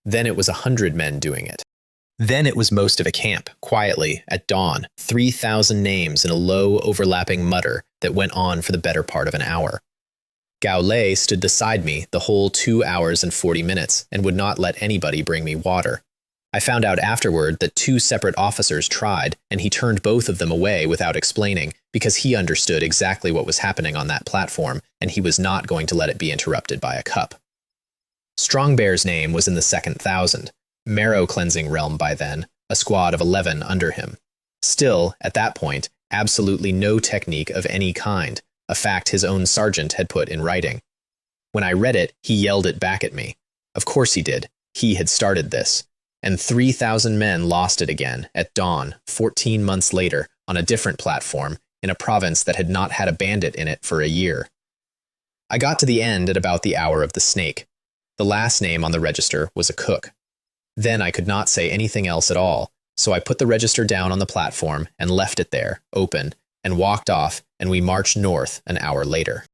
Then it was 100 men doing it. Then it was most of a camp, quietly, at dawn, 3,000 names in a low, overlapping mutter that went on for the better part of an hour. Gao Lei stood beside me the whole 2 hours and 40 minutes and would not let anybody bring me water. I found out afterward that 2 separate officers tried, and he turned both of them away without explaining because he understood exactly what was happening on that platform, and he was not going to let it be interrupted by a cup. Strong Bear's name was in the 2nd 1,000. Marrow cleansing realm by then, a squad of 11 under him. Still, at that point, absolutely no technique of any kind, a fact his own sergeant had put in writing. When I read it, he yelled it back at me. Of course he did. He had started this. And 3,000 men lost it again, at dawn, 14 months later, on a different platform, in a province that had not had a bandit in it for a year. I got to the end at about the hour of the snake. The last name on the register was a cook. Then I could not say anything else at all, so I put the register down on the platform and left it there, open, and walked off, and we marched north an hour later.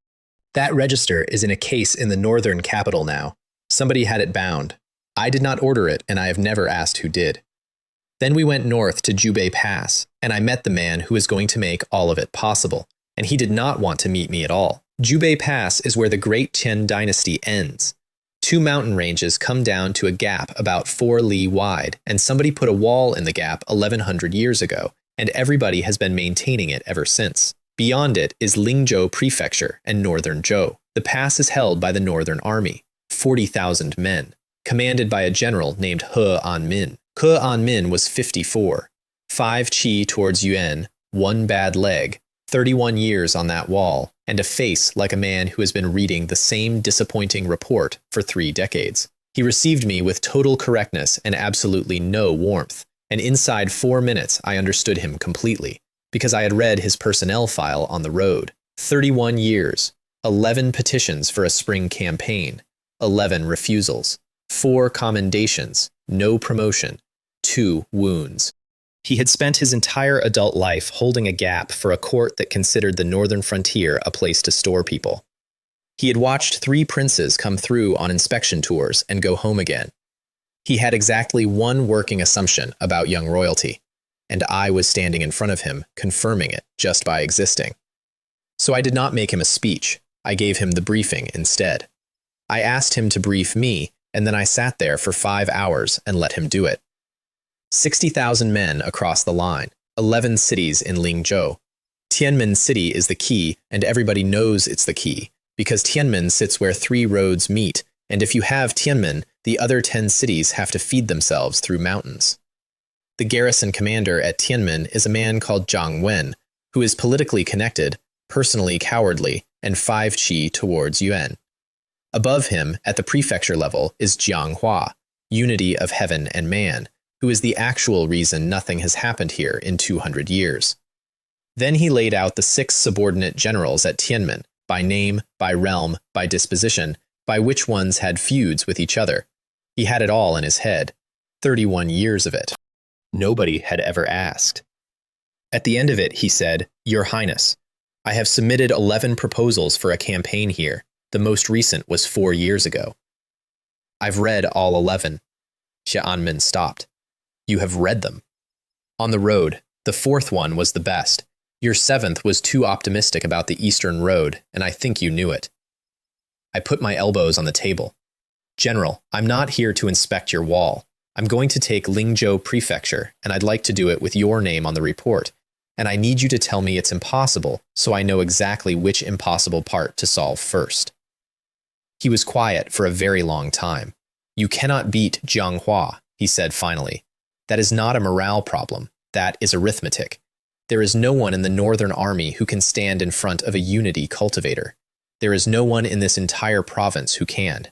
That register is in a case in the northern capital now. Somebody had it bound. I did not order it, and I have never asked who did. Then we went north to Jubei Pass, and I met the man who was going to make all of it possible, and he did not want to meet me at all. Jubei Pass is where the Great Qin dynasty ends. 2 mountain ranges come down to a gap about 4 li wide, and somebody put a wall in the gap 1,100 years ago, and everybody has been maintaining it ever since. Beyond it is Lingzhou Prefecture and Northern Zhou. The pass is held by the Northern Army, 40,000 men, commanded by a general named He Anmin. He Anmin was 54, 5 qi towards Yuan, 1 bad leg, 31 years on that wall, and a face like a man who has been reading the same disappointing report for 3 decades. He received me with total correctness and absolutely no warmth, and inside 4 minutes I understood him completely, because I had read his personnel file on the road. 31 years, 11 petitions for a spring campaign, 11 refusals, 4 commendations, no promotion, 2 wounds. He had spent his entire adult life holding a gap for a court that considered the northern frontier a place to store people. He had watched 3 princes come through on inspection tours and go home again. He had exactly 1 working assumption about young royalty, and I was standing in front of him, confirming it just by existing. So I did not make him a speech. I gave him the briefing instead. I asked him to brief me, and then I sat there for 5 hours and let him do it. 60,000 men across the line, 11 cities in Lingzhou. Tianmen City is the key, and everybody knows it's the key, because Tianmen sits where 3 roads meet, and if you have Tianmen, the other 10 cities have to feed themselves through mountains. The garrison commander at Tianmen is a man called Zhang Wen, who is politically connected, personally cowardly, and 5 qi towards Yuan. Above him, at the prefecture level, is Jiang Hua, unity of heaven and man, who is the actual reason nothing has happened here in 200 years. Then he laid out the 6 subordinate generals at Tianmen, by name, by realm, by disposition, by which ones had feuds with each other. He had it all in his head. 31 years of it. Nobody had ever asked. At the end of it, he said, "Your Highness, I have submitted 11 proposals for a campaign here. The most recent was 4 years ago." "I've read all 11. Xianmin stopped. "You have read them." "On the road, the 4th one was the best. Your 7th was too optimistic about the Eastern Road, and I think you knew it." I put my elbows on the table. "General, I'm not here to inspect your wall. I'm going to take Lingzhou Prefecture, and I'd like to do it with your name on the report, and I need you to tell me it's impossible so I know exactly which impossible part to solve first." He was quiet for a very long time. "You cannot beat Jiang Hua," he said finally. "That is not a morale problem. That is arithmetic. There is no one in the Northern Army who can stand in front of a unity cultivator. There is no one in this entire province who can.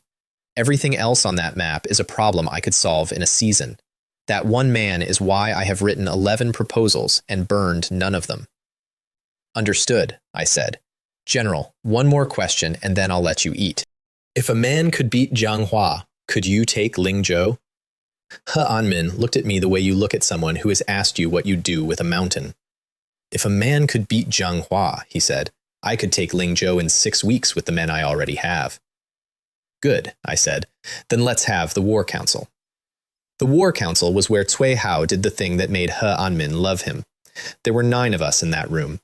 Everything else on that map is a problem I could solve in a season. That one man is why I have written 11 proposals and burned none of them." "Understood," I said. "General, one more question and then I'll let you eat. If a man could beat Jiang Hua, could you take Lingzhou?" He Anmin looked at me the way you look at someone who has asked you what you do with a mountain. "If a man could beat Jiang Hua," he said, "I could take Lingzhou in 6 weeks with the men I already have." "Good," I said. "Then let's have the War Council." The War Council was where Cui Hao did the thing that made He Anmin love him. There were 9 of us in that room.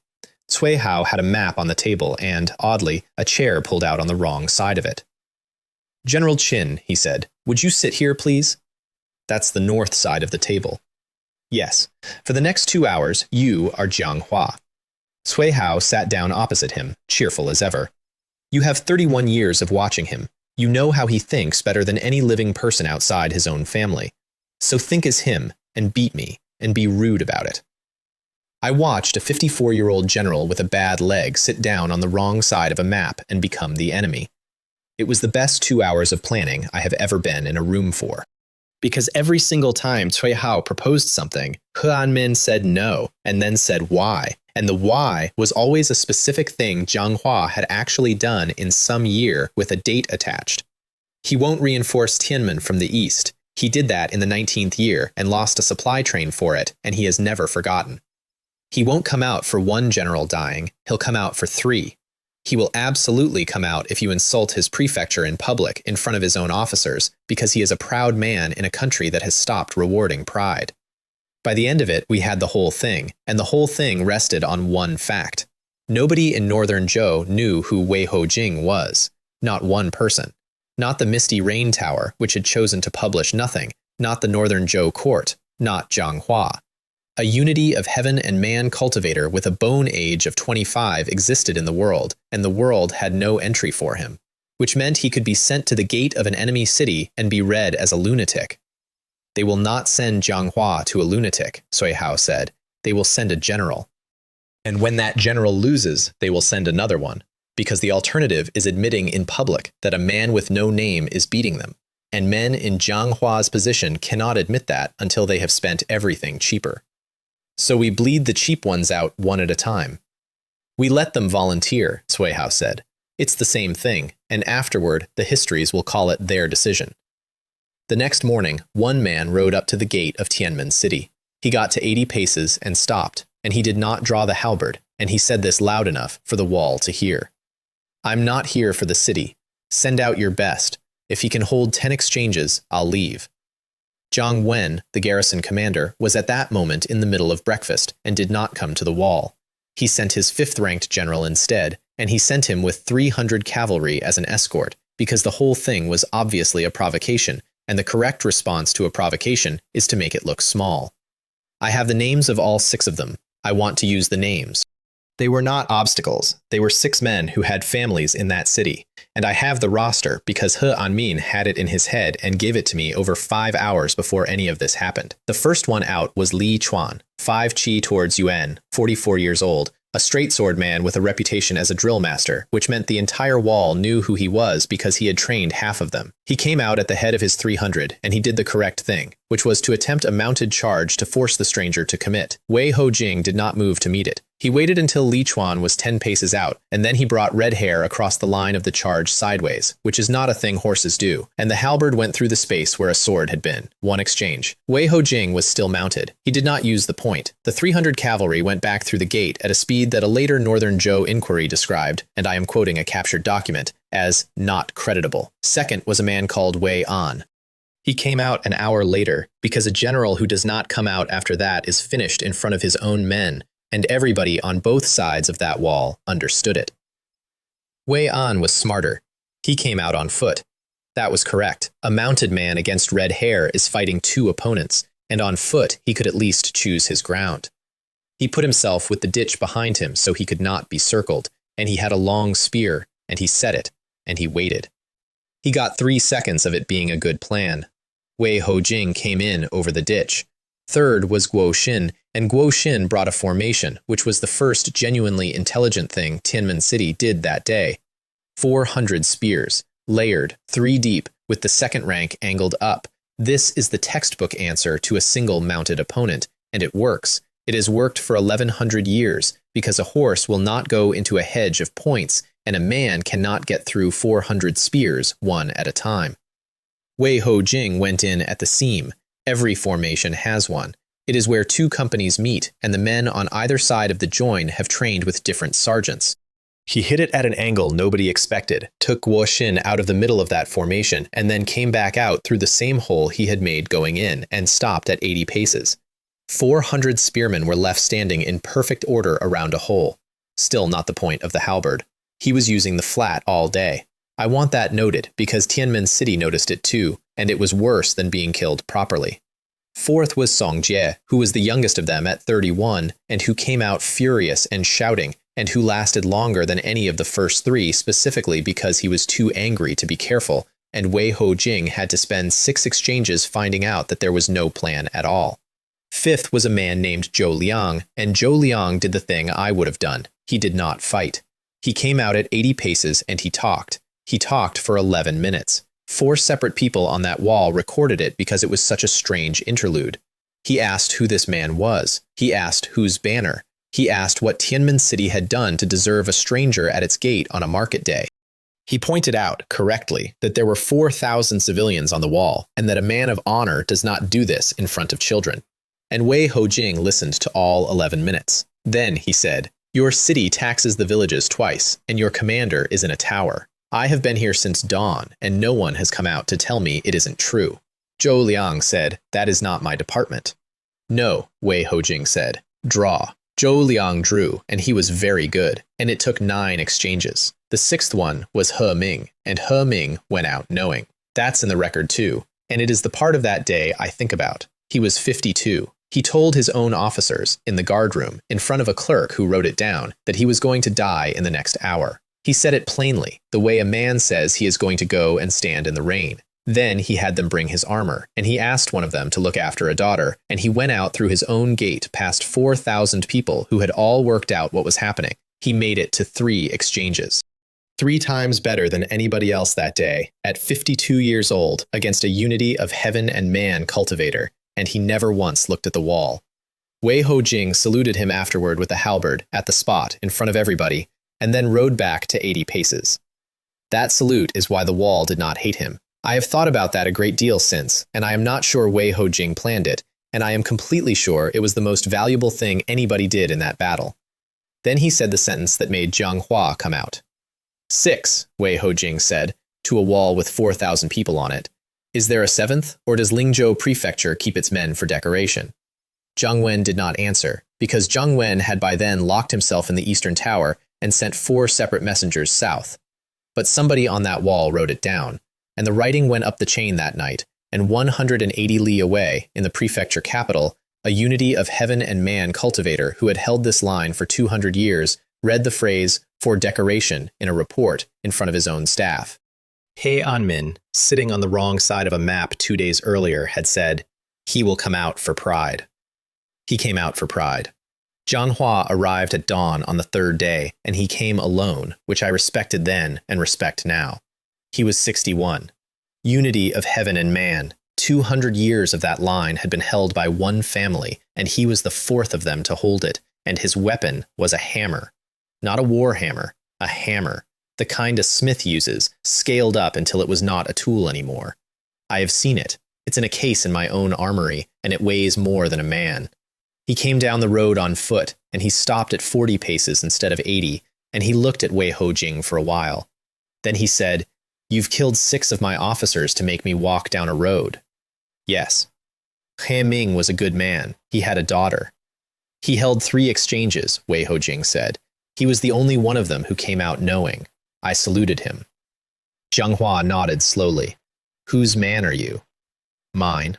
Cui Hao had a map on the table and, oddly, a chair pulled out on the wrong side of it. "General Qin," he said, "would you sit here, please?" That's the north side of the table. "Yes. For the next 2 hours, you are Jiang Hua." Cui Hao sat down opposite him, cheerful as ever. "You have 31 years of watching him. You know how he thinks better than any living person outside his own family. So think as him, and beat me, and be rude about it." I watched a 54-year-old general with a bad leg sit down on the wrong side of a map and become the enemy. It was the best 2 hours of planning I have ever been in a room for. Because every single time Cui Hao proposed something, He Anmin said no, and then said why. And the why was always a specific thing Jiang Hua had actually done in some year with a date attached. He won't reinforce Tianmen from the east. He did that in the 19th year and lost a supply train for it, and he has never forgotten. He won't come out for 1 general dying, he'll come out for 3. He will absolutely come out if you insult his prefecture in public in front of his own officers, because he is a proud man in a country that has stopped rewarding pride. By the end of it, we had the whole thing, and the whole thing rested on one fact. Nobody in northern Zhou knew who Wei Hojing was. Not one person. Not the Misty Rain Tower, which had chosen to publish nothing. Not the northern Zhou court. Not Jiang Hua. A unity of heaven and man cultivator with a bone age of 25 existed in the world, and the world had no entry for him, which meant he could be sent to the gate of an enemy city and be read as a lunatic. "They will not send Jiang Hua to a lunatic," Cui Hao said. "They will send a general. And when that general loses, they will send another one, because the alternative is admitting in public that a man with no name is beating them, and men in Jiang Hua's position cannot admit that until they have spent everything cheaper. So we bleed the cheap ones out one at a time. We let them volunteer," Cui Hao said. "It's the same thing, and afterward the histories will call it their decision." The next morning, 1 man rode up to the gate of Tianmen City. He got to 80 paces and stopped, and he did not draw the halberd, and he said this loud enough for the wall to hear. "I'm not here for the city. Send out your best. If he can hold 10 exchanges, I'll leave." Zhang Wen, the garrison commander, was at that moment in the middle of breakfast and did not come to the wall. He sent his 5th-ranked general instead, and he sent him with 300 cavalry as an escort, because the whole thing was obviously a provocation, and the correct response to a provocation is to make it look small. I have the names of all 6 of them. I want to use the names. They were not obstacles. They were 6 men who had families in that city. And I have the roster because He Anmin had it in his head and gave it to me over 5 hours before any of this happened. The first one out was Li Chuan, 5 chi towards Yuan, 44 years old, a straight-sword man with a reputation as a drill master, which meant the entire wall knew who he was because he had trained half of them. He came out at the head of his 300, and he did the correct thing, which was to attempt a mounted charge to force the stranger to commit. Wei Hojing did not move to meet it. He waited until Li Chuan was 10 paces out, and then he brought red hair across the line of the charge sideways, which is not a thing horses do, and the halberd went through the space where a sword had been. 1 exchange. Wei Hojing was still mounted. He did not use the point. The 300 cavalry went back through the gate at a speed that a later Northern Zhou inquiry described, and I am quoting a captured document, as not creditable. Second was a man called Wei An. He came out an hour later, because a general who does not come out after that is finished in front of his own men, and everybody on both sides of that wall understood it. Wei An was smarter. He came out on foot. That was correct. A mounted man against red hair is fighting 2 opponents, and on foot he could at least choose his ground. He put himself with the ditch behind him so he could not be circled, and he had a long spear, and he set it, and he waited. He got 3 seconds of it being a good plan. Wei Hojing came in over the ditch. Third was Guo Xin, and Guo Xin brought a formation, which was the first genuinely intelligent thing Tianmen City did that day. 400 spears, layered, 3 deep, with the second rank angled up. This is the textbook answer to a single mounted opponent, and it works. It has worked for 1100 years, because a horse will not go into a hedge of points, and a man cannot get through 400 spears, one at a time. Wei Hojing went in at the seam. Every formation has one. It is where 2 companies meet, and the men on either side of the join have trained with different sergeants. He hit it at an angle nobody expected, took Guo Xin out of the middle of that formation, and then came back out through the same hole he had made going in, and stopped at 80 paces. 400 spearmen were left standing in perfect order around a hole. Still not the point of the halberd. He was using the flat all day. I want that noted, because Tianmen City noticed it too, and it was worse than being killed properly. Fourth was Song Jie, who was the youngest of them at 31, and who came out furious and shouting, and who lasted longer than any of the first 3 specifically because he was too angry to be careful, and Wei Hojing had to spend 6 exchanges finding out that there was no plan at all. Fifth was a man named Zhou Liang, and Zhou Liang did the thing I would have done. He did not fight. He came out at 80 paces and he talked. He talked for 11 minutes. 4 separate people on that wall recorded it because it was such a strange interlude. He asked who this man was. He asked whose banner. He asked what Tianmen City had done to deserve a stranger at its gate on a market day. He pointed out, correctly, that there were 4,000 civilians on the wall, and that a man of honor does not do this in front of children. And Wei Hojing listened to all 11 minutes. Then he said, "Your city taxes the villages twice, and your commander is in a tower. I have been here since dawn, and no one has come out to tell me it isn't true." Zhou Liang said, "That is not my department." "No," Wei Hojing said. "Draw." Zhou Liang drew, and he was very good, and it took 9 exchanges. The 6th one was He Ming, and He Ming went out knowing. That's in the record too, and it is the part of that day I think about. He was 52. He told his own officers, in the guard room, in front of a clerk who wrote it down, that he was going to die in the next hour. He said it plainly, the way a man says he is going to go and stand in the rain. Then he had them bring his armor, and he asked one of them to look after a daughter, and he went out through his own gate past 4,000 people who had all worked out what was happening. He made it to 3 exchanges. 3 times better than anybody else that day, at 52 years old, against a unity of heaven and man cultivator, and he never once looked at the wall. Wei Hojing saluted him afterward with a halberd, at the spot, in front of everybody, and then rode back to 80 paces. That salute is why the wall did not hate him. I have thought about that a great deal since, and I am not sure Wei Hojing planned it, and I am completely sure it was the most valuable thing anybody did in that battle. Then he said the sentence that made Jiang Hua come out. 6, Wei Hojing said, to a wall with 4,000 people on it. Is there a 7th, or does Lingzhou Prefecture keep its men for decoration? Zhang Wen did not answer, because Zhang Wen had by then locked himself in the eastern tower and sent 4 separate messengers south. But somebody on that wall wrote it down, and the writing went up the chain that night, and 180 li away, in the prefecture capital, a unity of heaven and man cultivator who had held this line for 200 years read the phrase, "for decoration," in a report in front of his own staff. He Anmin, sitting on the wrong side of a map 2 days earlier, had said, "He will come out for pride." He came out for pride. Jiang Hua arrived at dawn on the 3rd day, and he came alone, which I respected then and respect now. He was 61. Unity of heaven and man. 200 years of that line had been held by one family, and he was the 4th of them to hold it, and his weapon was a hammer. Not a war hammer, a hammer. The kind a smith uses, scaled up until it was not a tool anymore. I have seen it. It's in a case in my own armory, and it weighs more than a man. He came down the road on foot, and he stopped at 40 paces instead of 80, and he looked at Wei Hojing for a while. Then he said, "You've killed 6 of my officers to make me walk down a road." Yes. He Ming was a good man. He had a daughter. He held 3 exchanges, Wei Hojing said. He was the only one of them who came out knowing. I saluted him. Jiang Hua nodded slowly. "Whose man are you?" "Mine."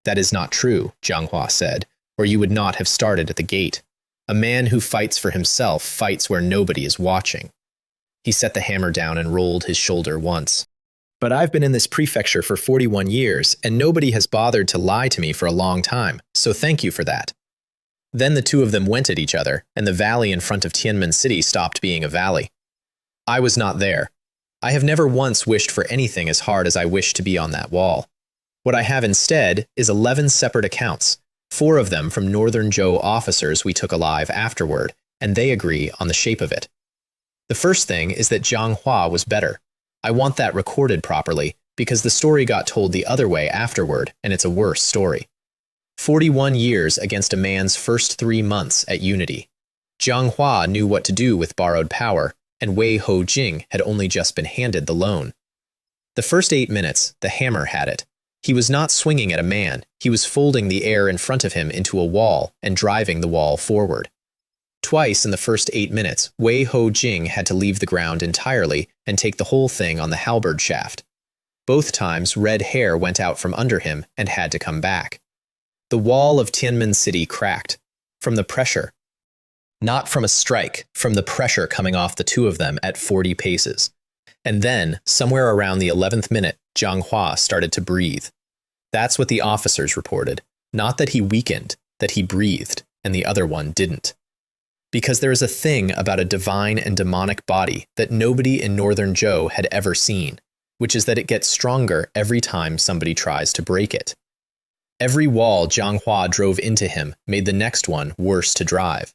"That is not true," Jiang Hua said, "or you would not have started at the gate. A man who fights for himself fights where nobody is watching. He set the hammer down and rolled his shoulder once. But I've been in this prefecture for 41 years, and nobody has bothered to lie to me for a long time, so thank you for that. Then the two of them went at each other, and the valley in front of Tianmen City stopped being a valley. I was not there. I have never once wished for anything as hard as I wished to be on that wall. What I have instead is 11 separate accounts, 4 of them from Northern Zhou officers we took alive afterward, and they agree on the shape of it. The first thing is that Jiang Hua was better. I want that recorded properly, because the story got told the other way afterward, and it's a worse story. 41 years against a man's first 3 months at Unity. Jiang Hua knew what to do with borrowed power, and Wei Ho Jing had only just been handed the loan. The first 8 minutes, the hammer had it. He was not swinging at a man, he was folding the air in front of him into a wall and driving the wall forward. Twice in the first 8 minutes, Wei Ho Jing had to leave the ground entirely and take the whole thing on the halberd shaft. Both times, red hair went out from under him and had to come back. The wall of Tianmen City cracked. From the pressure. Not from a strike, from the pressure coming off the two of them at 40 paces. And then, somewhere around the 11th minute, Jiang Hua started to breathe. That's what the officers reported. Not that he weakened, that he breathed, and the other one didn't. Because there is a thing about a divine and demonic body that nobody in Northern Zhou had ever seen, which is that it gets stronger every time somebody tries to break it. Every wall Jiang Hua drove into him made the next one worse to drive.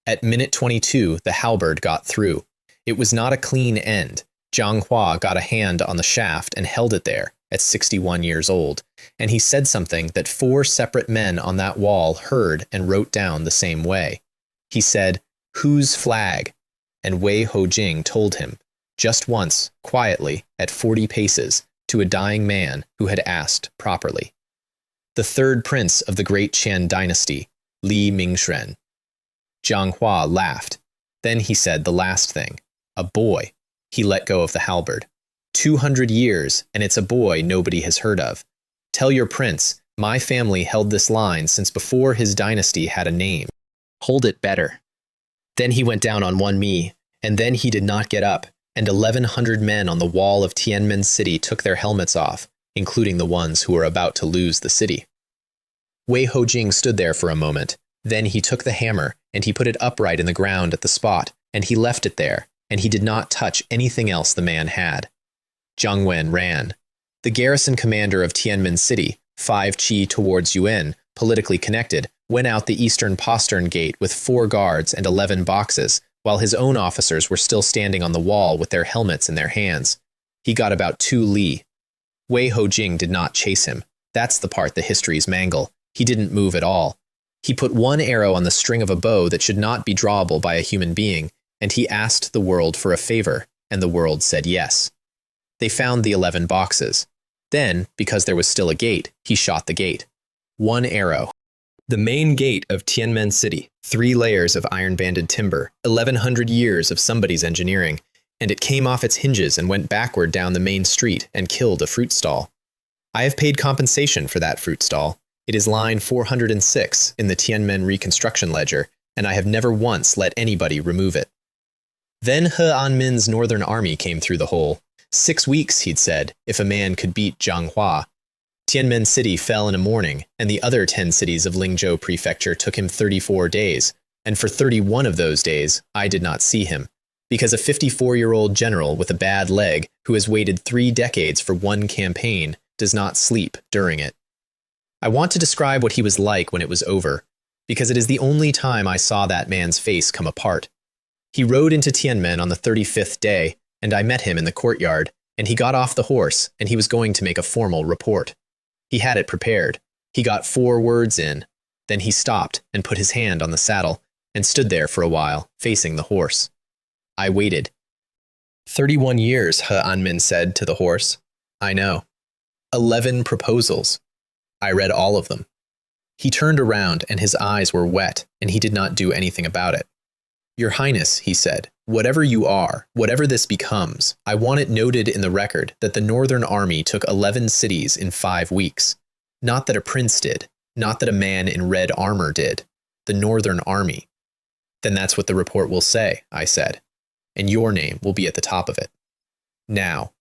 At minute 22, the halberd got through. It was not a clean end. Jiang Hua got a hand on the shaft and held it there, at 61 years old, and he said something that 4 separate men on that wall heard and wrote down the same way. He said, "Whose flag?" And Wei Ho Jing told him, just once, quietly, at 40 paces, to a dying man who had asked properly. The third prince of the great Qian dynasty, Li Mingxuan. Jiang Hua laughed. Then he said the last thing. A boy. He let go of the halberd. 200 years, and it's a boy nobody has heard of. Tell your prince, my family held this line since before his dynasty had a name. Hold it better. Then he went down on one knee, and then he did not get up, and 1,100 men on the wall of Tianmen City took their helmets off, including the ones who were about to lose the city. Wei Ho Jing stood there for a moment. Then he took the hammer, and he put it upright in the ground at the spot, and he left it there, and he did not touch anything else the man had. Jiang Wen ran. The garrison commander of Tianmen City, 5 Qi towards Yuan, politically connected, went out the eastern postern gate with 4 guards and 11 boxes, while his own officers were still standing on the wall with their helmets in their hands. He got about 2 li. Wei Ho Jing did not chase him. That's the part the histories mangle. He didn't move at all. He put 1 arrow on the string of a bow that should not be drawable by a human being, and he asked the world for a favor, and the world said yes. They found the 11 boxes. Then, because there was still a gate, he shot the gate. 1 arrow. The main gate of Tianmen City, 3 layers of iron-banded timber, 1,100 years of somebody's engineering, and it came off its hinges and went backward down the main street and killed a fruit stall. I have paid compensation for that fruit stall. It is line 406 in the Tianmen reconstruction ledger, and I have never once let anybody remove it. Then He Anmin's northern army came through the hole. 6 weeks, he'd said, if a man could beat Jiang Hua. Tianmen City fell in a morning, and the other 10 cities of Lingzhou Prefecture took him 34 days, and for 31 of those days, I did not see him, because a 54-year-old general with a bad leg who has waited 3 decades for 1 campaign does not sleep during it. I want to describe what he was like when it was over, because it is the only time I saw that man's face come apart. He rode into Tianmen on the 35th day, and I met him in the courtyard, and he got off the horse, and he was going to make a formal report. He had it prepared. He got 4 words in. Then he stopped and put his hand on the saddle, and stood there for a while, facing the horse. I waited. 31 years, He Anmin said to the horse. I know. 11 proposals. I read all of them. He turned around, and his eyes were wet, and he did not do anything about it. Your Highness, he said, whatever you are, whatever this becomes, I want it noted in the record that the Northern Army took 11 cities in 5 weeks. Not that a prince did, not that a man in red armor did. The Northern Army. Then that's what the report will say, I said, and your name will be at the top of it. Now,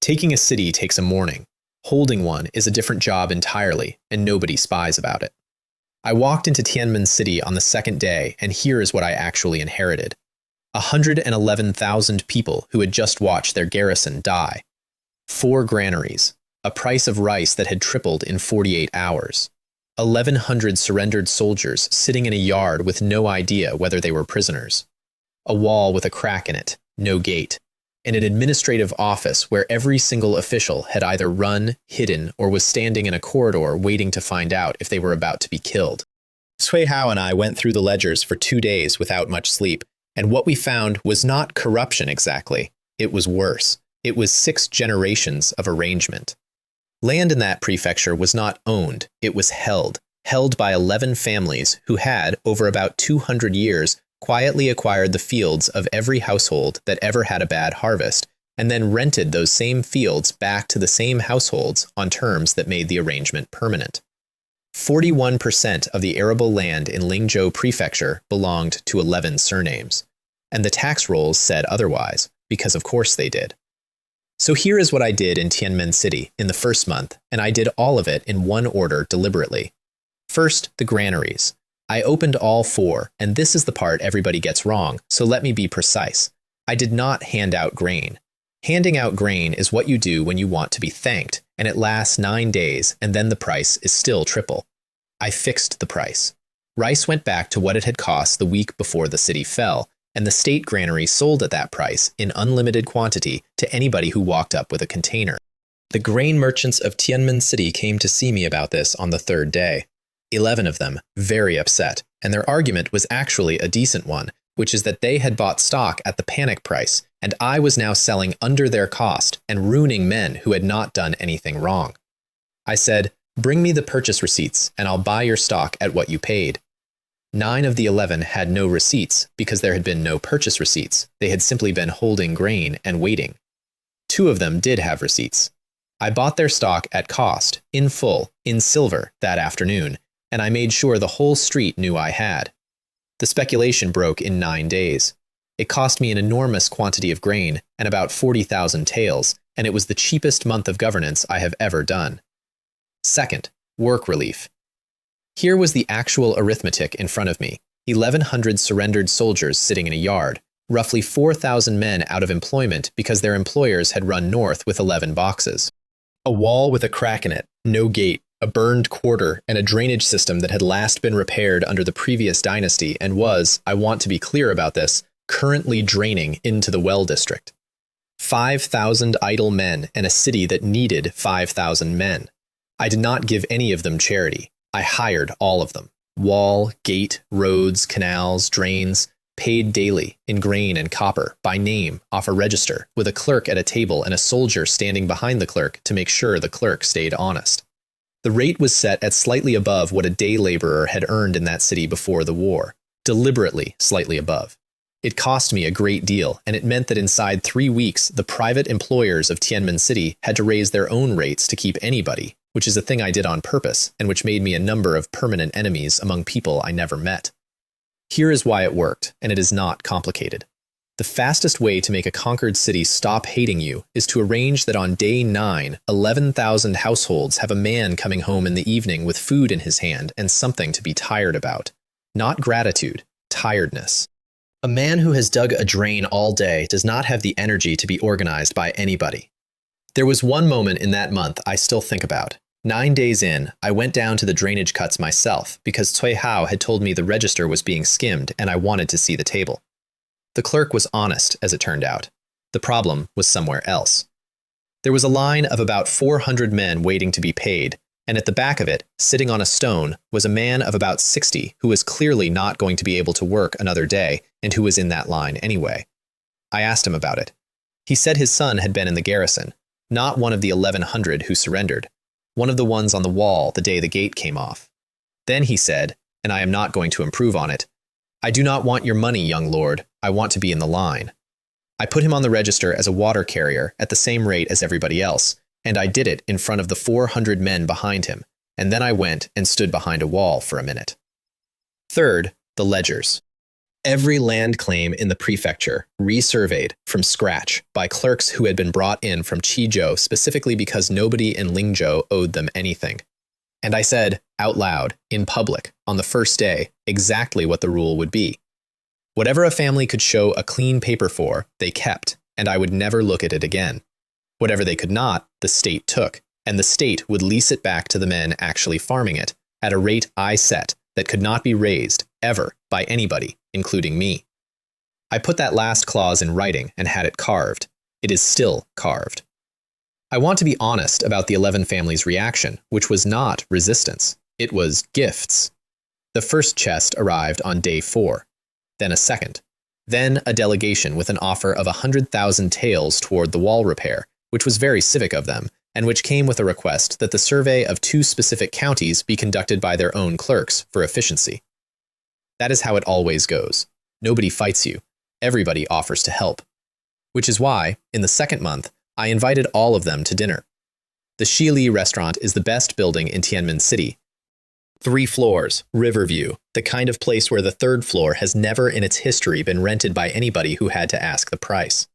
taking a city takes a morning. Holding one is a different job entirely, and nobody spies about it. I walked into Tianmen City on the second day, and here is what I actually inherited. 111,000 people who had just watched their garrison die. 4 granaries, a price of rice that had tripled in 48 hours. 1,100 surrendered soldiers sitting in a yard with no idea whether they were prisoners. A wall with a crack in it, no gate. And an administrative office where every single official had either run, hidden, or was standing in a corridor waiting to find out if they were about to be killed. Cui Hao and I went through the ledgers for 2 days without much sleep, and what we found was not corruption exactly. It was worse. It was 6 generations of arrangement. Land in that prefecture was not owned, it was held by 11 families who had, over about 200 years, quietly acquired the fields of every household that ever had a bad harvest, and then rented those same fields back to the same households on terms that made the arrangement permanent. 41% of the arable land in Lingzhou Prefecture belonged to 11 surnames, and the tax rolls said otherwise, because of course they did. So here is what I did in Tianmen City in the first month, and I did all of it in one order deliberately. First, the granaries. I opened all 4, and this is the part everybody gets wrong, so let me be precise. I did not hand out grain. Handing out grain is what you do when you want to be thanked, and it lasts 9 days, and then the price is still triple. I fixed the price. Rice went back to what it had cost the week before the city fell, and the state granary sold at that price in unlimited quantity to anybody who walked up with a container. The grain merchants of Tianmen City came to see me about this on the 3rd day. 11 of them, very upset, and their argument was actually a decent one, which is that they had bought stock at the panic price, and I was now selling under their cost and ruining men who had not done anything wrong. I said, "Bring me the purchase receipts, and I'll buy your stock at what you paid." 9 of the 11 had no receipts because there had been no purchase receipts. They had simply been holding grain and waiting. 2 of them did have receipts. I bought their stock at cost, in full, in silver, that afternoon, and I made sure the whole street knew I had. The speculation broke in 9 days. It cost me an enormous quantity of grain and about 40,000 taels, and it was the cheapest month of governance I have ever done. Second, work relief. Here was the actual arithmetic in front of me. 1,100 surrendered soldiers sitting in a yard, roughly 4,000 men out of employment because their employers had run north with 11 boxes. A wall with a crack in it, no gate, a burned quarter, and a drainage system that had last been repaired under the previous dynasty and was, I want to be clear about this, currently draining into the well district. 5,000 idle men and a city that needed 5,000 men. I did not give any of them charity. I hired all of them. Wall, gate, roads, canals, drains, paid daily, in grain and copper, by name, off a register, with a clerk at a table and a soldier standing behind the clerk to make sure the clerk stayed honest. The rate was set at slightly above what a day laborer had earned in that city before the war, deliberately slightly above. It cost me a great deal, and it meant that inside 3 weeks, the private employers of Tianmen City had to raise their own rates to keep anybody, which is a thing I did on purpose, and which made me a number of permanent enemies among people I never met. Here is why it worked, and it is not complicated. The fastest way to make a conquered city stop hating you is to arrange that on day 9, 11,000 households have a man coming home in the evening with food in his hand and something to be tired about. Not gratitude, tiredness. A man who has dug a drain all day does not have the energy to be organized by anybody. There was one moment in that month I still think about. 9 days in, I went down to the drainage cuts myself because Cui Hao had told me the register was being skimmed and I wanted to see the table. The clerk was honest, as it turned out. The problem was somewhere else. There was a line of about 400 men waiting to be paid, and at the back of it, sitting on a stone, was a man of about 60 who was clearly not going to be able to work another day and who was in that line anyway. I asked him about it. He said his son had been in the garrison, not one of the 1,100 who surrendered, one of the ones on the wall the day the gate came off. Then he said, and I am not going to improve on it, "I do not want your money, young lord. I want to be in the line." I put him on the register as a water carrier at the same rate as everybody else, and I did it in front of the 400 men behind him, and then I went and stood behind a wall for a minute. Third, the ledgers. Every land claim in the prefecture resurveyed from scratch by clerks who had been brought in from Qizhou specifically because nobody in Lingzhou owed them anything. And I said, out loud, in public, on the first day, exactly what the rule would be. Whatever a family could show a clean paper for, they kept, and I would never look at it again. Whatever they could not, the state took, and the state would lease it back to the men actually farming it, at a rate I set that could not be raised, ever, by anybody, including me. I put that last clause in writing and had it carved. It is still carved. I want to be honest about the 11 families' reaction, which was not resistance. It was gifts. The first chest arrived on day 4, then a second, then a delegation with an offer of 100,000 taels toward the wall repair, which was very civic of them, and which came with a request that the survey of 2 specific counties be conducted by their own clerks for efficiency. That is how it always goes. Nobody fights you. Everybody offers to help. Which is why, in the second month, I invited all of them to dinner. The Shili restaurant is the best building in Tianmen City. 3 floors, river view, the kind of place where the 3rd floor has never in its history been rented by anybody who had to ask the price.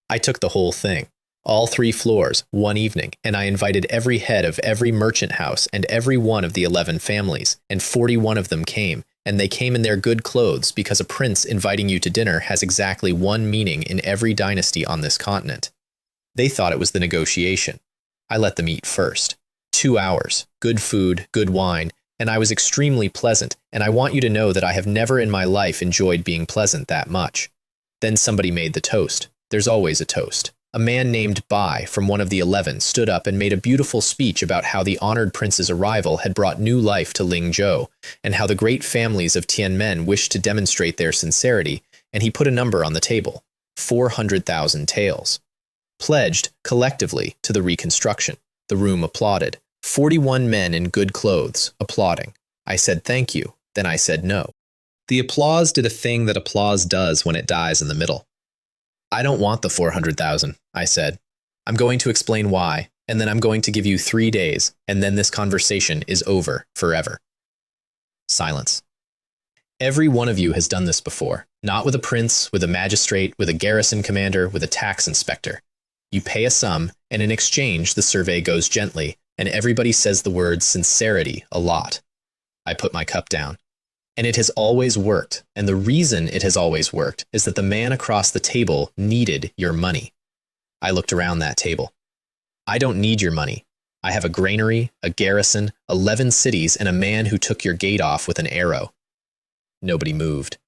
I took the whole thing. All 3 floors, one evening, and I invited every head of every merchant house and every one of the 11 families, and 41 of them came, and they came in their good clothes because a prince inviting you to dinner has exactly one meaning in every dynasty on this continent. They thought it was the negotiation. I let them eat first. 2 hours, good food, good wine, and I was extremely pleasant, and I want you to know that I have never in my life enjoyed being pleasant that much. Then somebody made the toast. There's always a toast. A man named Bai from one of the 11 stood up and made a beautiful speech about how the honored prince's arrival had brought new life to Lingzhou, and how the great families of Tianmen wished to demonstrate their sincerity, and he put a number on the table, 400,000 taels. Pledged, collectively, to the reconstruction. The room applauded. 41 men in good clothes, applauding. I said thank you, then I said no. The applause did a thing that applause does when it dies in the middle. I don't want the 400,000, I said. I'm going to explain why, and then I'm going to give you 3 days, and then this conversation is over forever. Silence. Every one of you has done this before, not with a prince, with a magistrate, with a garrison commander, with a tax inspector. You pay a sum, and in exchange the survey goes gently, and everybody says the word sincerity a lot. I put my cup down. And it has always worked, and the reason it has always worked is that the man across the table needed your money. I looked around that table. I don't need your money. I have a granary, a garrison, 11 cities, and a man who took your gate off with an arrow. Nobody moved.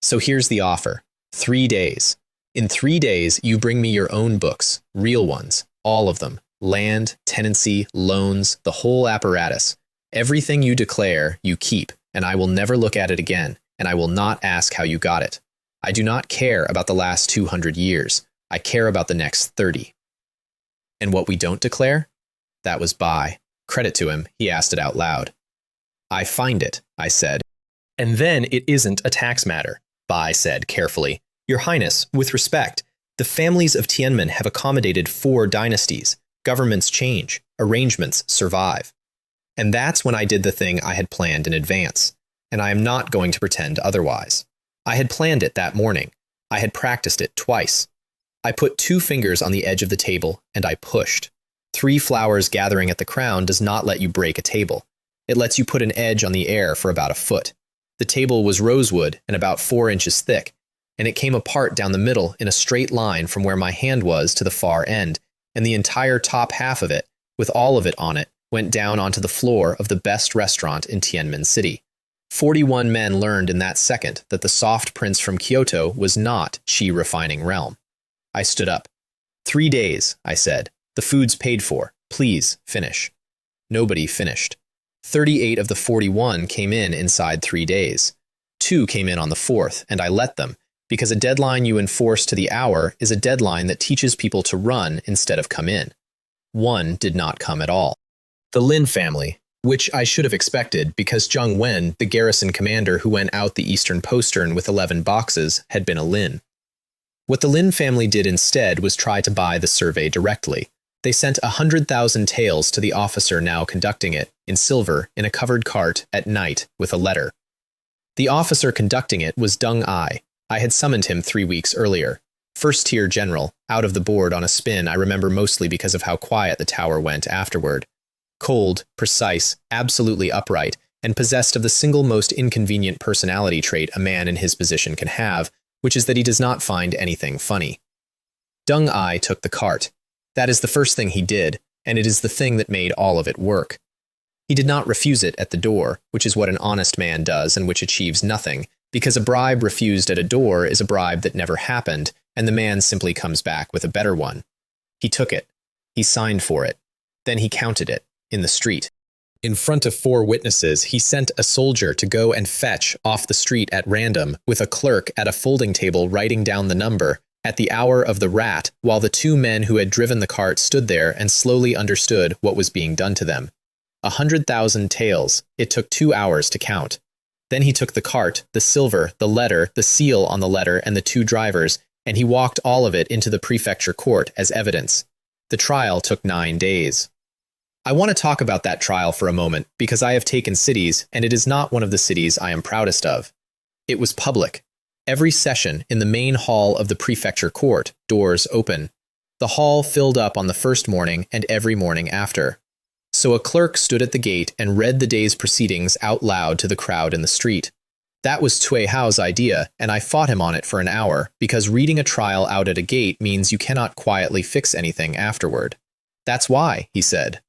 So here's the offer. 3 days. In 3 days, you bring me your own books, real ones, all of them. Land, tenancy, loans, the whole apparatus. Everything you declare, you keep, and I will never look at it again, and I will not ask how you got it. I do not care about the last 200 years. I care about the next 30. And what we don't declare? That was Bai. Credit to him, he asked it out loud. I find it, I said. And then it isn't a tax matter, Bai said carefully. Your Highness, with respect, the families of Tianmen have accommodated 4 dynasties. Governments change, arrangements survive. And that's when I did the thing I had planned in advance, and I am not going to pretend otherwise. I had planned it that morning. I had practiced it twice. I put 2 fingers on the edge of the table, and I pushed. 3 flowers gathering at the crown does not let you break a table. It lets you put an edge on the air for about a foot. The table was rosewood and about 4 inches thick, and it came apart down the middle in a straight line from where my hand was to the far end, and the entire top half of it, with all of it on it, went down onto the floor of the best restaurant in Tianmen City. 41 men learned in that second that the soft prince from Kyoto was not Qi refining realm. I stood up. 3 days, I said. The food's paid for. Please, finish. Nobody finished. 38 of the 41 came in inside 3 days. 2 came in on the 4th, and I let them, because a deadline you enforce to the hour is a deadline that teaches people to run instead of come in. 1 did not come at all. The Lin family, which I should have expected because Zheng Wen, the garrison commander who went out the eastern postern with 11 boxes, had been a Lin. What the Lin family did instead was try to buy the survey directly. They sent 100,000 taels to the officer now conducting it, in silver, in a covered cart, at night, with a letter. The officer conducting it was Deng Ai. I had summoned him 3 weeks earlier. First-tier general, out of the board on a spin I remember mostly because of how quiet the tower went afterward. Cold, precise, absolutely upright, and possessed of the single most inconvenient personality trait a man in his position can have, which is that he does not find anything funny. Deng Ai took the cart. That is the first thing he did, and it is the thing that made all of it work. He did not refuse it at the door, which is what an honest man does and which achieves nothing, because a bribe refused at a door is a bribe that never happened, and the man simply comes back with a better one. He took it. He signed for it. Then he counted it, in the street. In front of 4 witnesses, he sent a soldier to go and fetch off the street at random, with a clerk at a folding table writing down the number, at the hour of the rat, while the 2 men who had driven the cart stood there and slowly understood what was being done to them. 100,000 taels. It took 2 hours to count. Then he took the cart, the silver, the letter, the seal on the letter, and the 2 drivers, and he walked all of it into the prefecture court as evidence. The trial took 9 days. I want to talk about that trial for a moment, because I have taken cities, and it is not one of the cities I am proudest of. It was public. Every session in the main hall of the prefecture court, doors open. The hall filled up on the first morning and every morning after. So a clerk stood at the gate and read the day's proceedings out loud to the crowd in the street. That was Cui Hao's idea, and I fought him on it for an hour, because reading a trial out at a gate means you cannot quietly fix anything afterward. That's why, he said.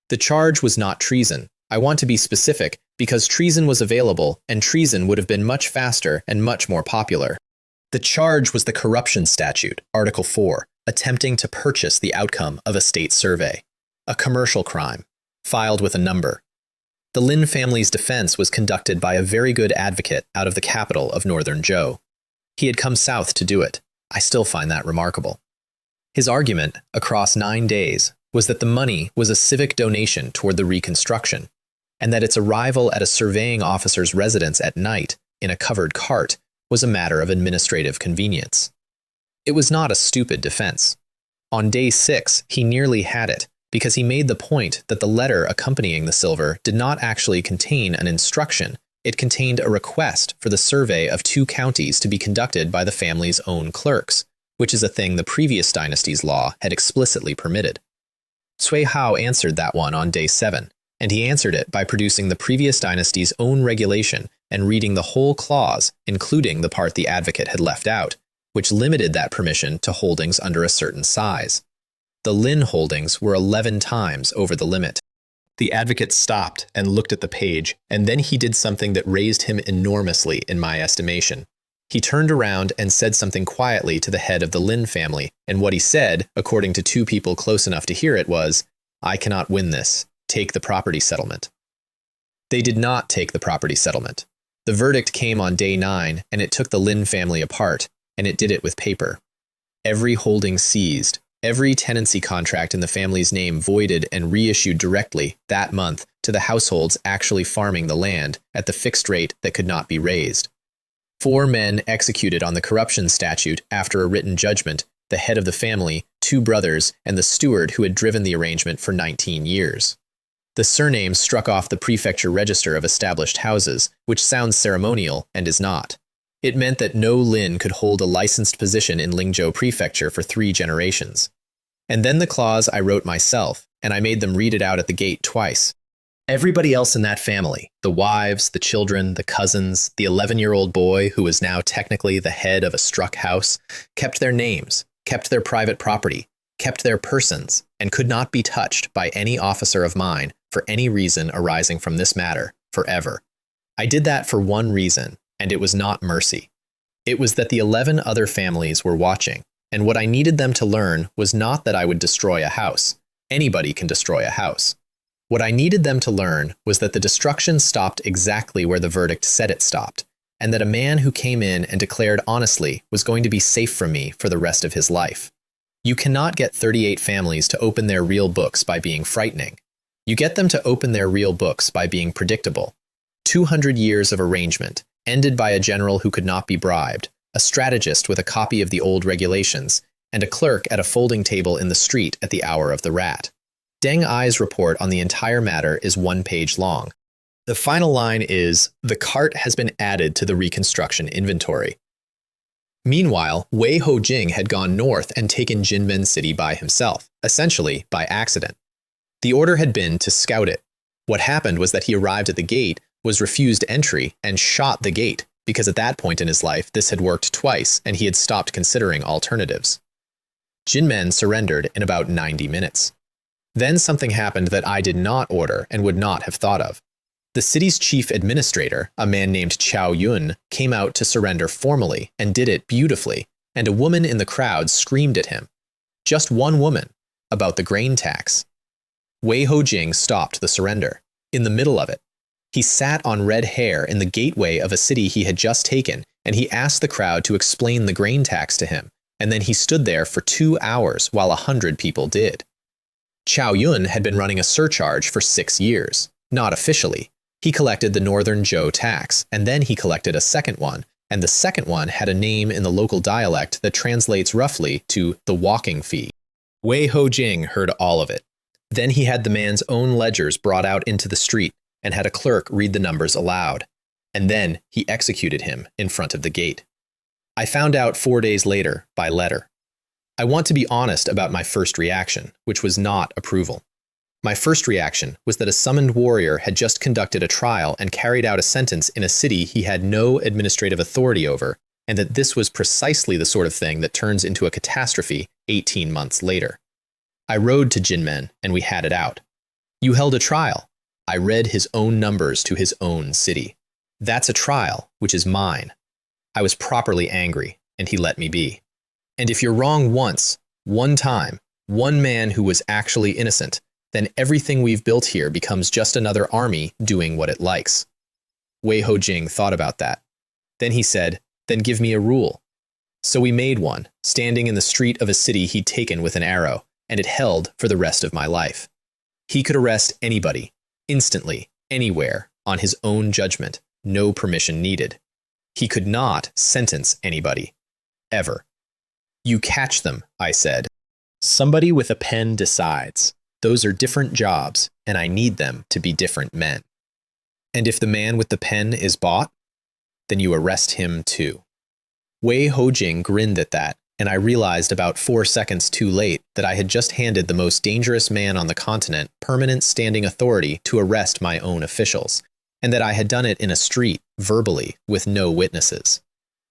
The charge was not treason. I want to be specific, because treason was available, and treason would have been much faster and much more popular. The charge was the corruption statute, Article 4, attempting to purchase the outcome of a state survey. A commercial crime, filed with a number. The Lin family's defense was conducted by a very good advocate out of the capital of northern Zhou. He had come south to do it. I still find that remarkable. His argument, across 9 days, was that the money was a civic donation toward the reconstruction, and that its arrival at a surveying officer's residence at night, in a covered cart, was a matter of administrative convenience. It was not a stupid defense. On day 6, he nearly had it, because he made the point that the letter accompanying the silver did not actually contain an instruction. It contained a request for the survey of 2 counties to be conducted by the family's own clerks, which is a thing the previous dynasty's law had explicitly permitted. Cui Hao answered that one on day 7, and he answered it by producing the previous dynasty's own regulation and reading the whole clause, including the part the advocate had left out, which limited that permission to holdings under a certain size. The Lin holdings were 11 times over the limit. The advocate stopped and looked at the page, and then he did something that raised him enormously in my estimation. He turned around and said something quietly to the head of the Lin family, and what he said, according to 2 people close enough to hear it, was, "I cannot win this. Take the property settlement." They did not take the property settlement. The verdict came on day 9, and it took the Lin family apart, and it did it with paper. Every holding seized, every tenancy contract in the family's name voided and reissued directly, that month, to the households actually farming the land, at the fixed rate that could not be raised. 4 men executed on the corruption statute after a written judgment, the head of the family, 2 brothers, and the steward who had driven the arrangement for 19 years. The surname struck off the prefecture register of established houses, which sounds ceremonial and is not. It meant that no Lin could hold a licensed position in Lingzhou Prefecture for 3 generations. And then the clause I wrote myself, and I made them read it out at the gate twice. Everybody else in that family, the wives, the children, the cousins, the 11-year-old boy who was now technically the head of a struck house, kept their names, kept their private property, kept their persons, and could not be touched by any officer of mine for any reason arising from this matter, forever. I did that for one reason, and it was not mercy. It was that the 11 other families were watching, and what I needed them to learn was not that I would destroy a house. Anybody can destroy a house. What I needed them to learn was that the destruction stopped exactly where the verdict said it stopped, and that a man who came in and declared honestly was going to be safe from me for the rest of his life. You cannot get 38 families to open their real books by being frightening. You get them to open their real books by being predictable. 200 years of arrangement, ended by a general who could not be bribed, a strategist with a copy of the old regulations, and a clerk at a folding table in the street at the hour of the rat. Deng Ai's report on the entire matter is 1 page long. The final line is, the cart has been added to the reconstruction inventory. Meanwhile, Wei Ho-jing had gone north and taken Jinmen City by himself, essentially by accident. The order had been to scout it. What happened was that he arrived at the gate, was refused entry, and shot the gate, because at that point in his life this had worked twice and he had stopped considering alternatives. Jinmen surrendered in about 90 minutes. Then something happened that I did not order and would not have thought of. The city's chief administrator, a man named Chao Yun, came out to surrender formally and did it beautifully, and a woman in the crowd screamed at him. Just one woman, about the grain tax. Wei Ho-jing stopped the surrender, in the middle of it. He sat on red hair in the gateway of a city he had just taken, and he asked the crowd to explain the grain tax to him, and then he stood there for 2 hours while 100 people did. Chao Yun had been running a surcharge for 6 years, not officially. He collected the Northern Zhou tax, and then he collected a second one, and the second one had a name in the local dialect that translates roughly to the walking fee. Wei Ho-jing heard all of it. Then he had the man's own ledgers brought out into the street and had a clerk read the numbers aloud. And then he executed him in front of the gate. I found out 4 days later by letter. I want to be honest about my first reaction, which was not approval. My first reaction was that a summoned warrior had just conducted a trial and carried out a sentence in a city he had no administrative authority over, and that this was precisely the sort of thing that turns into a catastrophe 18 months later. I rode to Jinmen, and we had it out. You held a trial. I read his own numbers to his own city. That's a trial, which is mine. I was properly angry, and he let me be. And if you're wrong once, one time, one man who was actually innocent, then everything we've built here becomes just another army doing what it likes. Wei Ho-jing thought about that. Then he said, then give me a rule. So we made one, standing in the street of a city he'd taken with an arrow, and it held for the rest of my life. He could arrest anybody, instantly, anywhere, on his own judgment, no permission needed. He could not sentence anybody, ever. You catch them, I said. Somebody with a pen decides. Those are different jobs, and I need them to be different men. And if the man with the pen is bought, then you arrest him too. Wei Ho-jing grinned at that, and I realized about 4 seconds too late that I had just handed the most dangerous man on the continent permanent standing authority to arrest my own officials, and that I had done it in a street, verbally, with no witnesses.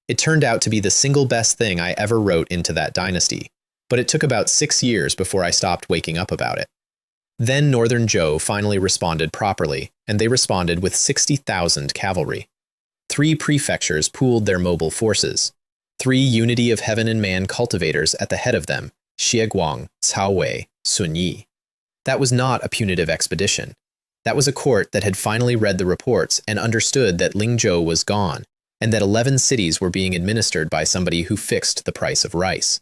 It turned out to be the single best thing I ever wrote into that dynasty, but it took about 6 years before I stopped waking up about it. Then Northern Zhou finally responded properly, and they responded with 60,000 cavalry. 3 prefectures pooled their mobile forces. 3 Unity of Heaven and Man cultivators at the head of them, Xieguang, Cao Wei, Sun Yi. That was not a punitive expedition. That was a court that had finally read the reports and understood that Lingzhou was gone, and that 11 cities were being administered by somebody who fixed the price of rice.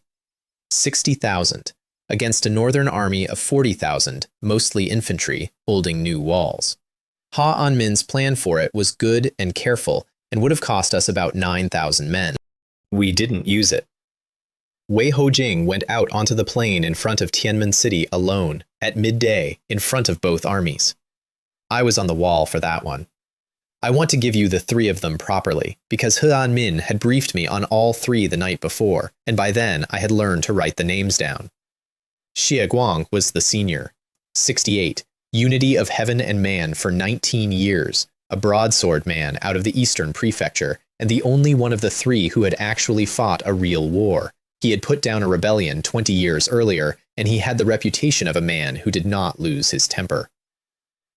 60,000. Against a northern army of 40,000, mostly infantry, holding new walls. Ha Anmin's plan for it was good and careful and would have cost us about 9,000 men. We didn't use it. Wei Ho-jing went out onto the plain in front of Tianmen City alone, at midday, in front of both armies. I was on the wall for that one. I want to give you the 3 of them properly, because He Anmin had briefed me on all 3 the night before, and by then I had learned to write the names down. Xieguang was the senior, 68, Unity of Heaven and Man for 19 years, a broadsword man out of the Eastern Prefecture, and the only one of the 3 who had actually fought a real war. He had put down a rebellion 20 years earlier, and he had the reputation of a man who did not lose his temper.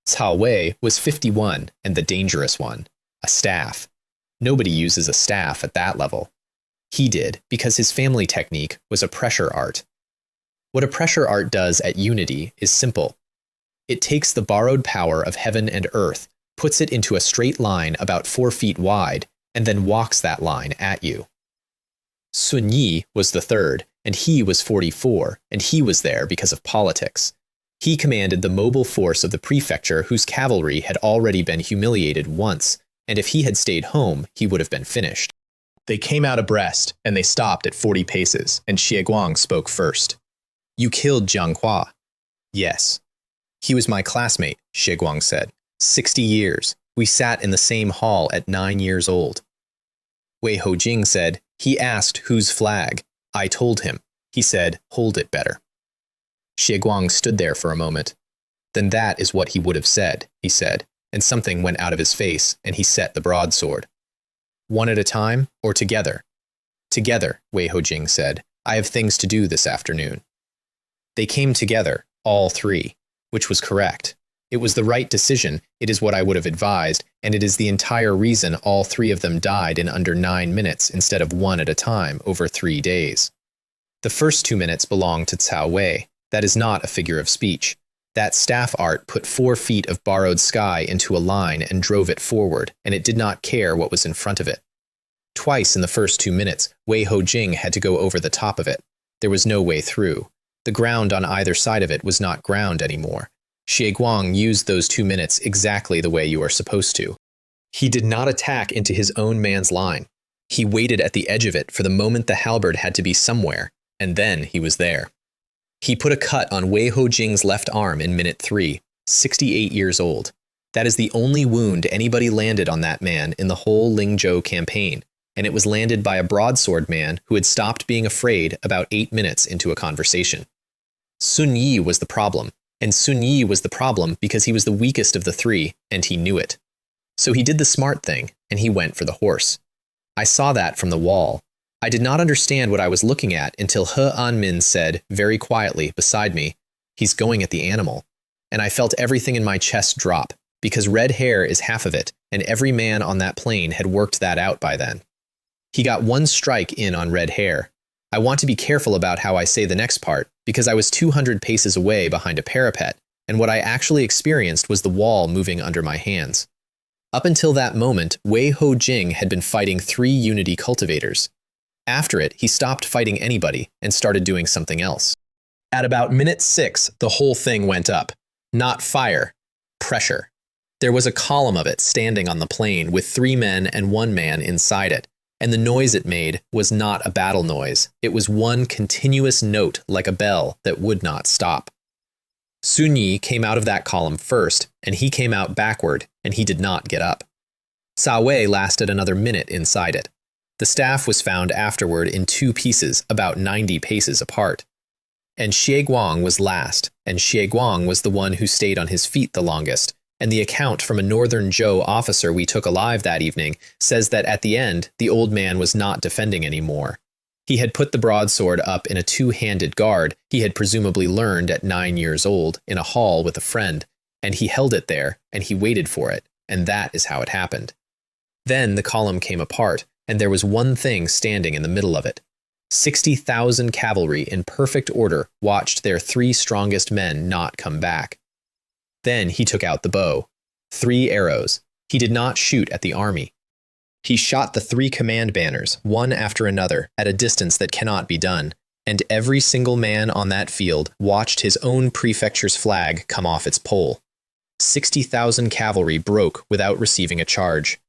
Cao Wei was 51 and the dangerous one, a staff. Nobody uses a staff at that level. He did because his family technique was a pressure art. What a pressure art does at Unity is simple. It takes the borrowed power of heaven and earth, puts it into a straight line about 4 feet wide, and then walks that line at you. Sun Yi was the 3rd, and he was 44, and he was there because of politics. He commanded the mobile force of the prefecture whose cavalry had already been humiliated once, and if he had stayed home, he would have been finished. They came out abreast, and they stopped at 40 paces, and Xieguang spoke first. You killed Jiang Hua. Yes. He was my classmate, Xieguang said. 60 years. We sat in the same hall at 9 years old. Wei Hojing said, he asked whose flag. I told him. He said, hold it better. Xie Guang stood there for a moment. Then that is what he would have said, he said, and something went out of his face, and he set the broadsword. One at a time, or together? Together, Wei Hojing said. I have things to do this afternoon. They came together, all three, which was correct. It was the right decision, it is what I would have advised, and it is the entire reason all three of them died in under 9 minutes instead of one at a time over 3 days. The first 2 minutes belonged to Cao Wei. That is not a figure of speech. That staff art put 4 feet of borrowed sky into a line and drove it forward, and it did not care what was in front of it. Twice in the first 2 minutes, Wei Hojing had to go over the top of it. There was no way through. The ground on either side of it was not ground anymore. Xie Guang used those 2 minutes exactly the way you are supposed to. He did not attack into his own man's line. He waited at the edge of it for the moment the halberd had to be somewhere, and then he was there. He put a cut on Wei Hojing's left arm in minute 3, 68 years old. That is the only wound anybody landed on that man in the whole Lingzhou campaign, and it was landed by a broadsword man who had stopped being afraid about 8 minutes into a conversation. Sun Yi was the problem, and Sun Yi was the problem because he was the weakest of the three, and he knew it. So he did the smart thing, and he went for the horse. I saw that from the wall. I did not understand what I was looking at until He Anmin said, very quietly, beside me, he's going at the animal. And I felt everything in my chest drop, because red hair is half of it, and every man on that plane had worked that out by then. He got 1 strike in on red hair. I want to be careful about how I say the next part, because I was 200 paces away behind a parapet, and what I actually experienced was the wall moving under my hands. Up until that moment, Wei Hojing had been fighting 3 unity cultivators. After it, he stopped fighting anybody and started doing something else. At about minute 6, the whole thing went up. Not fire, pressure. There was a column of it standing on the plain with 3 men and 1 man inside it, and the noise it made was not a battle noise. It was one continuous note like a bell that would not stop. Sun Yi came out of that column first, and he came out backward, and he did not get up. Cao Wei lasted another minute inside it. The staff was found afterward in 2 pieces, about 90 paces apart. And Xie Guang was last, and Xie Guang was the one who stayed on his feet the longest, and the account from a northern Zhou officer we took alive that evening says that at the end, the old man was not defending anymore. He had put the broadsword up in a 2-handed guard he had presumably learned at 9 years old in a hall with a friend, and he held it there, and he waited for it, and that is how it happened. Then the column came apart, and there was one thing standing in the middle of it. 60,000 cavalry in perfect order watched their 3 strongest men not come back. Then he took out the bow. 3 arrows. He did not shoot at the army. He shot the 3 command banners, one after another, at a distance that cannot be done, and every single man on that field watched his own prefecture's flag come off its pole. 60,000 cavalry broke without receiving a charge.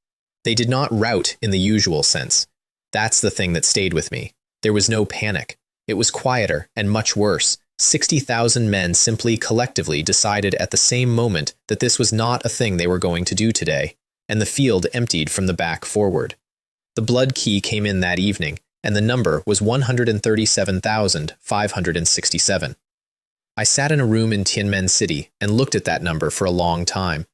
They did not rout in the usual sense. That's the thing that stayed with me. There was no panic. It was quieter and much worse. 60,000 men simply collectively decided at the same moment that this was not a thing they were going to do today, and the field emptied from the back forward. The blood key came in that evening, and the number was 137,567. I sat in a room in Tianmen City and looked at that number for a long time.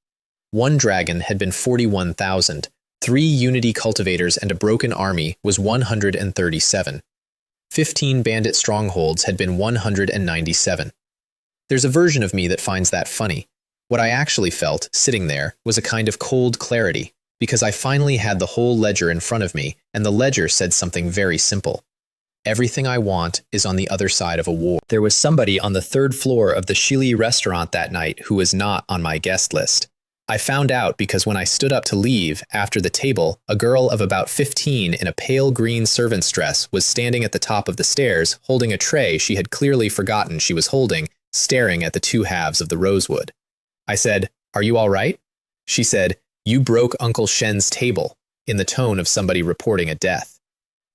1 dragon had been 41,000. 3 unity cultivators and a broken army was 137. 15 bandit strongholds had been 197. There's a version of me that finds that funny. What I actually felt, sitting there, was a kind of cold clarity, because I finally had the whole ledger in front of me, and the ledger said something very simple. Everything I want is on the other side of a war. There was somebody on the 3rd floor of the Shili restaurant that night who was not on my guest list. I found out because when I stood up to leave, after the table, a girl of about 15 in a pale green servant's dress was standing at the top of the stairs, holding a tray she had clearly forgotten she was holding, staring at the 2 halves of the rosewood. I said, "Are you all right?" She said, "You broke Uncle Shen's table," in the tone of somebody reporting a death.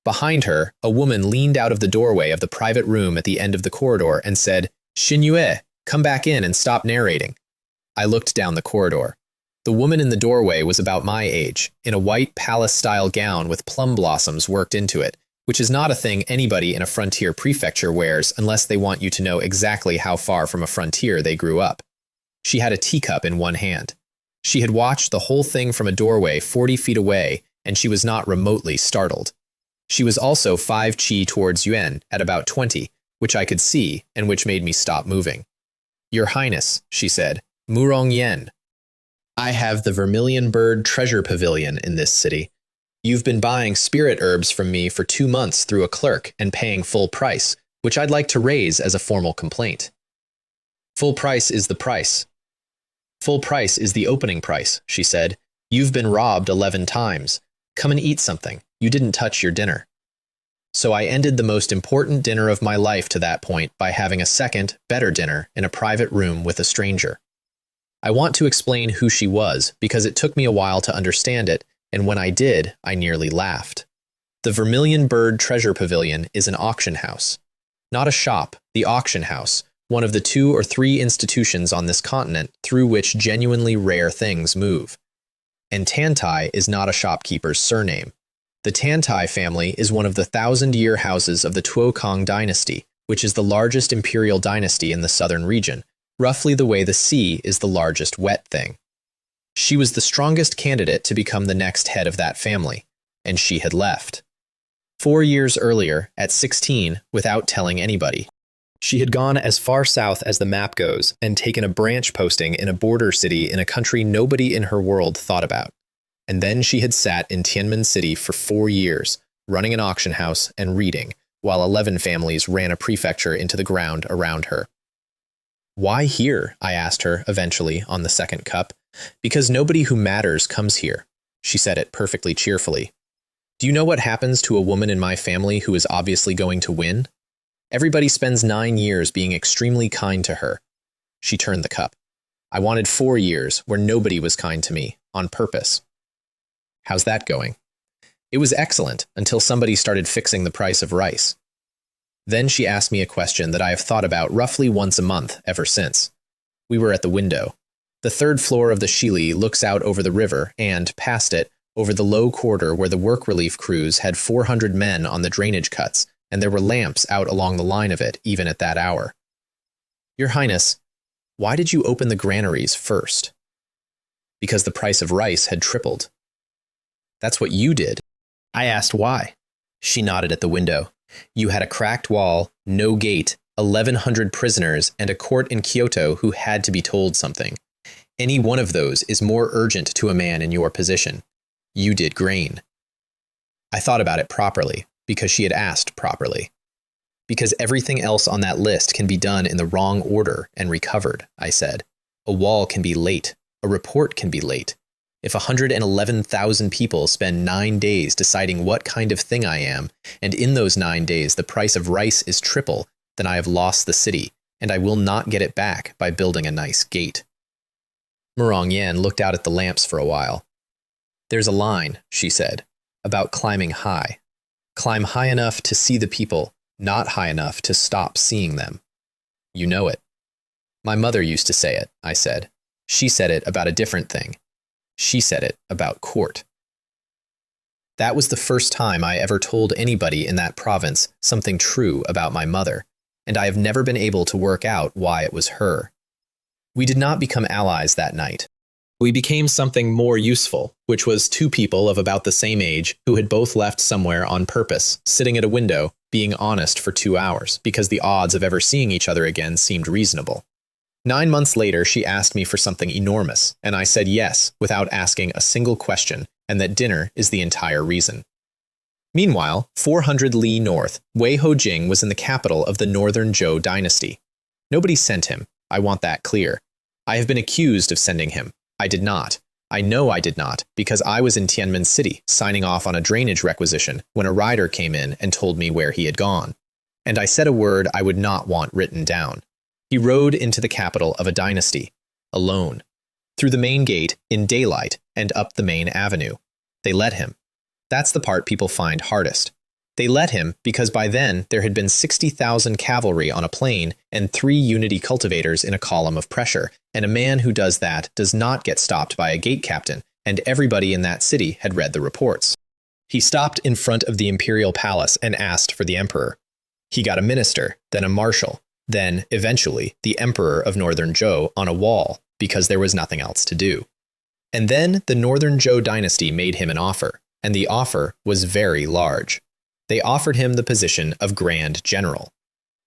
Behind her, a woman leaned out of the doorway of the private room at the end of the corridor and said, "Xin Yue, come back in and stop narrating." I looked down the corridor. The woman in the doorway was about my age, in a white palace-style gown with plum blossoms worked into it, which is not a thing anybody in a frontier prefecture wears unless they want you to know exactly how far from a frontier they grew up. She had a teacup in one hand. She had watched the whole thing from a doorway 40 feet away, and she was not remotely startled. She was also 5 chi towards Yuan at about 20, which I could see and which made me stop moving. "Your Highness," she said, "Murong Yen. I have the Vermilion Bird Treasure Pavilion in this city. You've been buying spirit herbs from me for 2 months through a clerk and paying full price, which I'd like to raise as a formal complaint." "Full price is the price. Full price is the opening price," she said. "You've been robbed 11 times. Come and eat something. You didn't touch your dinner." So I ended the most important dinner of my life to that point by having a second, better dinner in a private room with a stranger. I want to explain who she was because it took me a while to understand it, and when I did, I nearly laughed. The Vermilion Bird Treasure Pavilion is an auction house. Not a shop, the auction house, one of the 2 or 3 institutions on this continent through which genuinely rare things move. And Tantai is not a shopkeeper's surname. The Tantai family is one of the 1,000-year houses of the Tuokong dynasty, which is the largest imperial dynasty in the southern region, roughly the way the sea is the largest wet thing. She was the strongest candidate to become the next head of that family, and she had left. 4 years earlier, at 16, without telling anybody. She had gone as far south as the map goes and taken a branch posting in a border city in a country nobody in her world thought about. And then she had sat in Tianmen City for 4 years, running an auction house and reading, while 11 families ran a prefecture into the ground around her. "Why here?" I asked her eventually on the second cup. "Because nobody who matters comes here." She said it perfectly cheerfully. "Do you know what happens to a woman in my family who is obviously going to win? Everybody spends 9 years being extremely kind to her." She turned the cup. "I wanted 4 years where nobody was kind to me, on purpose." "How's that going?" "It was excellent until somebody started fixing the price of rice." Then she asked me a question that I have thought about roughly once a month ever since. We were at the window. The 3rd floor of the Shili looks out over the river and, past it, over the low quarter where the work relief crews had 400 men on the drainage cuts, and there were lamps out along the line of it even at that hour. "Your Highness, why did you open the granaries first?" "Because the price of rice had tripled." "That's what you did." I asked why. She nodded at the window. "You had a cracked wall, no gate, 1,100 prisoners, and a court in Kyoto who had to be told something. Any one of those is more urgent to a man in your position. You did grain." I thought about it properly, because she had asked properly. "Because everything else on that list can be done in the wrong order and recovered," I said. "A wall can be late. A report can be late. If 111,000 people spend 9 days deciding what kind of thing I am, and in those 9 days the price of rice is triple, then I have lost the city, and I will not get it back by building a nice gate." Murong Yen looked out at the lamps for a while. "There's a line," she said, "about climbing high. Climb high enough to see the people, not high enough to stop seeing them. You know it." "My mother used to say it," I said. "She said it about a different thing. She said it about court." That was the first time I ever told anybody in that province something true about my mother, and I have never been able to work out why it was her. We did not become allies that night. We became something more useful, which was 2 people of about the same age who had both left somewhere on purpose, sitting at a window, being honest for 2 hours, because the odds of ever seeing each other again seemed reasonable. 9 months later, she asked me for something enormous, and I said yes, without asking a single question, and that dinner is the entire reason. Meanwhile, 400 li north, Wei Hojing was in the capital of the Northern Zhou dynasty. Nobody sent him. I want that clear. I have been accused of sending him. I did not. I know I did not, because I was in Tianmen City, signing off on a drainage requisition, when a rider came in and told me where he had gone. And I said a word I would not want written down. He rode into the capital of a dynasty, alone, through the main gate, in daylight, and up the main avenue. They let him. That's the part people find hardest. They let him because by then there had been 60,000 cavalry on a plain and 3 unity cultivators in a column of pressure, and a man who does that does not get stopped by a gate captain, and everybody in that city had read the reports. He stopped in front of the imperial palace and asked for the emperor. He got a minister, then a marshal, then, eventually, the emperor of Northern Zhou on a wall, because there was nothing else to do. And then the Northern Zhou dynasty made him an offer, and the offer was very large. They offered him the position of Grand General.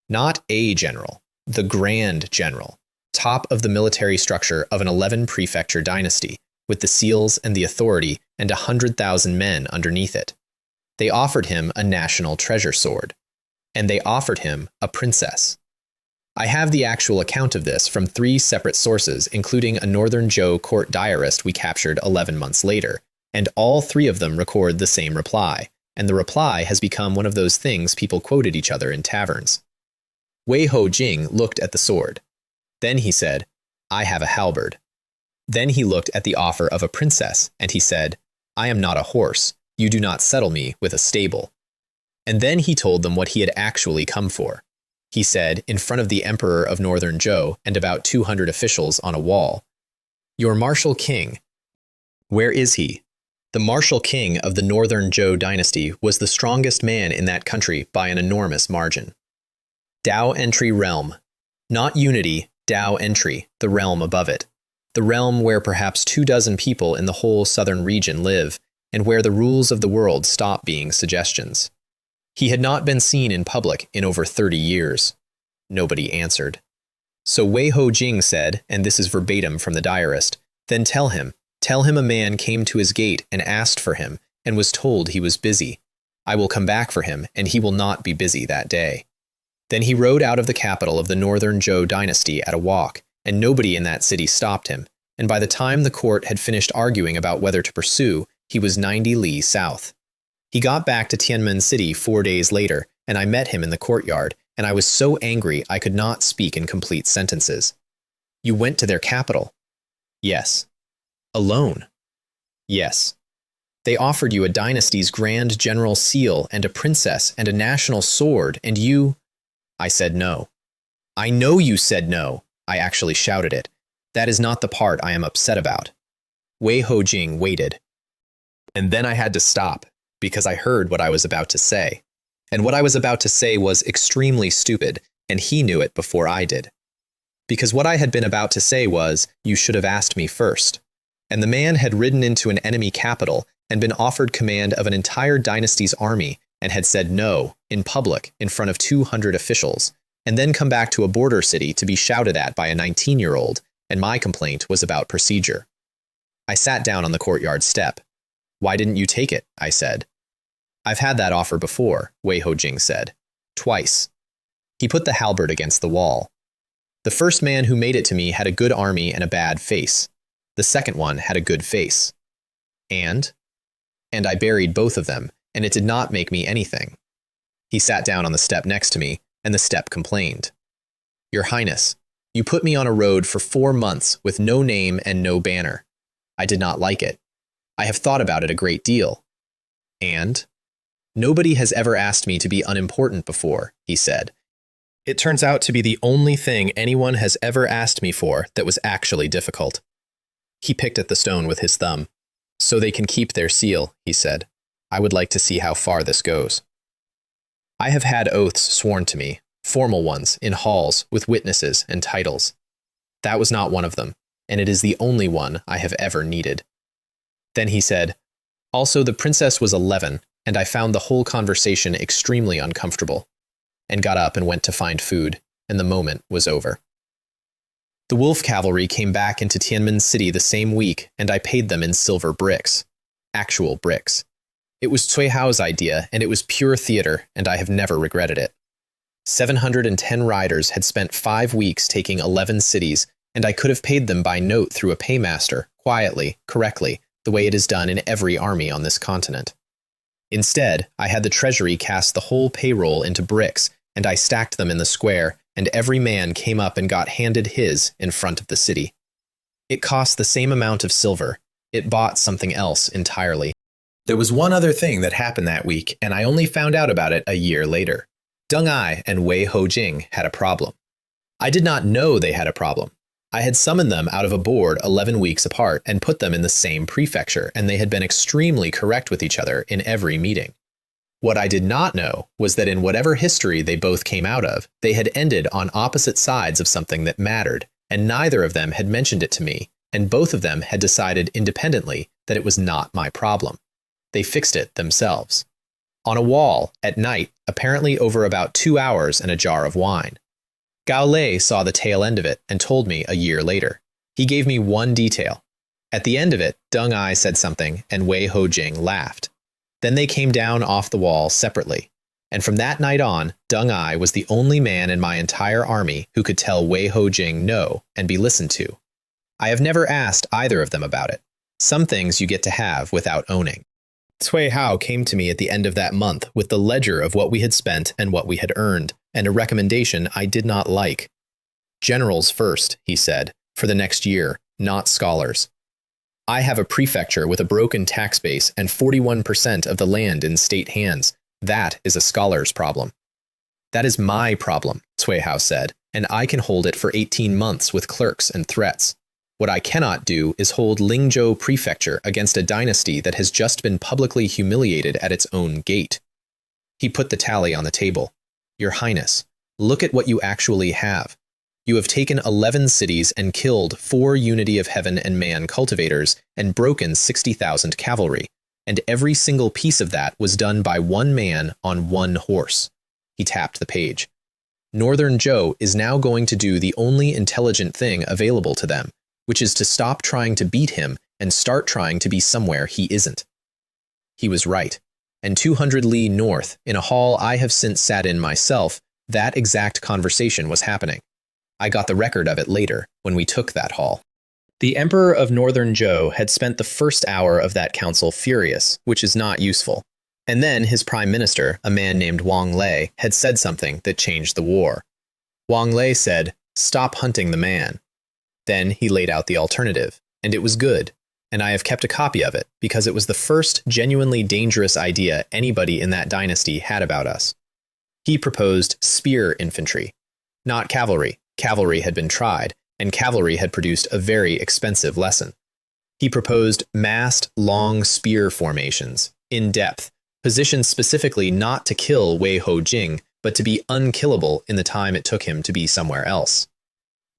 Not a general, the Grand General, top of the military structure of an 11-prefecture dynasty, with the seals and the authority and 100,000 men underneath it. They offered him a national treasure sword. And they offered him a princess. I have the actual account of this from 3 separate sources, including a Northern Zhou court diarist we captured 11 months later, and all 3 of them record the same reply, and the reply has become one of those things people quoted each other in taverns. Wei Ho Jing looked at the sword. Then he said, "I have a halberd." Then he looked at the offer of a princess, and he said, "I am not a horse. You do not settle me with a stable." And then he told them what he had actually come for. He said, in front of the emperor of Northern Zhou and about 200 officials on a wall, "Your martial king, where is he?" The martial king of the Northern Zhou dynasty was the strongest man in that country by an enormous margin. Dao Entry Realm. Not Unity, Dao Entry, the realm above it. The realm where perhaps 24 people in the whole southern region live, and where the rules of the world stop being suggestions. He had not been seen in public in over 30 years. Nobody answered. So Wei Ho Jing said, and this is verbatim from the diarist, "Then tell him a man came to his gate and asked for him, and was told he was busy. I will come back for him, and he will not be busy that day." Then he rode out of the capital of the Northern Zhou dynasty at a walk, and nobody in that city stopped him, and by the time the court had finished arguing about whether to pursue, he was 90 li south. He got back to Tianmen City 4 days later, and I met him in the courtyard, and I was so angry I could not speak in complete sentences. "You went to their capital?" "Yes." "Alone?" "Yes." "They offered you a dynasty's grand general seal and a princess and a national sword, and you—" I said no. "I know you said no." I actually shouted it. "That is not the part I am upset about." Wei Ho Jing waited. And then I had to stop, because I heard what I was about to say. And what I was about to say was extremely stupid, and he knew it before I did. Because what I had been about to say was, "You should have asked me first." And the man had ridden into an enemy capital and been offered command of an entire dynasty's army and had said no, in public, in front of 200 officials, and then come back to a border city to be shouted at by a 19-year-old, and my complaint was about procedure. I sat down on the courtyard step. "Why didn't you take it?" I said. "I've had that offer before," Wei Ho Jing said. "Twice." He put the halberd against the wall. "The first man who made it to me had a good army and a bad face. The second one had a good face. And I buried both of them, and it did not make me anything." He sat down on the step next to me, and the step complained. "Your Highness, you put me on a road for 4 months with no name and no banner. I did not like it. I have thought about it a great deal. And nobody has ever asked me to be unimportant before," he said. "It turns out to be the only thing anyone has ever asked me for that was actually difficult." He picked at the stone with his thumb. "So they can keep their seal," he said. "I would like to see how far this goes." I have had oaths sworn to me, formal ones, in halls, with witnesses and titles. That was not one of them, and it is the only one I have ever needed. Then he said, "Also, the princess was 11, and I found the whole conversation extremely uncomfortable," and got up and went to find food, and the moment was over. The wolf cavalry came back into Tianmen City the same week, and I paid them in silver bricks. Actual bricks. It was Cui Hao's idea, and it was pure theater, and I have never regretted it. 710 riders had spent 5 weeks taking 11 cities, and I could have paid them by note through a paymaster, quietly, correctly, the way it is done in every army on this continent. Instead, I had the treasury cast the whole payroll into bricks, and I stacked them in the square, and every man came up and got handed his in front of the city. It cost the same amount of silver. It bought something else entirely. There was one other thing that happened that week, and I only found out about it a year later. Deng Ai and Wei Hojing had a problem. I did not know they had a problem. I had summoned them out of a board 11 weeks apart and put them in the same prefecture, and they had been extremely correct with each other in every meeting. What I did not know was that in whatever history they both came out of, they had ended on opposite sides of something that mattered, and neither of them had mentioned it to me, and both of them had decided independently that it was not my problem. They fixed it themselves. On a wall, at night, apparently over about 2 hours and a jar of wine. Gao Lei saw the tail end of it and told me a year later. He gave me one detail. At the end of it, Deng Ai said something and Wei Hojing laughed. Then they came down off the wall separately. And from that night on, Deng Ai was the only man in my entire army who could tell Wei Hojing no and be listened to. I have never asked either of them about it. Some things you get to have without owning. Cui Hao came to me at the end of that month with the ledger of what we had spent and what we had earned, and a recommendation I did not like. Generals first, he said, for the next year, not scholars. I have a prefecture with a broken tax base and 41% of the land in state hands. That is a scholar's problem. That is my problem, Cui Hao said, and I can hold it for 18 months with clerks and threats. What I cannot do is hold Lingzhou Prefecture against a dynasty that has just been publicly humiliated at its own gate. He put the tally on the table. Your Highness, look at what you actually have. You have taken 11 cities and killed 4 Unity of Heaven and Man cultivators and broken 60,000 cavalry, and every single piece of that was done by one man on one horse. He tapped the page. Northern Zhou is now going to do the only intelligent thing available to them, which is to stop trying to beat him and start trying to be somewhere he isn't. He was right. And 200 li north, in a hall I have since sat in myself, that exact conversation was happening. I got the record of it later, when we took that hall. The Emperor of Northern Zhou had spent the first hour of that council furious, which is not useful. And then his prime minister, a man named Wang Lei, had said something that changed the war. Wang Lei said, "Stop hunting the man." Then he laid out the alternative, and it was good, and I have kept a copy of it because it was the first genuinely dangerous idea anybody in that dynasty had about us. He proposed spear infantry, not cavalry. Cavalry had been tried, and cavalry had produced a very expensive lesson. He proposed massed, long spear formations, in depth, positioned specifically not to kill Wei Hojing, but to be unkillable in the time it took him to be somewhere else.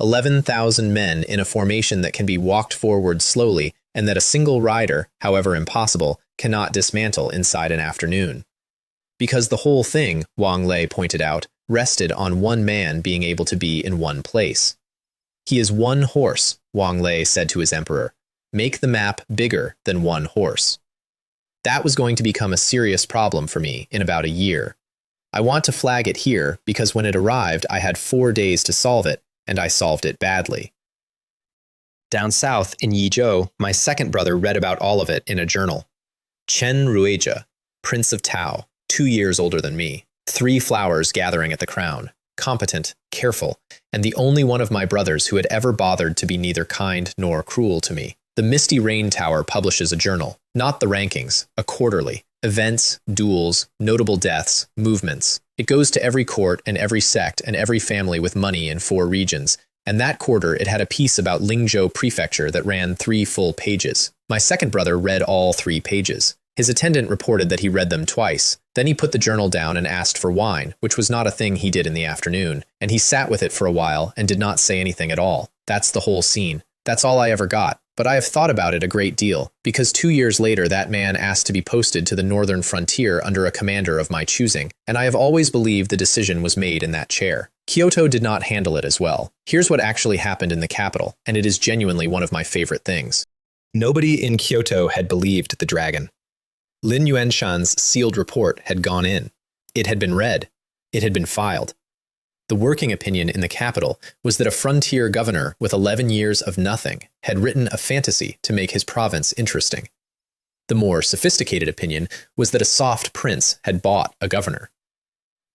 11,000 men in a formation that can be walked forward slowly and that a single rider, however impossible, cannot dismantle inside an afternoon. Because the whole thing, Wang Lei pointed out, rested on one man being able to be in one place. He is one horse, Wang Lei said to his emperor. Make the map bigger than one horse. That was going to become a serious problem for me in about a year. I want to flag it here because when it arrived, I had 4 days to solve it, and I solved it badly. Down south in Yizhou, my second brother read about all of it in a journal. Chen Ruijia, Prince of Tao, 2 years older than me, 3 flowers gathering at the crown, competent, careful, and the only one of my brothers who had ever bothered to be neither kind nor cruel to me. The Misty Rain Tower publishes a journal, not the rankings, a quarterly. Events, duels, notable deaths, movements. It goes to every court and every sect and every family with money in 4 regions, and that quarter it had a piece about Lingzhou Prefecture that ran 3 full pages. My second brother read all 3 pages. His attendant reported that he read them twice. Then he put the journal down and asked for wine, which was not a thing he did in the afternoon, and he sat with it for a while and did not say anything at all. That's the whole scene. That's all I ever got. But I have thought about it a great deal, because 2 years later that man asked to be posted to the northern frontier under a commander of my choosing, and I have always believed the decision was made in that chair. Kyoto did not handle it as well. Here's what actually happened in the capital, and it is genuinely one of my favorite things. Nobody in Kyoto had believed the dragon. Lin Yuanshan's sealed report had gone in. It had been read. It had been filed. The working opinion in the capital was that a frontier governor with 11 years of nothing had written a fantasy to make his province interesting. The more sophisticated opinion was that a soft prince had bought a governor.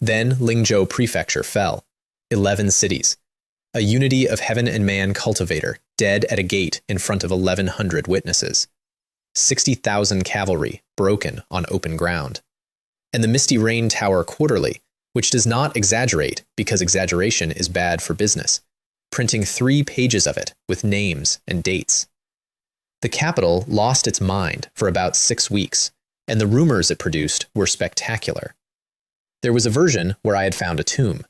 Then Lingzhou Prefecture fell. 11 cities. A Unity of Heaven and Man cultivator, dead at a gate in front of 1,100 witnesses. 60,000 cavalry broken on open ground. And the Misty Rain Tower Quarterly, which does not exaggerate because exaggeration is bad for business, printing 3 pages of it with names and dates. The capital lost its mind for about 6 weeks, and the rumors it produced were spectacular. There was a version where I had found a tomb.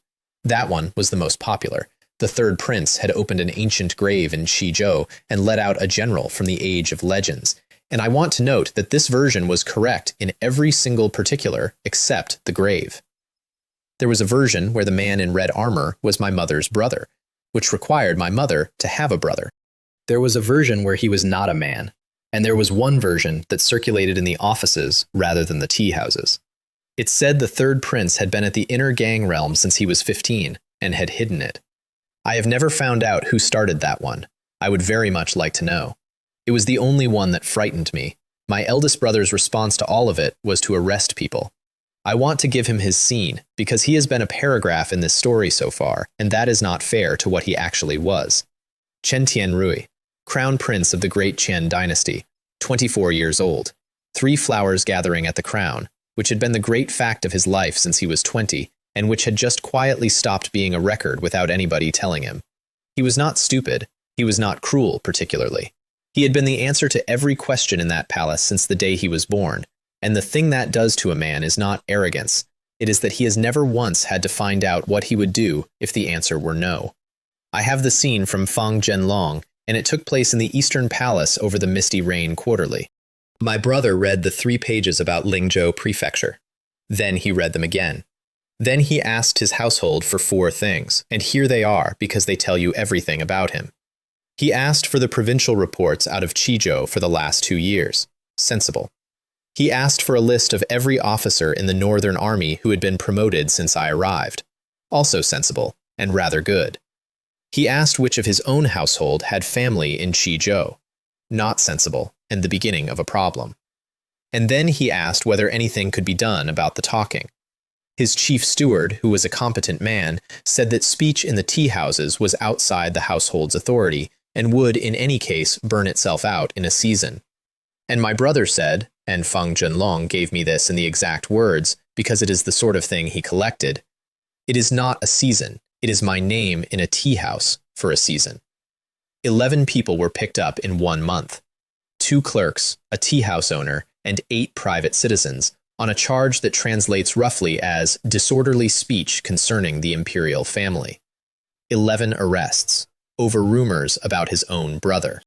That one was the most popular. The third prince had opened an ancient grave in Qizhou and let out a general from the age of legends. And I want to note that this version was correct in every single particular except the grave. There was a version where the man in red armor was my mother's brother, which required my mother to have a brother. There was a version where he was not a man, and there was one version that circulated in the offices rather than the tea houses. It said the third prince had been at the inner gang realm since he was 15 and had hidden it. I have never found out who started that one. I would very much like to know. It was the only one that frightened me. My eldest brother's response to all of it was to arrest people. I want to give him his scene because he has been a paragraph in this story so far, and that is not fair to what he actually was. Chen Tianrui, Crown Prince of the Great Qian Dynasty, 24 years old, 3 flowers gathering at the crown, which had been the great fact of his life since he was 20, and which had just quietly stopped being a record without anybody telling him. He was not stupid. He was not cruel, particularly. He had been the answer to every question in that palace since the day he was born, and the thing that does to a man is not arrogance. It is that he has never once had to find out what he would do if the answer were no. I have the scene from Fang Zhenlong, and it took place in the Eastern Palace over the Misty Rain Quarterly. My brother read the 3 pages about Lingzhou Prefecture. Then he read them again. Then he asked his household for 4 things, and here they are because they tell you everything about him. He asked for the provincial reports out of Qizhou for the last 2 years. Sensible. He asked for a list of every officer in the Northern Army who had been promoted since I arrived. Also sensible, and rather good. He asked which of his own household had family in Qizhou. Not sensible, and the beginning of a problem. And then he asked whether anything could be done about the talking. His chief steward, who was a competent man, said that speech in the tea houses was outside the household's authority and would, in any case, burn itself out in a season. And my brother said, and Fang Zhenlong gave me this in the exact words because it is the sort of thing he collected, "It is not a season, it is my name in a tea house for a season." 11 people were picked up in 1 month. 2 clerks, a tea house owner, and 8 private citizens, on a charge that translates roughly as disorderly speech concerning the imperial family. 11 arrests, over rumors about his own brother.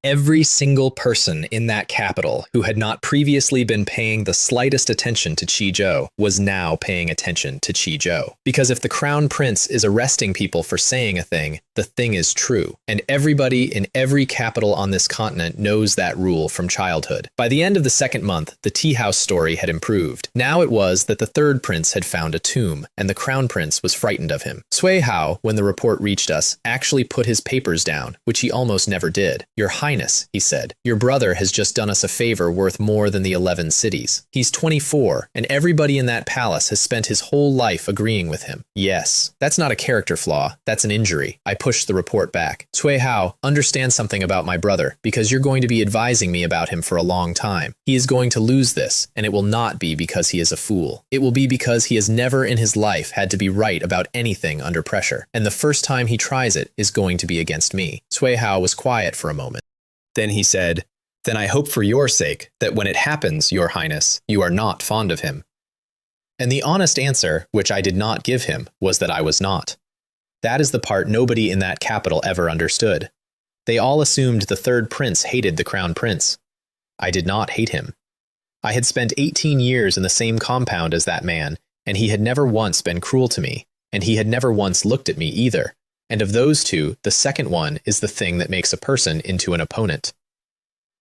Every single person in that capital who had not previously been paying the slightest attention to Qizhou was now paying attention to Qizhou. Because if the crown prince is arresting people for saying a thing, the thing is true. And everybody in every capital on this continent knows that rule from childhood. By the end of the 2nd month, the tea house story had improved. Now it was that the third prince had found a tomb, and the crown prince was frightened of him. Cui Hao, when the report reached us, actually put his papers down, which he almost never did. "Your Highness," he said, "your brother has just done us a favor worth more than the 11 cities. He's 24, and everybody in that palace has spent his whole life agreeing with him." Yes, that's not a character flaw, that's an injury. I pushed the report back. "Cui Hao, understand something about my brother, because you're going to be advising me about him for a long time. He is going to lose this, and it will not be because he is a fool. It will be because he has never in his life had to be right about anything under pressure, and the first time he tries it is going to be against me." Cui Hao was quiet for a moment. Then he said, "Then I hope for your sake that when it happens, Your Highness, you are not fond of him." And the honest answer, which I did not give him, was that I was not. That is the part nobody in that capital ever understood. They all assumed the third prince hated the crown prince. I did not hate him. I had spent 18 years in the same compound as that man, and he had never once been cruel to me, and he had never once looked at me either. And of those two, the second one is the thing that makes a person into an opponent.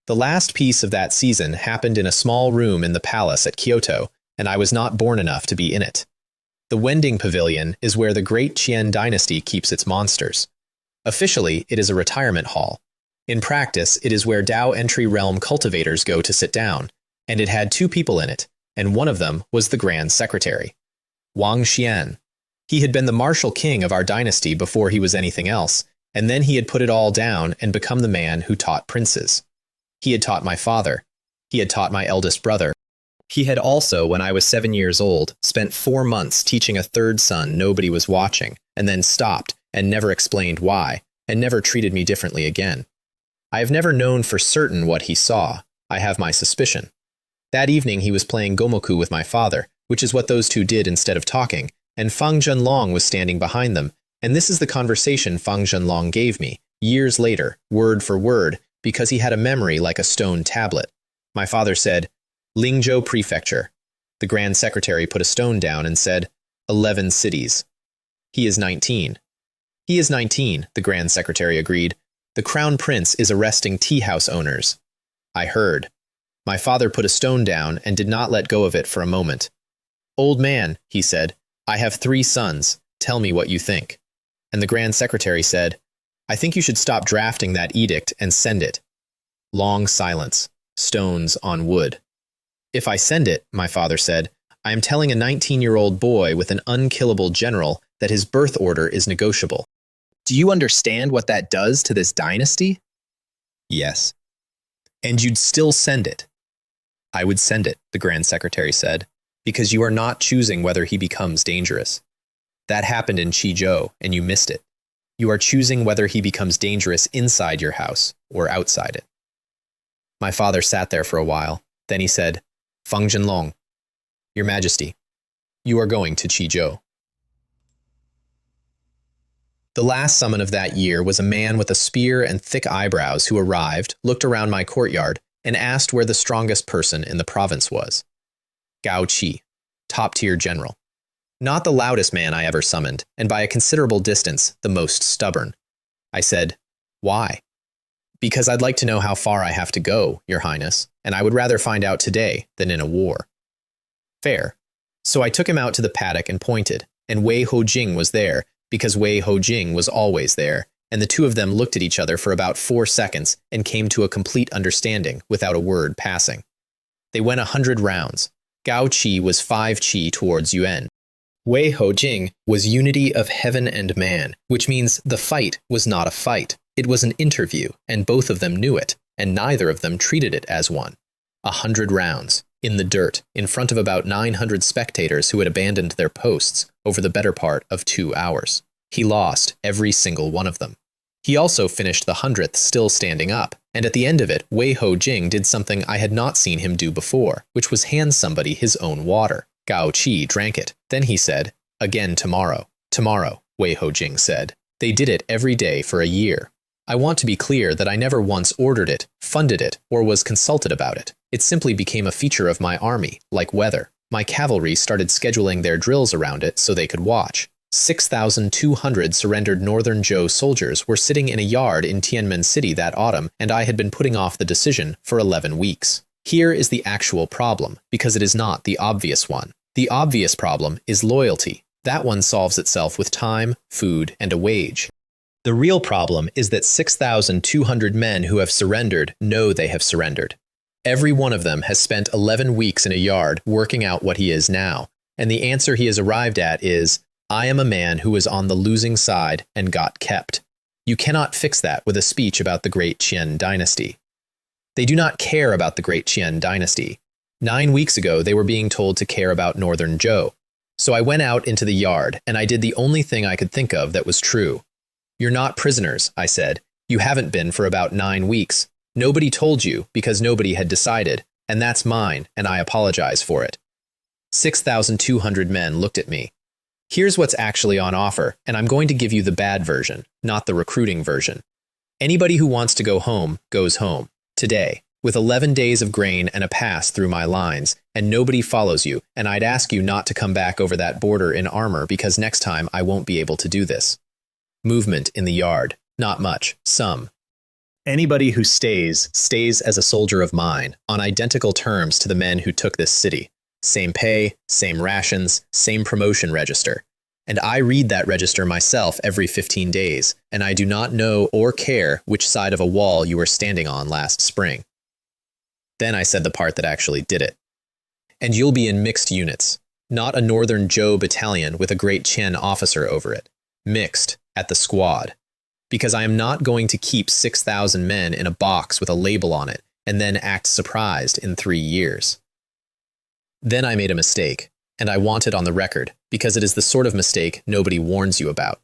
The last piece of that season happened in a small room in the palace at Kyoto, and I was not born enough to be in it. The Wending Pavilion is where the Great Qian Dynasty keeps its monsters. Officially, it is a retirement hall. In practice, it is where Dao Entry Realm cultivators go to sit down, and it had 2 people in it, and one of them was the Grand Secretary, Wang Xian. He had been the martial king of our dynasty before he was anything else, and then he had put it all down and become the man who taught princes. He had taught my father, He had taught my eldest brother. He had also, when I was 7 years old, spent 4 months teaching a third son nobody was watching, and then stopped and never explained why, and never treated me differently again. I have never known for certain what he saw. I have my suspicion. That evening he was playing gomoku with my father, which is what those two did instead of talking, and Fang Zhenlong was standing behind them, and this is the conversation Fang Zhenlong gave me, years later, word for word, because he had a memory like a stone tablet. My father said, "Lingzhou Prefecture." The Grand Secretary put a stone down and said, 11 cities. He is 19. He is 19, the Grand Secretary agreed. The Crown Prince is arresting tea house owners. I heard. My father put a stone down and did not let go of it for a moment. "Old man," he said, "I have 3 sons. Tell me what you think." And the Grand Secretary said, "I think you should stop drafting that edict and send it." Long silence. Stones on wood. "If I send it," my father said, "I am telling a 19-year-old boy with an unkillable general that his birth order is negotiable. Do you understand what that does to this dynasty?" "Yes." "And you'd still send it?" "I would send it," the Grand Secretary said, "because you are not choosing whether he becomes dangerous. That happened in Qizhou, and you missed it. You are choosing whether he becomes dangerous inside your house or outside it." My father sat there for a while. Then he said, "Fang Zhenlong, Your Majesty, you are going to Qizhou." The last summon of that year was a man with a spear and thick eyebrows who arrived, looked around my courtyard, and asked where the strongest person in the province was. Gao Qi, top-tier general. Not the loudest man I ever summoned, and by a considerable distance, the most stubborn. I said, "Why?" "Because I'd like to know how far I have to go, Your Highness, and I would rather find out today than in a war." Fair. So I took him out to the paddock and pointed, and Wei Hojing was there, because Wei Hojing was always there, and the two of them looked at each other for about 4 seconds and came to a complete understanding without a word passing. They went 100 rounds. Gao Qi was 5 qi towards Yuan. Wei Hojing was unity of heaven and man, which means the fight was not a fight. It was an interview, and both of them knew it, and neither of them treated it as one. 100 rounds, in the dirt, in front of about 900 spectators who had abandoned their posts over the better part of 2 hours. He lost every single one of them. He also finished the 100th still standing up, and at the end of it, Wei Hojing did something I had not seen him do before, which was hand somebody his own water. Gao Qi drank it. Then he said, "Again tomorrow." "Tomorrow," Wei Hojing said. They did it every day for a year. I want to be clear that I never once ordered it, funded it, or was consulted about it. It simply became a feature of my army, like weather. My cavalry started scheduling their drills around it so they could watch. 6,200 surrendered Northern Zhou soldiers were sitting in a yard in Tianmen City that autumn, and I had been putting off the decision for 11 weeks. Here is the actual problem, because it is not the obvious one. The obvious problem is loyalty. That one solves itself with time, food, and a wage. The real problem is that 6,200 men who have surrendered know they have surrendered. Every one of them has spent 11 weeks in a yard working out what he is now, and the answer he has arrived at is, "I am a man who was on the losing side and got kept." You cannot fix that with a speech about the great Qian dynasty. They do not care about the great Qian dynasty. 9 weeks ago, they were being told to care about Northern Zhou. So I went out into the yard, and I did the only thing I could think of that was true. "You're not prisoners," I said. "You haven't been for about 9 weeks. Nobody told you because nobody had decided, and that's mine, and I apologize for it." 6,200 men looked at me. Here's what's actually on offer, and I'm going to give you the bad version, not the recruiting version. Anybody who wants to go home goes home, today, with 11 days of grain and a pass through my lines, and nobody follows you, and I'd ask you not to come back over that border in armor because next time I won't be able to do this. Movement in the yard. Not much. Some. Anybody who stays, stays as a soldier of mine, on identical terms to the men who took this city. Same pay, same rations, same promotion register. And I read that register myself every 15 days, and I do not know or care which side of a wall you were standing on last spring. Then I said the part that actually did it. And you'll be in mixed units, not a Northern Zhou battalion with a great Qian officer over it. Mixed, at the squad. Because I am not going to keep 6,000 men in a box with a label on it and then act surprised in 3 years. Then I made a mistake, and I want it on the record because it is the sort of mistake nobody warns you about.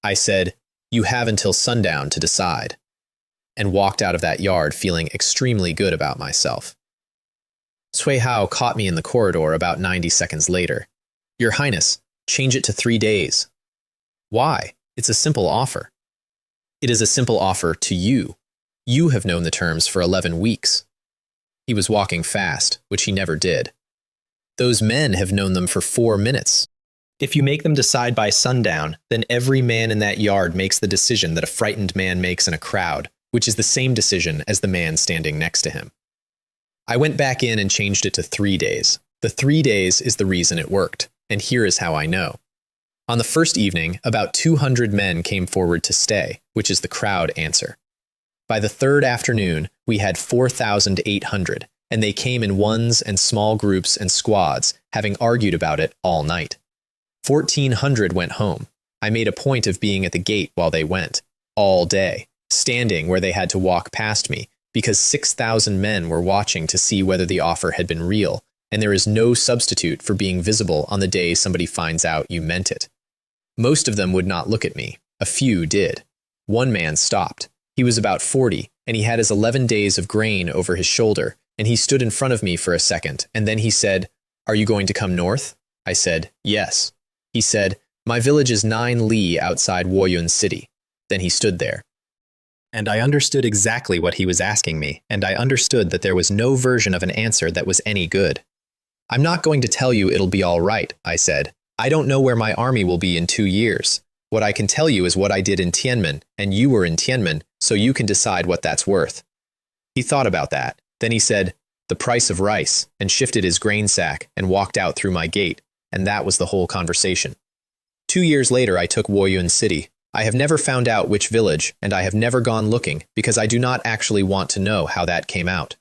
I said, "You have until sundown to decide," and walked out of that yard feeling extremely good about myself. Cui Hao caught me in the corridor about 90 seconds later. "Your Highness, change it to 3 days." "Why? It's a simple offer." "It is a simple offer to you. You have known the terms for 11 weeks. He was walking fast, which he never did. "Those men have known them for 4 minutes. If you make them decide by sundown, then every man in that yard makes the decision that a frightened man makes in a crowd, which is the same decision as the man standing next to him." I went back in and changed it to 3 days. The 3 days is the reason it worked, and here is how I know. On the first evening, about 200 men came forward to stay, which is the crowd answer. By the third afternoon, we had 4,800, and they came in ones and small groups and squads, having argued about it all night. 1,400 went home. I made a point of being at the gate while they went, all day, standing where they had to walk past me, because 6,000 men were watching to see whether the offer had been real, and there is no substitute for being visible on the day somebody finds out you meant it. Most of them would not look at me. A few did. One man stopped. He was about 40, and he had his 11 days of grain over his shoulder, and he stood in front of me for a second, and then he said, "Are you going to come north?" I said, "Yes." He said, "My village is 9 li outside Woyun City." Then he stood there. And I understood exactly what he was asking me, and I understood that there was no version of an answer that was any good. "I'm not going to tell you it'll be all right," I said. "I don't know where my army will be in 2 years. What I can tell you is what I did in Tianmen, and you were in Tianmen, so you can decide what that's worth." He thought about that. Then he said, "The price of rice," and shifted his grain sack and walked out through my gate, and that was the whole conversation. 2 years later, I took Woyun City. I have never found out which village, and I have never gone looking, because I do not actually want to know how that came out.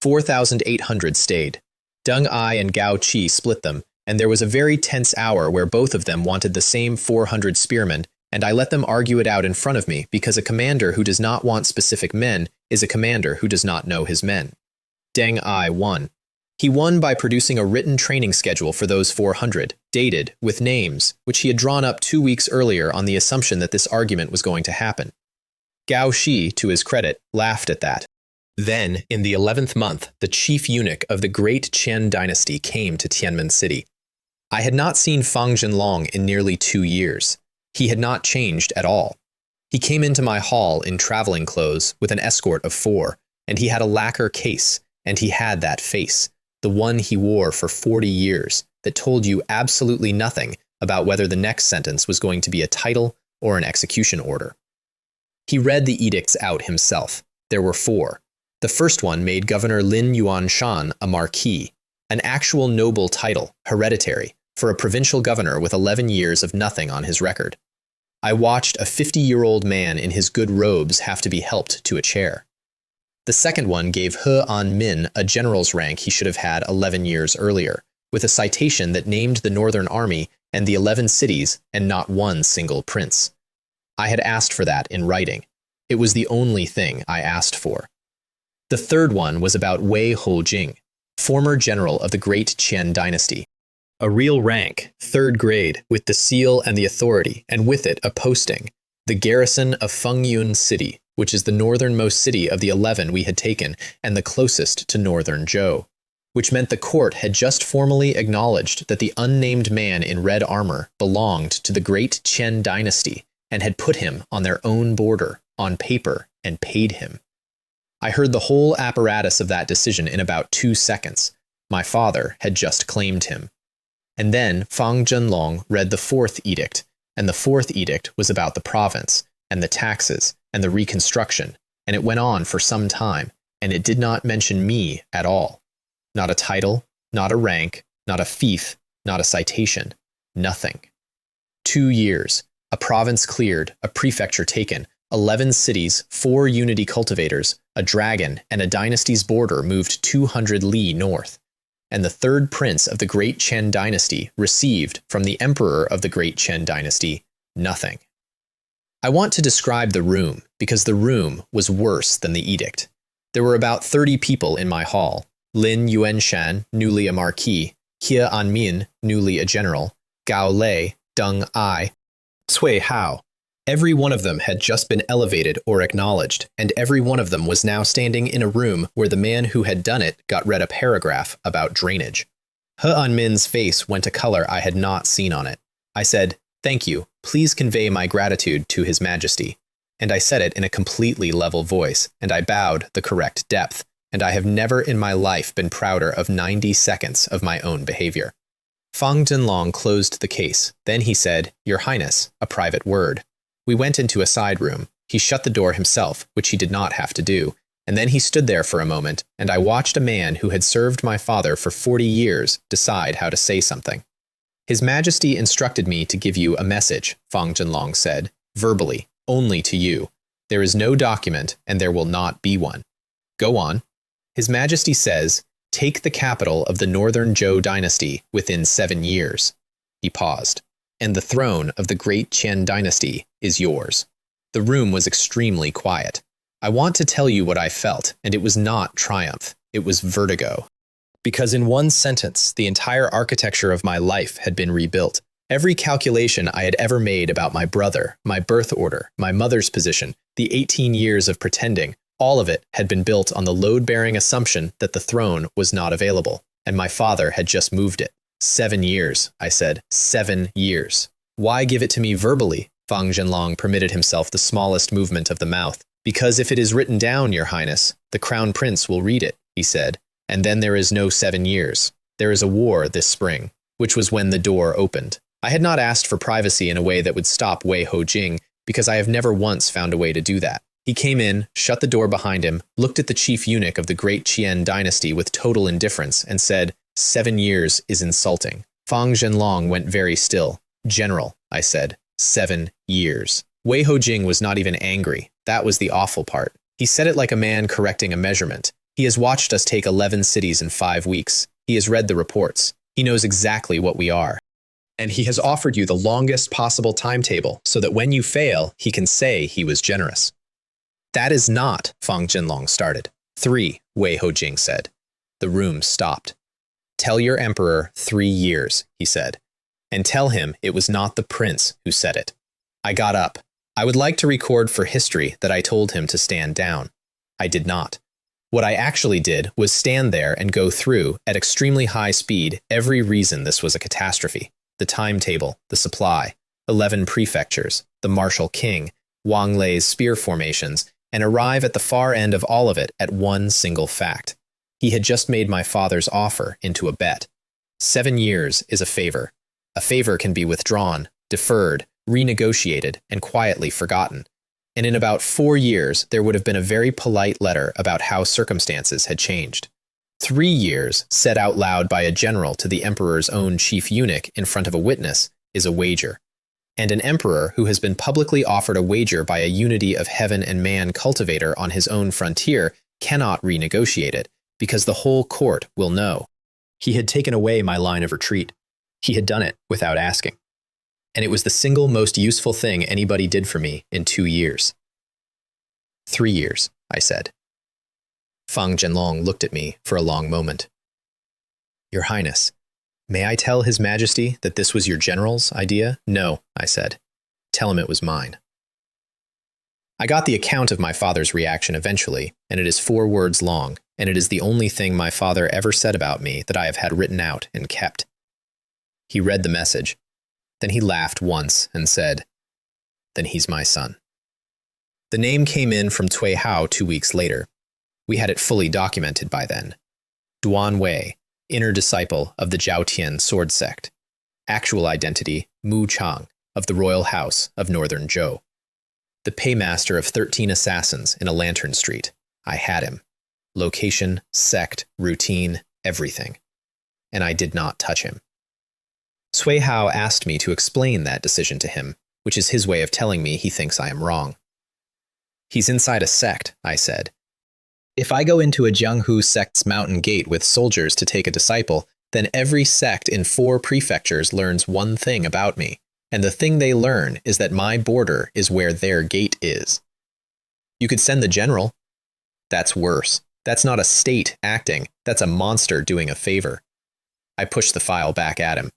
4,800 stayed. Deng Ai and Gao Qi split them, and there was a very tense hour where both of them wanted the same 400 spearmen, and I let them argue it out in front of me, because a commander who does not want specific men is a commander who does not know his men. Deng Ai won. He won by producing a written training schedule for those 400, dated, with names, which he had drawn up 2 weeks earlier on the assumption that this argument was going to happen. Gao Shi, to his credit, laughed at that. Then, in the 11th month, the chief eunuch of the great Qian dynasty came to Tianmen City. I had not seen Fang Zhenlong in nearly 2 years. He had not changed at all. He came into my hall in traveling clothes with an escort of 4, and he had a lacquer case, and he had that face, the one he wore for 40 years, that told you absolutely nothing about whether the next sentence was going to be a title or an execution order. He read the edicts out himself. There were 4. The first one made Governor Lin Yuanshan a marquis, an actual noble title, hereditary, for a provincial governor with 11 years of nothing on his record. I watched a 50-year-old man in his good robes have to be helped to a chair. The second one gave He An Min a general's rank he should have had 11 years earlier, with a citation that named the Northern Army and the 11 cities and not one single prince. I had asked for that in writing. It was the only thing I asked for. The third one was about Wei Houjing, former general of the great Qian dynasty. A real rank, 3rd grade, with the seal and the authority, and with it a posting, the garrison of Fengyun City, which is the northernmost city of the 11 we had taken and the closest to northern Zhou, which meant the court had just formally acknowledged that the unnamed man in red armor belonged to the great Qian dynasty and had put him on their own border, on paper, and paid him. I heard the whole apparatus of that decision in about 2 seconds. My father had just claimed him. And then Fang Zhenlong read the 4th edict, and the 4th edict was about the province, and the taxes, and the reconstruction, and it went on for some time, and it did not mention me at all. Not a title, not a rank, not a fief, not a citation, nothing. 2 years, a province cleared, a prefecture taken, 11 cities, 4 unity cultivators, a dragon, and a dynasty's border moved 200 li north. And the 3rd prince of the great Qian dynasty received, from the emperor of the great Qian dynasty, nothing. I want to describe the room, because the room was worse than the edict. There were about 30 people in my hall. Lin Yuanshan, newly a marquis, Kia Anmin, newly a general, Gao Lei, Deng Ai, Cui Hao. Every one of them had just been elevated or acknowledged, and every one of them was now standing in a room where the man who had done it got read a paragraph about drainage. He Anmin's face went a color I had not seen on it. I said, "Thank you. Please convey my gratitude to His Majesty." And I said it in a completely level voice, and I bowed the correct depth, and I have never in my life been prouder of 90 seconds of my own behavior. Fang Zhenlong closed the case. Then he said, "Your Highness, a private word." We went into a side room. He shut the door himself, which he did not have to do, and then he stood there for a moment, and I watched a man who had served my father for 40 years decide how to say something. "His Majesty instructed me to give you a message," Fang Zhenlong said, "verbally, only to you. There is no document, and there will not be one." "Go on." "His Majesty says, take the capital of the Northern Zhou dynasty within 7 years." He paused. "And the throne of the great Qian dynasty is yours." The room was extremely quiet. I want to tell you what I felt, and it was not triumph. It was vertigo. Because in one sentence, the entire architecture of my life had been rebuilt. Every calculation I had ever made about my brother, my birth order, my mother's position, the 18 years of pretending, all of it had been built on the load-bearing assumption that the throne was not available, and my father had just moved it. 7 years, I said. 7 years. "Why give it to me verbally?" Fang Zhenlong permitted himself the smallest movement of the mouth. "Because if it is written down, Your Highness, the Crown Prince will read it," he said, "and then there is no 7 years. There is a war this spring," which was when the door opened. I had not asked for privacy in a way that would stop Wei Hojing, because I have never once found a way to do that. He came in, shut the door behind him, looked at the chief eunuch of the great Qian dynasty with total indifference, and said, "7 years is insulting." Fang Zhenlong went very still. "General," I said, 7 years. Wei Hojing was not even angry. That was the awful part. He said it like a man correcting a measurement. He has watched us take 11 cities in 5 weeks. He has read the reports. He knows exactly what we are. And he has offered you the longest possible timetable so that when you fail, he can say he was generous. "That is not," Fang Zhenlong started. 3, Wei Hojing said. The room stopped. "Tell your emperor 3 years," he said. "And tell him it was not the prince who said it." I got up. I would like to record for history that I told him to stand down. I did not. What I actually did was stand there and go through, at extremely high speed, every reason this was a catastrophe. The timetable, the supply, 11 prefectures, the martial king, Wang Lei's spear formations, and arrive at the far end of all of it at one single fact. He had just made my father's offer into a bet. 7 years is a favor. A favor can be withdrawn, deferred, renegotiated, and quietly forgotten. And in about 4 years, there would have been a very polite letter about how circumstances had changed. 3 years, said out loud by a general to the emperor's own chief eunuch in front of a witness, is a wager. And an emperor who has been publicly offered a wager by a unity of heaven and man cultivator on his own frontier cannot renegotiate it, because the whole court will know. He had taken away my line of retreat. He had done it without asking. And it was the single most useful thing anybody did for me in 2 years. 3 years, I said. Fang Zhenlong looked at me for a long moment. "Your Highness, may I tell His Majesty that this was your general's idea?" "No," I said. "Tell him it was mine." I got the account of my father's reaction eventually, and it is 4 words long, and it is the only thing my father ever said about me that I have had written out and kept. He read the message. Then he laughed once and said, "Then he's my son." The name came in from Cui Hao 2 weeks later. We had it fully documented by then. Duan Wei, inner disciple of the Zhaotian sword sect. Actual identity, Mu Chang, of the royal house of Northern Zhou. The paymaster of 13 assassins in a lantern street. I had him. Location, sect, routine, everything. And I did not touch him. Cui Hao asked me to explain that decision to him, which is his way of telling me he thinks I am wrong. "He's inside a sect," I said. "If I go into a Jianghu sect's mountain gate with soldiers to take a disciple, then every sect in 4 prefectures learns one thing about me, and the thing they learn is that my border is where their gate is." "You could send the general." "That's worse. That's not a state acting. That's a monster doing a favor. I pushed the file back at him.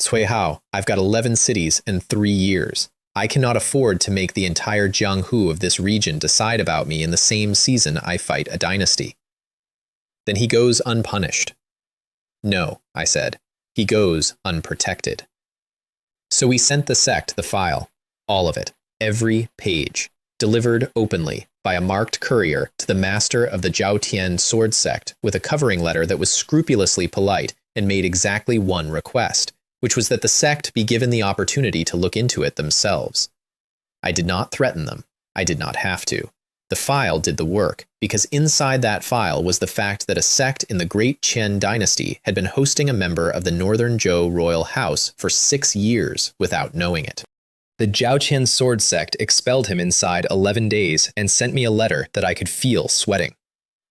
Cui Hao, I've got 11 cities and 3 years. I cannot afford to make the entire Jianghu of this region decide about me in the same season I fight a dynasty. Then he goes unpunished. No, I said. He goes unprotected. So we sent the sect the file, all of it, every page, delivered openly by a marked courier to the master of the Zhaotian sword sect with a covering letter that was scrupulously polite and made exactly one request, which was that the sect be given the opportunity to look into it themselves. I did not threaten them. I did not have to. The file did the work, because inside that file was the fact that a sect in the Great Qian dynasty had been hosting a member of the Northern Zhou royal house for 6 years without knowing it. The Zhaotian sword sect expelled him inside 11 days and sent me a letter that I could feel sweating,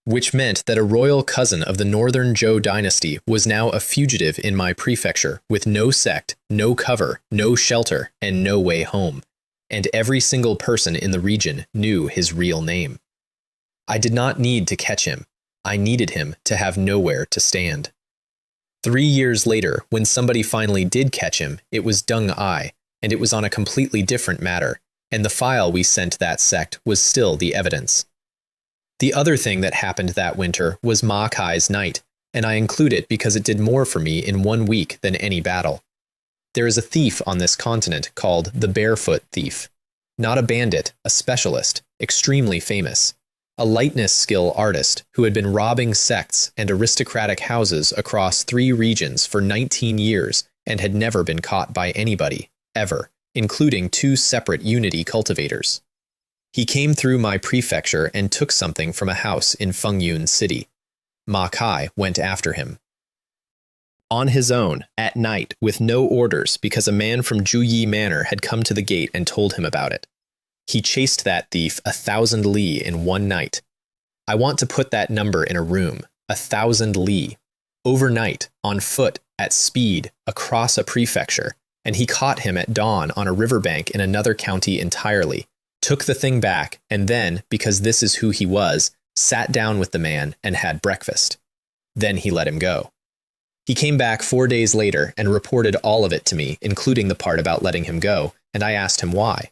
which meant that a royal cousin of the Northern Zhou dynasty was now a fugitive in my prefecture with no sect, no cover, no shelter, and no way home. And every single person in the region knew his real name. I did not need to catch him. I needed him to have nowhere to stand. 3 years later, when somebody finally did catch him, it was Deng Ai, and it was on a completely different matter, and the file we sent that sect was still the evidence. The other thing that happened that winter was Ma Kai's Night, and I include it because it did more for me in 1 week than any battle. There is a thief on this continent called the Barefoot Thief. Not a bandit, a specialist, extremely famous. A lightness skill artist who had been robbing sects and aristocratic houses across 3 regions for 19 years and had never been caught by anybody, ever, including 2 separate Unity cultivators. He came through my prefecture and took something from a house in Fengyun City. Ma Kai went after him. On his own, at night, with no orders because a man from Juyi Manor had come to the gate and told him about it. He chased that thief 1,000 li in 1 night. I want to put that number in a room, 1,000 li. Overnight, on foot, at speed, across a prefecture, and he caught him at dawn on a riverbank in another county entirely, took the thing back, and then, because this is who he was, sat down with the man and had breakfast. Then he let him go. He came back 4 days later and reported all of it to me, including the part about letting him go, and I asked him why.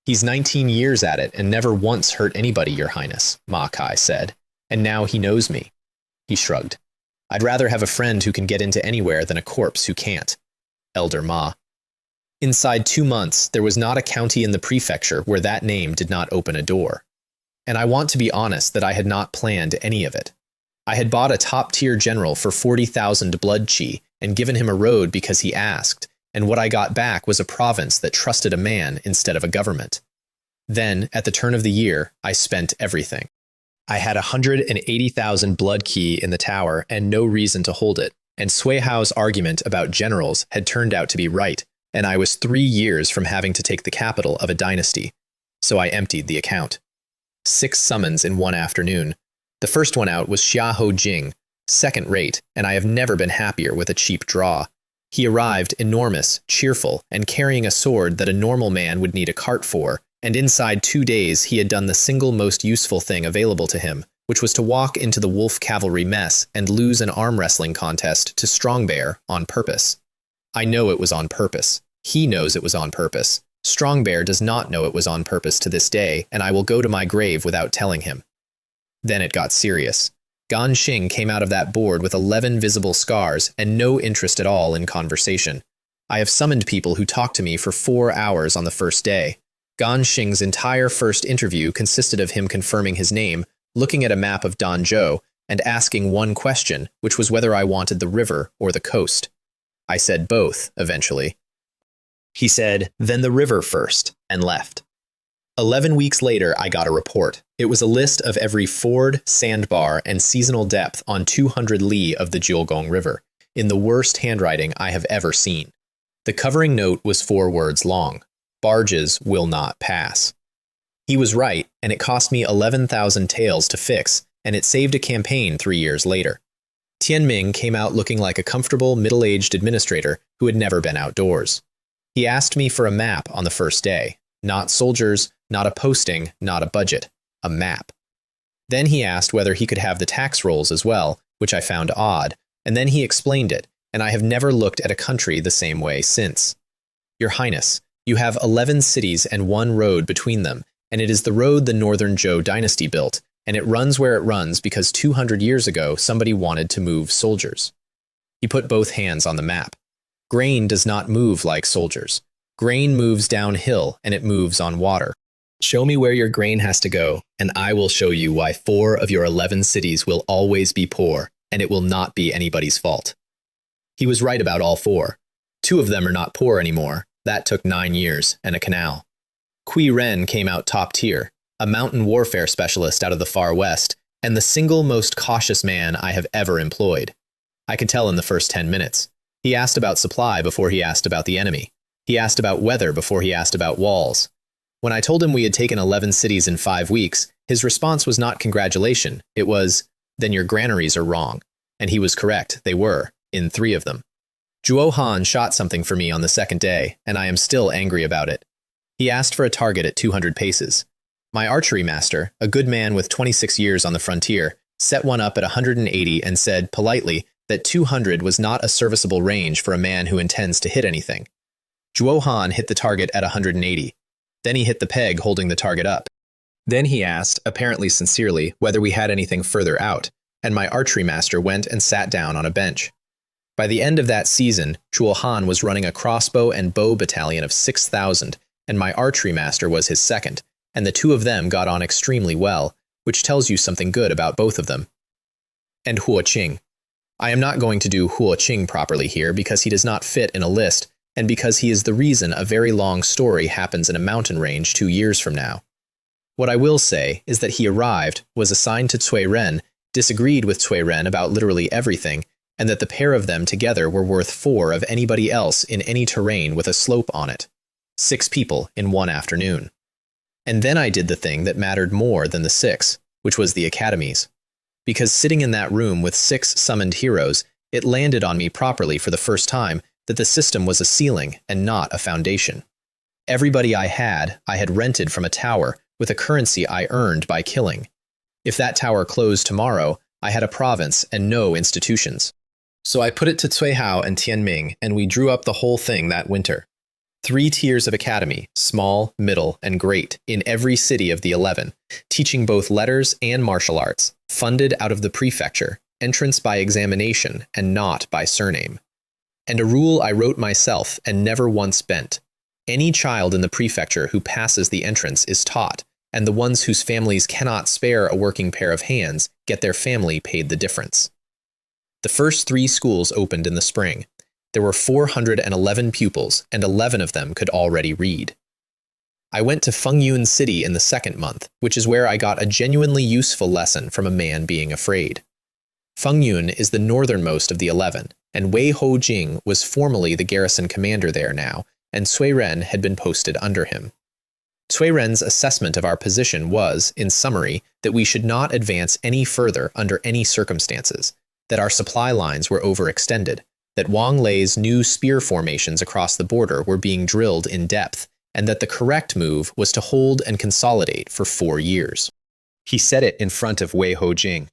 He's 19 years at it and never once hurt anybody, Your Highness, Ma Kai said, and now he knows me. He shrugged. I'd rather have a friend who can get into anywhere than a corpse who can't. Elder Ma. Inside 2 months, there was not a county in the prefecture where that name did not open a door. And I want to be honest that I had not planned any of it. I had bought a top-tier general for 40,000 blood chi and given him a road because he asked, and what I got back was a province that trusted a man instead of a government. Then, at the turn of the year, I spent everything. I had 180,000 blood ki in the tower and no reason to hold it, and Cui Hao's argument about generals had turned out to be right, and I was 3 years from having to take the capital of a dynasty. So I emptied the account. 6 summons in 1 afternoon. The first one out was Xiahou Jing, second rate, and I have never been happier with a cheap draw. He arrived enormous, cheerful, and carrying a sword that a normal man would need a cart for, and inside 2 days he had done the single most useful thing available to him, which was to walk into the wolf cavalry mess and lose an arm wrestling contest to Strongbear on purpose. I know it was on purpose. He knows it was on purpose. Strongbear does not know it was on purpose to this day, and I will go to my grave without telling him. Then it got serious. Gan Xing came out of that board with 11 visible scars and no interest at all in conversation. I have summoned people who talked to me for 4 hours on the first day. Gan Xing's entire first interview consisted of him confirming his name, looking at a map of Danzhou, and asking one question, which was whether I wanted the river or the coast. I said both, eventually. He said, then the river first, and left. 11 weeks later, I got a report. It was a list of every ford, sandbar, and seasonal depth on 200 li of the Jiulgong River, in the worst handwriting I have ever seen. The covering note was 4 words long. Barges will not pass. He was right, and it cost me 11,000 taels to fix, and it saved a campaign 3 years later. Tianming came out looking like a comfortable, middle-aged administrator who had never been outdoors. He asked me for a map on the first day. Not soldiers, not a posting, not a budget. A map. Then he asked whether he could have the tax rolls as well, which I found odd, and then he explained it, and I have never looked at a country the same way since. Your Highness, you have 11 cities and one road between them, and it is the road the Northern Zhou dynasty built, and it runs where it runs because 200 years ago somebody wanted to move soldiers. He put both hands on the map. Grain does not move like soldiers. Grain moves downhill, and it moves on water. Show me where your grain has to go, and I will show you why 4 of your 11 cities will always be poor, and it will not be anybody's fault. He was right about all 4. 2 of them are not poor anymore. That took 9 years and a canal. Kui Ren came out top tier, a mountain warfare specialist out of the far west, and the single most cautious man I have ever employed. I could tell in the first 10 minutes. He asked about supply before he asked about the enemy. He asked about weather before he asked about walls. When I told him we had taken 11 cities in 5 weeks, his response was not congratulation. It was, then your granaries are wrong. And he was correct, they were, in 3 of them. Zhuo Han shot something for me on the 2nd day, and I am still angry about it. He asked for a target at 200 paces. My archery master, a good man with 26 years on the frontier, set one up at 180 and said, politely, that 200 was not a serviceable range for a man who intends to hit anything. Zhuo Han hit the target at 180. Then he hit the peg holding the target up. Then he asked, apparently sincerely, whether we had anything further out, and my archery master went and sat down on a bench. By the end of that season, Zhuo Han was running a crossbow and bow battalion of 6,000, and my archery master was his second, and the 2 of them got on extremely well, which tells you something good about both of them. And Huo Qing. I am not going to do Huo Qing properly here because he does not fit in a list, and because he is the reason a very long story happens in a mountain range 2 years from now. What I will say is that he arrived, was assigned to Cui Ren, disagreed with Cui Ren about literally everything, and that the pair of them together were worth 4 of anybody else in any terrain with a slope on it. 6 people in 1 afternoon. And then I did the thing that mattered more than the 6, which was the academies. Because sitting in that room with 6 summoned heroes, it landed on me properly for the first time that the system was a ceiling and not a foundation. Everybody I had rented from a tower with a currency I earned by killing. If that tower closed tomorrow, I had a province and no institutions. So I put it to Cui Hao and Tianming, and we drew up the whole thing that winter. 3 tiers of academy, small, middle, and great, in every city of the 11, teaching both letters and martial arts, funded out of the prefecture, entrance by examination and not by surname. And a rule I wrote myself and never once bent. Any child in the prefecture who passes the entrance is taught, and the ones whose families cannot spare a working pair of hands get their family paid the difference. The first 3 schools opened in the spring. There were 411 pupils, and 11 of them could already read. I went to Fengyun City in the 2nd month, which is where I got a genuinely useful lesson from a man being afraid. Fengyun is the northernmost of the 11, and Wei Hojing was formerly the garrison commander there now, and Cui Ren had been posted under him. Cui Ren's assessment of our position was, in summary, that we should not advance any further under any circumstances, that our supply lines were overextended, that Wang Lei's new spear formations across the border were being drilled in depth, and that the correct move was to hold and consolidate for 4 years. He said it in front of Wei Hojing.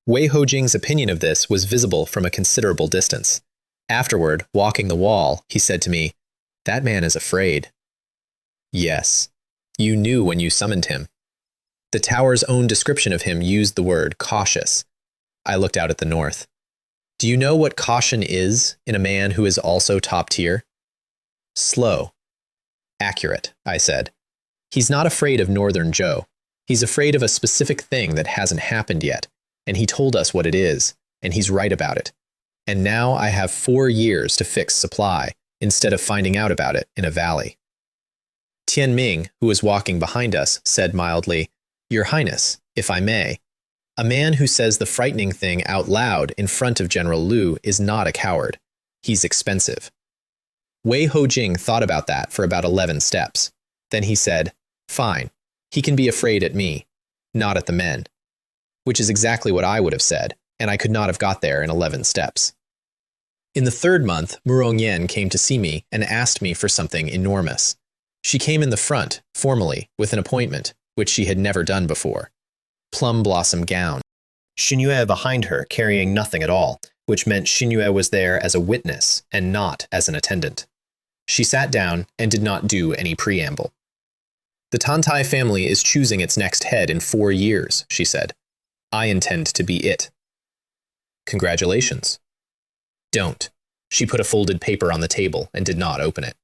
Wei Hojing's opinion of this was visible from a considerable distance. Afterward, walking the wall, he said to me, "That man is afraid." Yes, you knew when you summoned him. The tower's own description of him used the word cautious. I looked out at the north. Do you know what caution is in a man who is also top tier? Slow. Accurate, I said. He's not afraid of Northern Zhou. He's afraid of a specific thing that hasn't happened yet, and he told us what it is, and he's right about it. And now I have 4 years to fix supply, instead of finding out about it in a valley. Tianming, who was walking behind us, said mildly, "Your Highness, if I may, a man who says the frightening thing out loud in front of General Liu is not a coward. He's expensive." Wei Hojing thought about that for about 11 steps. Then he said, "Fine, he can be afraid at me, not at the men." Which is exactly what I would have said, and I could not have got there in 11 steps. In the 3rd month, Murong Yen came to see me and asked me for something enormous. She came in the front, formally, with an appointment, which she had never done before. plum blossom gown. Xinyue behind her carrying nothing at all, which meant Xinyue was there as a witness and not as an attendant. She sat down and did not do any preamble. The Tantai family is choosing its next head in 4 years, she said. I intend to be it. Congratulations. Don't. She put a folded paper on the table and did not open it.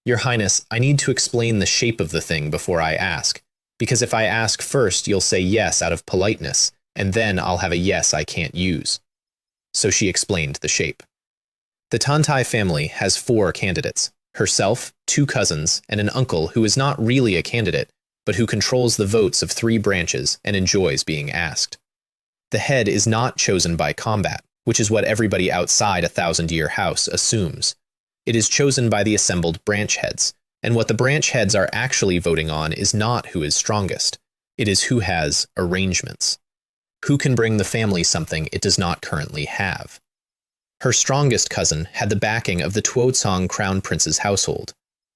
Your Highness, I need to explain the shape of the thing before I ask, because if I ask first, you'll say yes out of politeness, and then I'll have a yes I can't use. So she explained the shape. The Tantai family has 4 candidates, herself, 2 cousins, and an uncle who is not really a candidate, but who controls the votes of 3 branches and enjoys being asked. The head is not chosen by combat, which is what everybody outside a 1,000-year house assumes. It is chosen by the assembled branch heads, and what the branch heads are actually voting on is not who is strongest. It is who has arrangements. Who can bring the family something it does not currently have. Her strongest cousin had the backing of the Tuocong Crown Prince's household.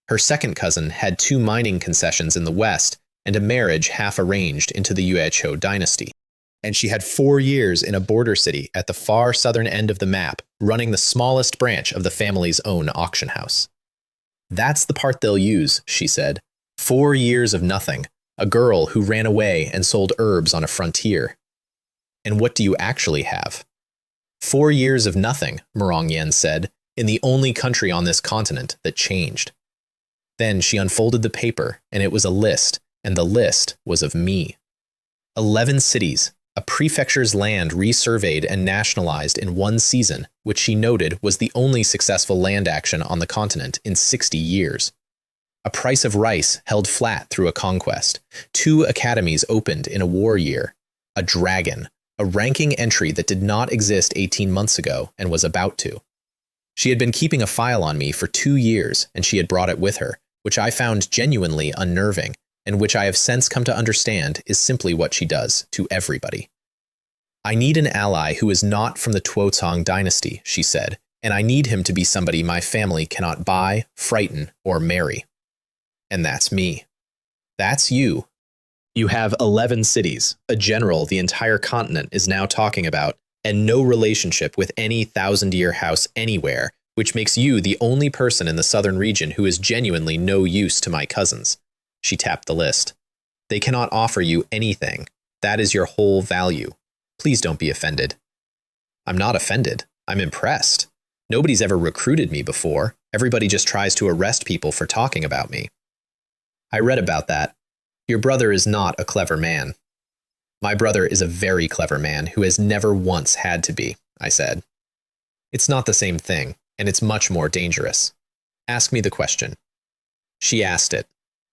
Her second cousin had 2 mining concessions in the west and a marriage half arranged into the Yuezhou dynasty. And she had 4 years in a border city at the far southern end of the map, running the smallest branch of the family's own auction house. That's the part they'll use, she said. 4 years of nothing, a girl who ran away and sold herbs on a frontier. And what do you actually have? 4 years of nothing, Murong Yen said, in the only country on this continent that changed. Then she unfolded the paper, and it was a list, and the list was of me. 11 cities, a prefecture's land resurveyed and nationalized in 1 season, which she noted was the only successful land action on the continent in 60 years. A price of rice held flat through a conquest. 2 academies opened in a war year. A dragon, a ranking entry that did not exist 18 months ago and was about to. She had been keeping a file on me for 2 years, and she had brought it with her, which I found genuinely unnerving, and which I have since come to understand is simply what she does to everybody. I need an ally who is not from the Tuocong dynasty, she said, and I need him to be somebody my family cannot buy, frighten, or marry. And that's me. That's you. You have 11 cities, a general the entire continent is now talking about, and no relationship with any 1,000-year house anywhere, which makes you the only person in the southern region who is genuinely no use to my cousins. She tapped the list. They cannot offer you anything. That is your whole value. Please don't be offended. I'm not offended. I'm impressed. Nobody's ever recruited me before. Everybody just tries to arrest people for talking about me. I read about that. Your brother is not a clever man. My brother is a very clever man who has never once had to be, I said. It's not the same thing, and it's much more dangerous. Ask me the question. She asked it.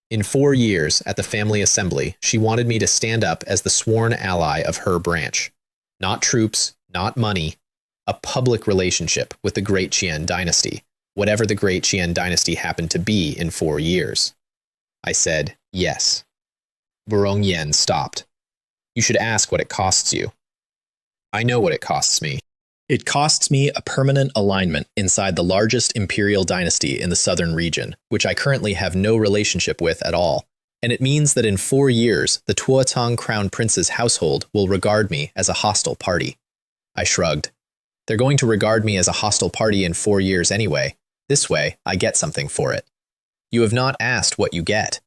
In 4 years at the family assembly, she wanted me to stand up as the sworn ally of her branch. Not troops, not money, a public relationship with the Great Qian dynasty, whatever the Great Qian dynasty happened to be in 4 years. I said, yes. Murong Yen stopped. You should ask what it costs you. I know what it costs me. It costs me a permanent alignment inside the largest imperial dynasty in the southern region, which I currently have no relationship with at all. And it means that in 4 years, the Tuocong Crown Prince's household will regard me as a hostile party. I shrugged. They're going to regard me as a hostile party in 4 years anyway. This way, I get something for it. You have not asked what you get.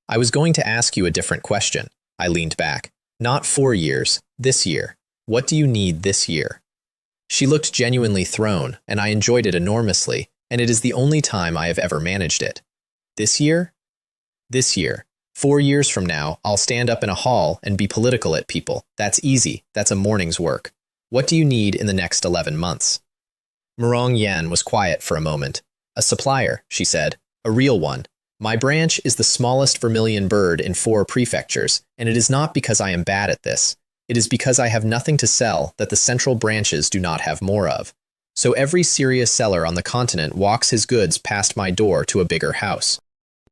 I was going to ask you a different question. I leaned back. Not 4 years, this year. What do you need this year? She looked genuinely thrown, and I enjoyed it enormously, and it is the only time I have ever managed it. This year? This year. 4 years from now, I'll stand up in a hall and be political at people. That's easy. That's a morning's work. What do you need in the next 11 months? Murong Yen was quiet for a moment. A supplier, she said. A real one. My branch is the smallest vermilion bird in 4 prefectures, and it is not because I am bad at this. It is because I have nothing to sell that the central branches do not have more of. So every serious seller on the continent walks his goods past my door to a bigger house.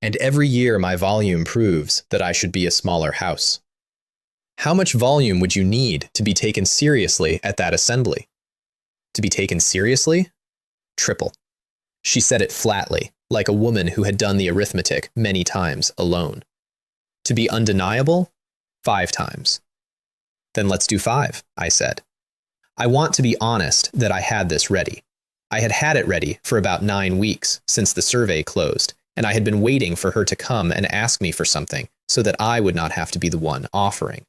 And every year my volume proves that I should be a smaller house. How much volume would you need to be taken seriously at that assembly? To be taken seriously? Triple. She said it flatly, like a woman who had done the arithmetic many times alone. To be undeniable? 5 times. Then let's do 5, I said. I want to be honest that I had this ready. I had had it ready for about 9 weeks since the survey closed, and I had been waiting for her to come and ask me for something so that I would not have to be the one offering.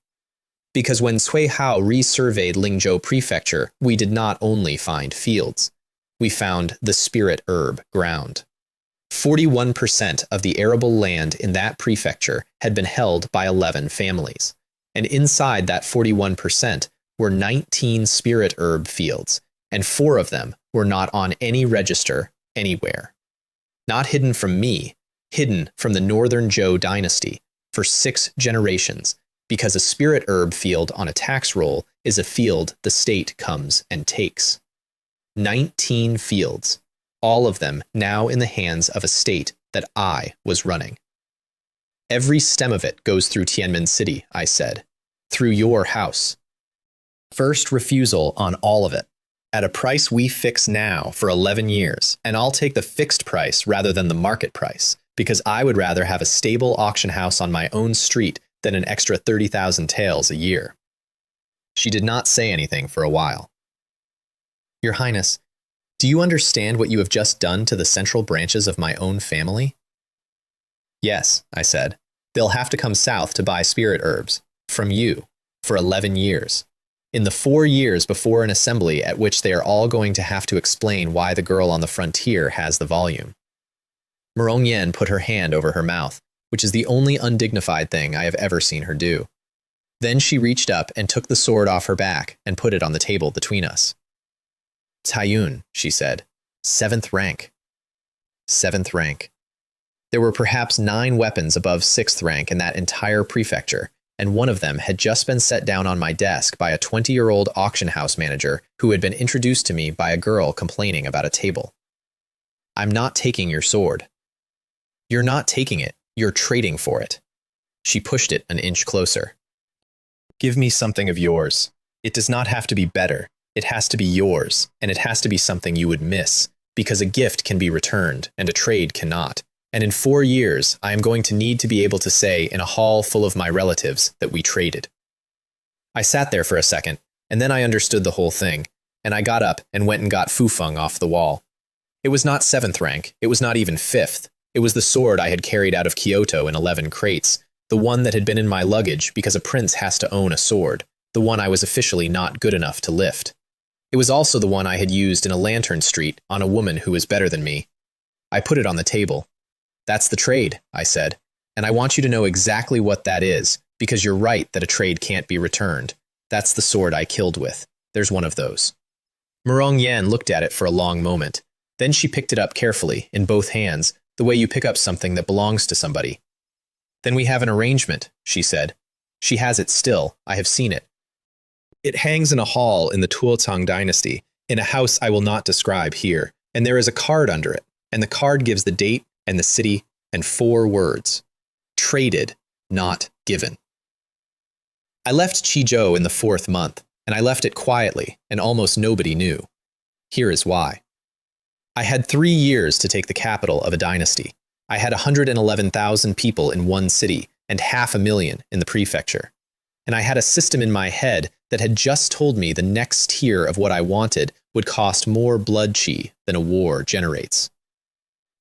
Because when Cui Hao resurveyed Lingzhou Prefecture, we did not only find fields. We found the spirit herb ground. 41% of the arable land in that prefecture had been held by 11 families, and inside that 41% were 19 spirit herb fields, and 4 of them were not on any register anywhere. Not hidden from me, hidden from the Northern Zhou dynasty for 6 generations, because a spirit herb field on a tax roll is a field the state comes and takes. 19 fields, all of them now in the hands of a state that I was running. Every stem of it goes through Tianmen City, I said, through your house. First refusal on all of it, at a price we fix now for 11 years, and I'll take the fixed price rather than the market price, because I would rather have a stable auction house on my own street than an extra 30,000 taels a year. She did not say anything for a while. Your Highness, do you understand what you have just done to the central branches of my own family? Yes, I said. They'll have to come south to buy spirit herbs, from you, for 11 years. In the 4 years before an assembly at which they are all going to have to explain why the girl on the frontier has the volume. Merong Yen put her hand over her mouth, which is the only undignified thing I have ever seen her do. Then she reached up and took the sword off her back and put it on the table between us. Taiyun, she said, 7th rank. 7th rank. There were perhaps 9 weapons above 6th rank in that entire prefecture, and one of them had just been set down on my desk by a 20-year-old auction house manager who had been introduced to me by a girl complaining about a table. I'm not taking your sword. You're not taking it, you're trading for it. She pushed it an inch closer. Give me something of yours. It does not have to be better. It has to be yours, and it has to be something you would miss, because a gift can be returned and a trade cannot. And in 4 years, I am going to need to be able to say in a hall full of my relatives that we traded. I sat there for a second, and then I understood the whole thing, and I got up and went and got Fufeng off the wall. It was not 7th rank, it was not even 5th. It was the sword I had carried out of Kyoto in 11 crates, the one that had been in my luggage because a prince has to own a sword, the one I was officially not good enough to lift. It was also the one I had used in a lantern street on a woman who was better than me. I put it on the table. That's the trade, I said, and I want you to know exactly what that is, because you're right that a trade can't be returned. That's the sword I killed with. There's one of those. Merong Yan looked at it for a long moment. Then she picked it up carefully, in both hands, the way you pick up something that belongs to somebody. Then we have an arrangement, she said. She has it still. I have seen it. It hangs in a hall in the Tuotang dynasty, in a house I will not describe here, and there is a card under it, and the card gives the date and the city and 4 words. Traded, not given. I left Qizhou in the 4th month, and I left it quietly, and almost nobody knew. Here is why. I had 3 years to take the capital of a dynasty. I had 111,000 people in one city and 500,000 in the prefecture. And I had a system in my head that had just told me the next tier of what I wanted would cost more blood qi than a war generates.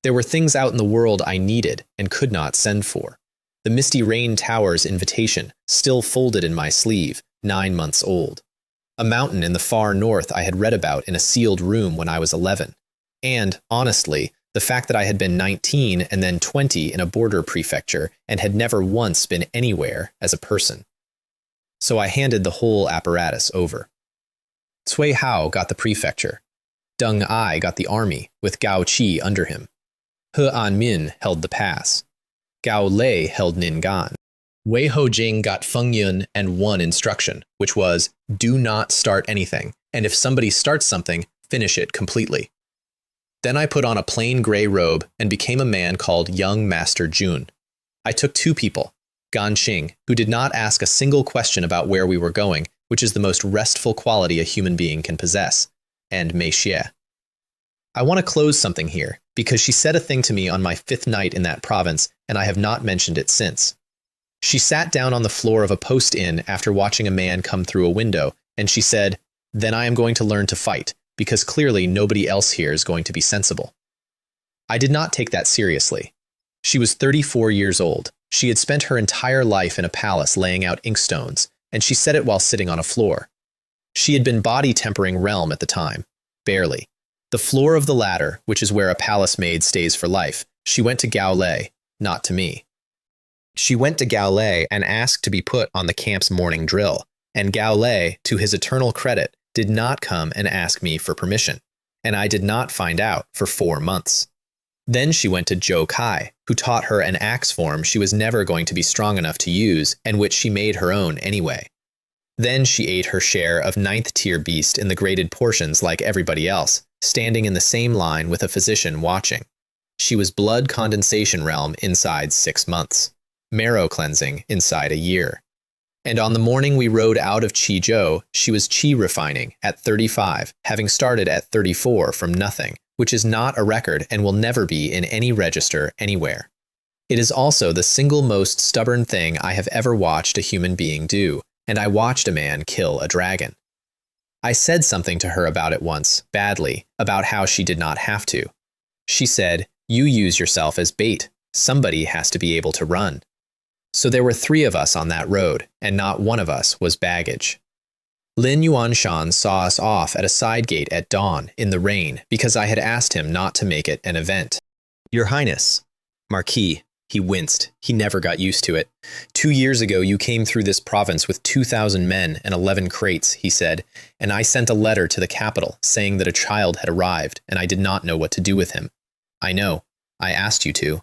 There were things out in the world I needed and could not send for. The Misty Rain Tower's invitation, still folded in my sleeve, 9 months old. A mountain in the far north I had read about in a sealed room when I was 11. And, honestly, the fact that I had been 19 and then 20 in a border prefecture and had never once been anywhere as a person. So I handed the whole apparatus over. Cui Hao got the prefecture. Deng Ai got the army, with Gao Qi under him. He Anmin held the pass. Gao Lei held Ning'an. Wei Hojing got Feng Yun and one instruction, which was, do not start anything, and if somebody starts something, finish it completely. Then I put on a plain gray robe and became a man called Young Master Jun. I took 2 people, Gan Qing, who did not ask a single question about where we were going, which is the most restful quality a human being can possess, and Mei Xie. I want to close something here, because she said a thing to me on my 5th night in that province, and I have not mentioned it since. She sat down on the floor of a post-inn after watching a man come through a window, and she said, "Then I am going to learn to fight, because clearly nobody else here is going to be sensible." I did not take that seriously. She was 34 years old. She had spent her entire life in a palace laying out inkstones, and she said it while sitting on a floor. She had been body tempering realm at the time. Barely. The floor of the ladder, which is where a palace maid stays for life, she went to Gao Lei, not to me. She went to Gao Lei and asked to be put on the camp's morning drill, and Gao Lei, to his eternal credit, did not come and ask me for permission, and I did not find out for 4 months. Then she went to Zhou Kai, who taught her an axe form she was never going to be strong enough to use and which she made her own anyway. Then she ate her share of 9th-tier beast in the graded portions like everybody else, standing in the same line with a physician watching. She was blood condensation realm inside 6 months, marrow cleansing inside a year. And on the morning we rode out of Qizhou, she was qi refining at 35, having started at 34 from nothing, which is not a record and will never be in any register anywhere. It is also the single most stubborn thing I have ever watched a human being do, and I watched a man kill a dragon. I said something to her about it once, badly, about how she did not have to. She said, "You use yourself as bait. Somebody has to be able to run." So there were 3 of us on that road, and not one of us was baggage. Lin Yuanshan saw us off at a side gate at dawn, in the rain, because I had asked him not to make it an event. "Your Highness." "Marquis." He winced. He never got used to it. "2 years ago you came through this province with 2,000 men and 11 crates, he said, and I sent a letter to the capital saying that a child had arrived, and I did not know what to do with him. I know. I asked you to.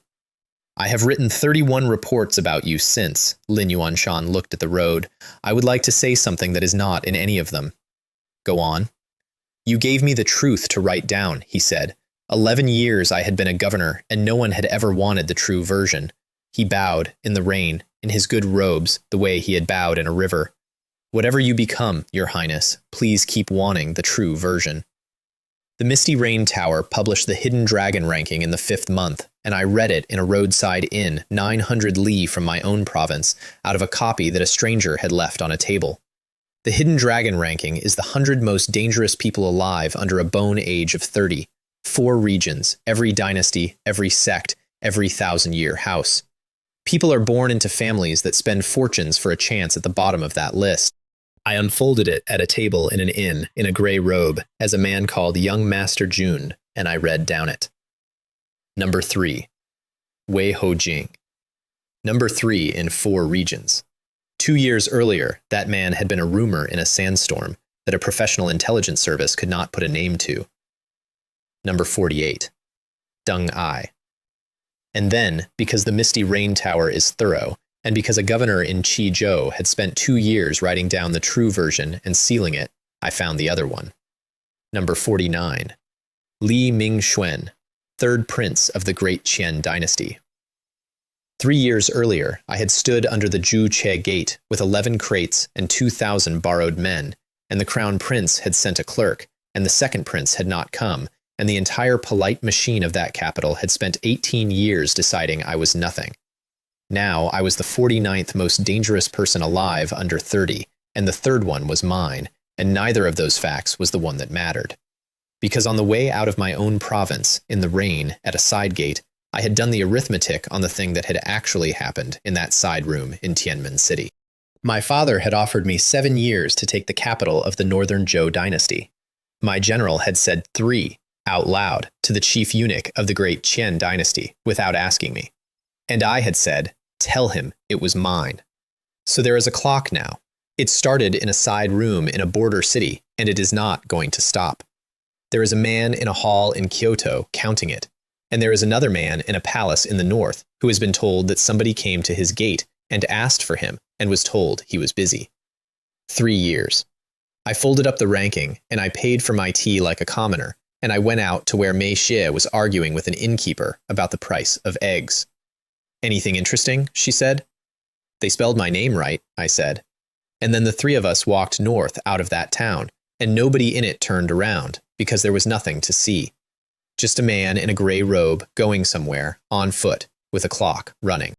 I have written 31 reports about you since." Lin Yuanshan looked at the road. "I would like to say something that is not in any of them." "Go on." "You gave me the truth to write down," he said. 11 years I had been a governor, and no one had ever wanted the true version. He bowed, in the rain, in his good robes, the way he had bowed in a river. "Whatever you become, Your Highness, please keep wanting the true version." The Misty Rain Tower published the Hidden Dragon ranking in the 5th month, and I read it in a roadside inn 900 li from my own province, out of a copy that a stranger had left on a table. The Hidden Dragon ranking is the 100 most dangerous people alive under a bone age of 30. 4 regions, every dynasty, every sect, every 1,000-year house. People are born into families that spend fortunes for a chance at the bottom of that list. I unfolded it at a table in an inn, in a gray robe, as a man called Young Master Jun, and I read down it. Number 3. Wei Hojing. Number 3 in 4 regions. 2 years earlier, that man had been a rumor in a sandstorm that a professional intelligence service could not put a name to. Number 48. Deng Ai. And then, because the Misty Rain Tower is thorough, and because a governor in Qizhou had spent 2 years writing down the true version and sealing it, I found the other one. Number 49. Li Mingxuan, 3rd prince of the Great Qian dynasty. 3 years earlier, I had stood under the Zhu Che gate with 11 crates and 2,000 borrowed men, and the crown prince had sent a clerk, and the 2nd prince had not come, and the entire polite machine of that capital had spent 18 years deciding I was nothing. Now I was the 49th most dangerous person alive under 30, and the 3rd one was mine, and neither of those facts was the one that mattered. Because on the way out of my own province, in the rain, at a side gate, I had done the arithmetic on the thing that had actually happened in that side room in Tianmen City. My father had offered me 7 years to take the capital of the Northern Zhou dynasty. My general had said 3, out loud, to the chief eunuch of the Great Qian dynasty, without asking me. And I had said, "Tell him it was mine." So there is a clock now. It started in a side room in a border city, and it is not going to stop. There is a man in a hall in Kyoto counting it, and there is another man in a palace in the north who has been told that somebody came to his gate and asked for him and was told he was busy. 3 years. I folded up the ranking, and I paid for my tea like a commoner, and I went out to where Mei Xie was arguing with an innkeeper about the price of eggs. "Anything interesting?" she said. "They spelled my name right," I said. And then the 3 of us walked north out of that town, and nobody in it turned around, because there was nothing to see. Just a man in a gray robe going somewhere, on foot, with a clock running.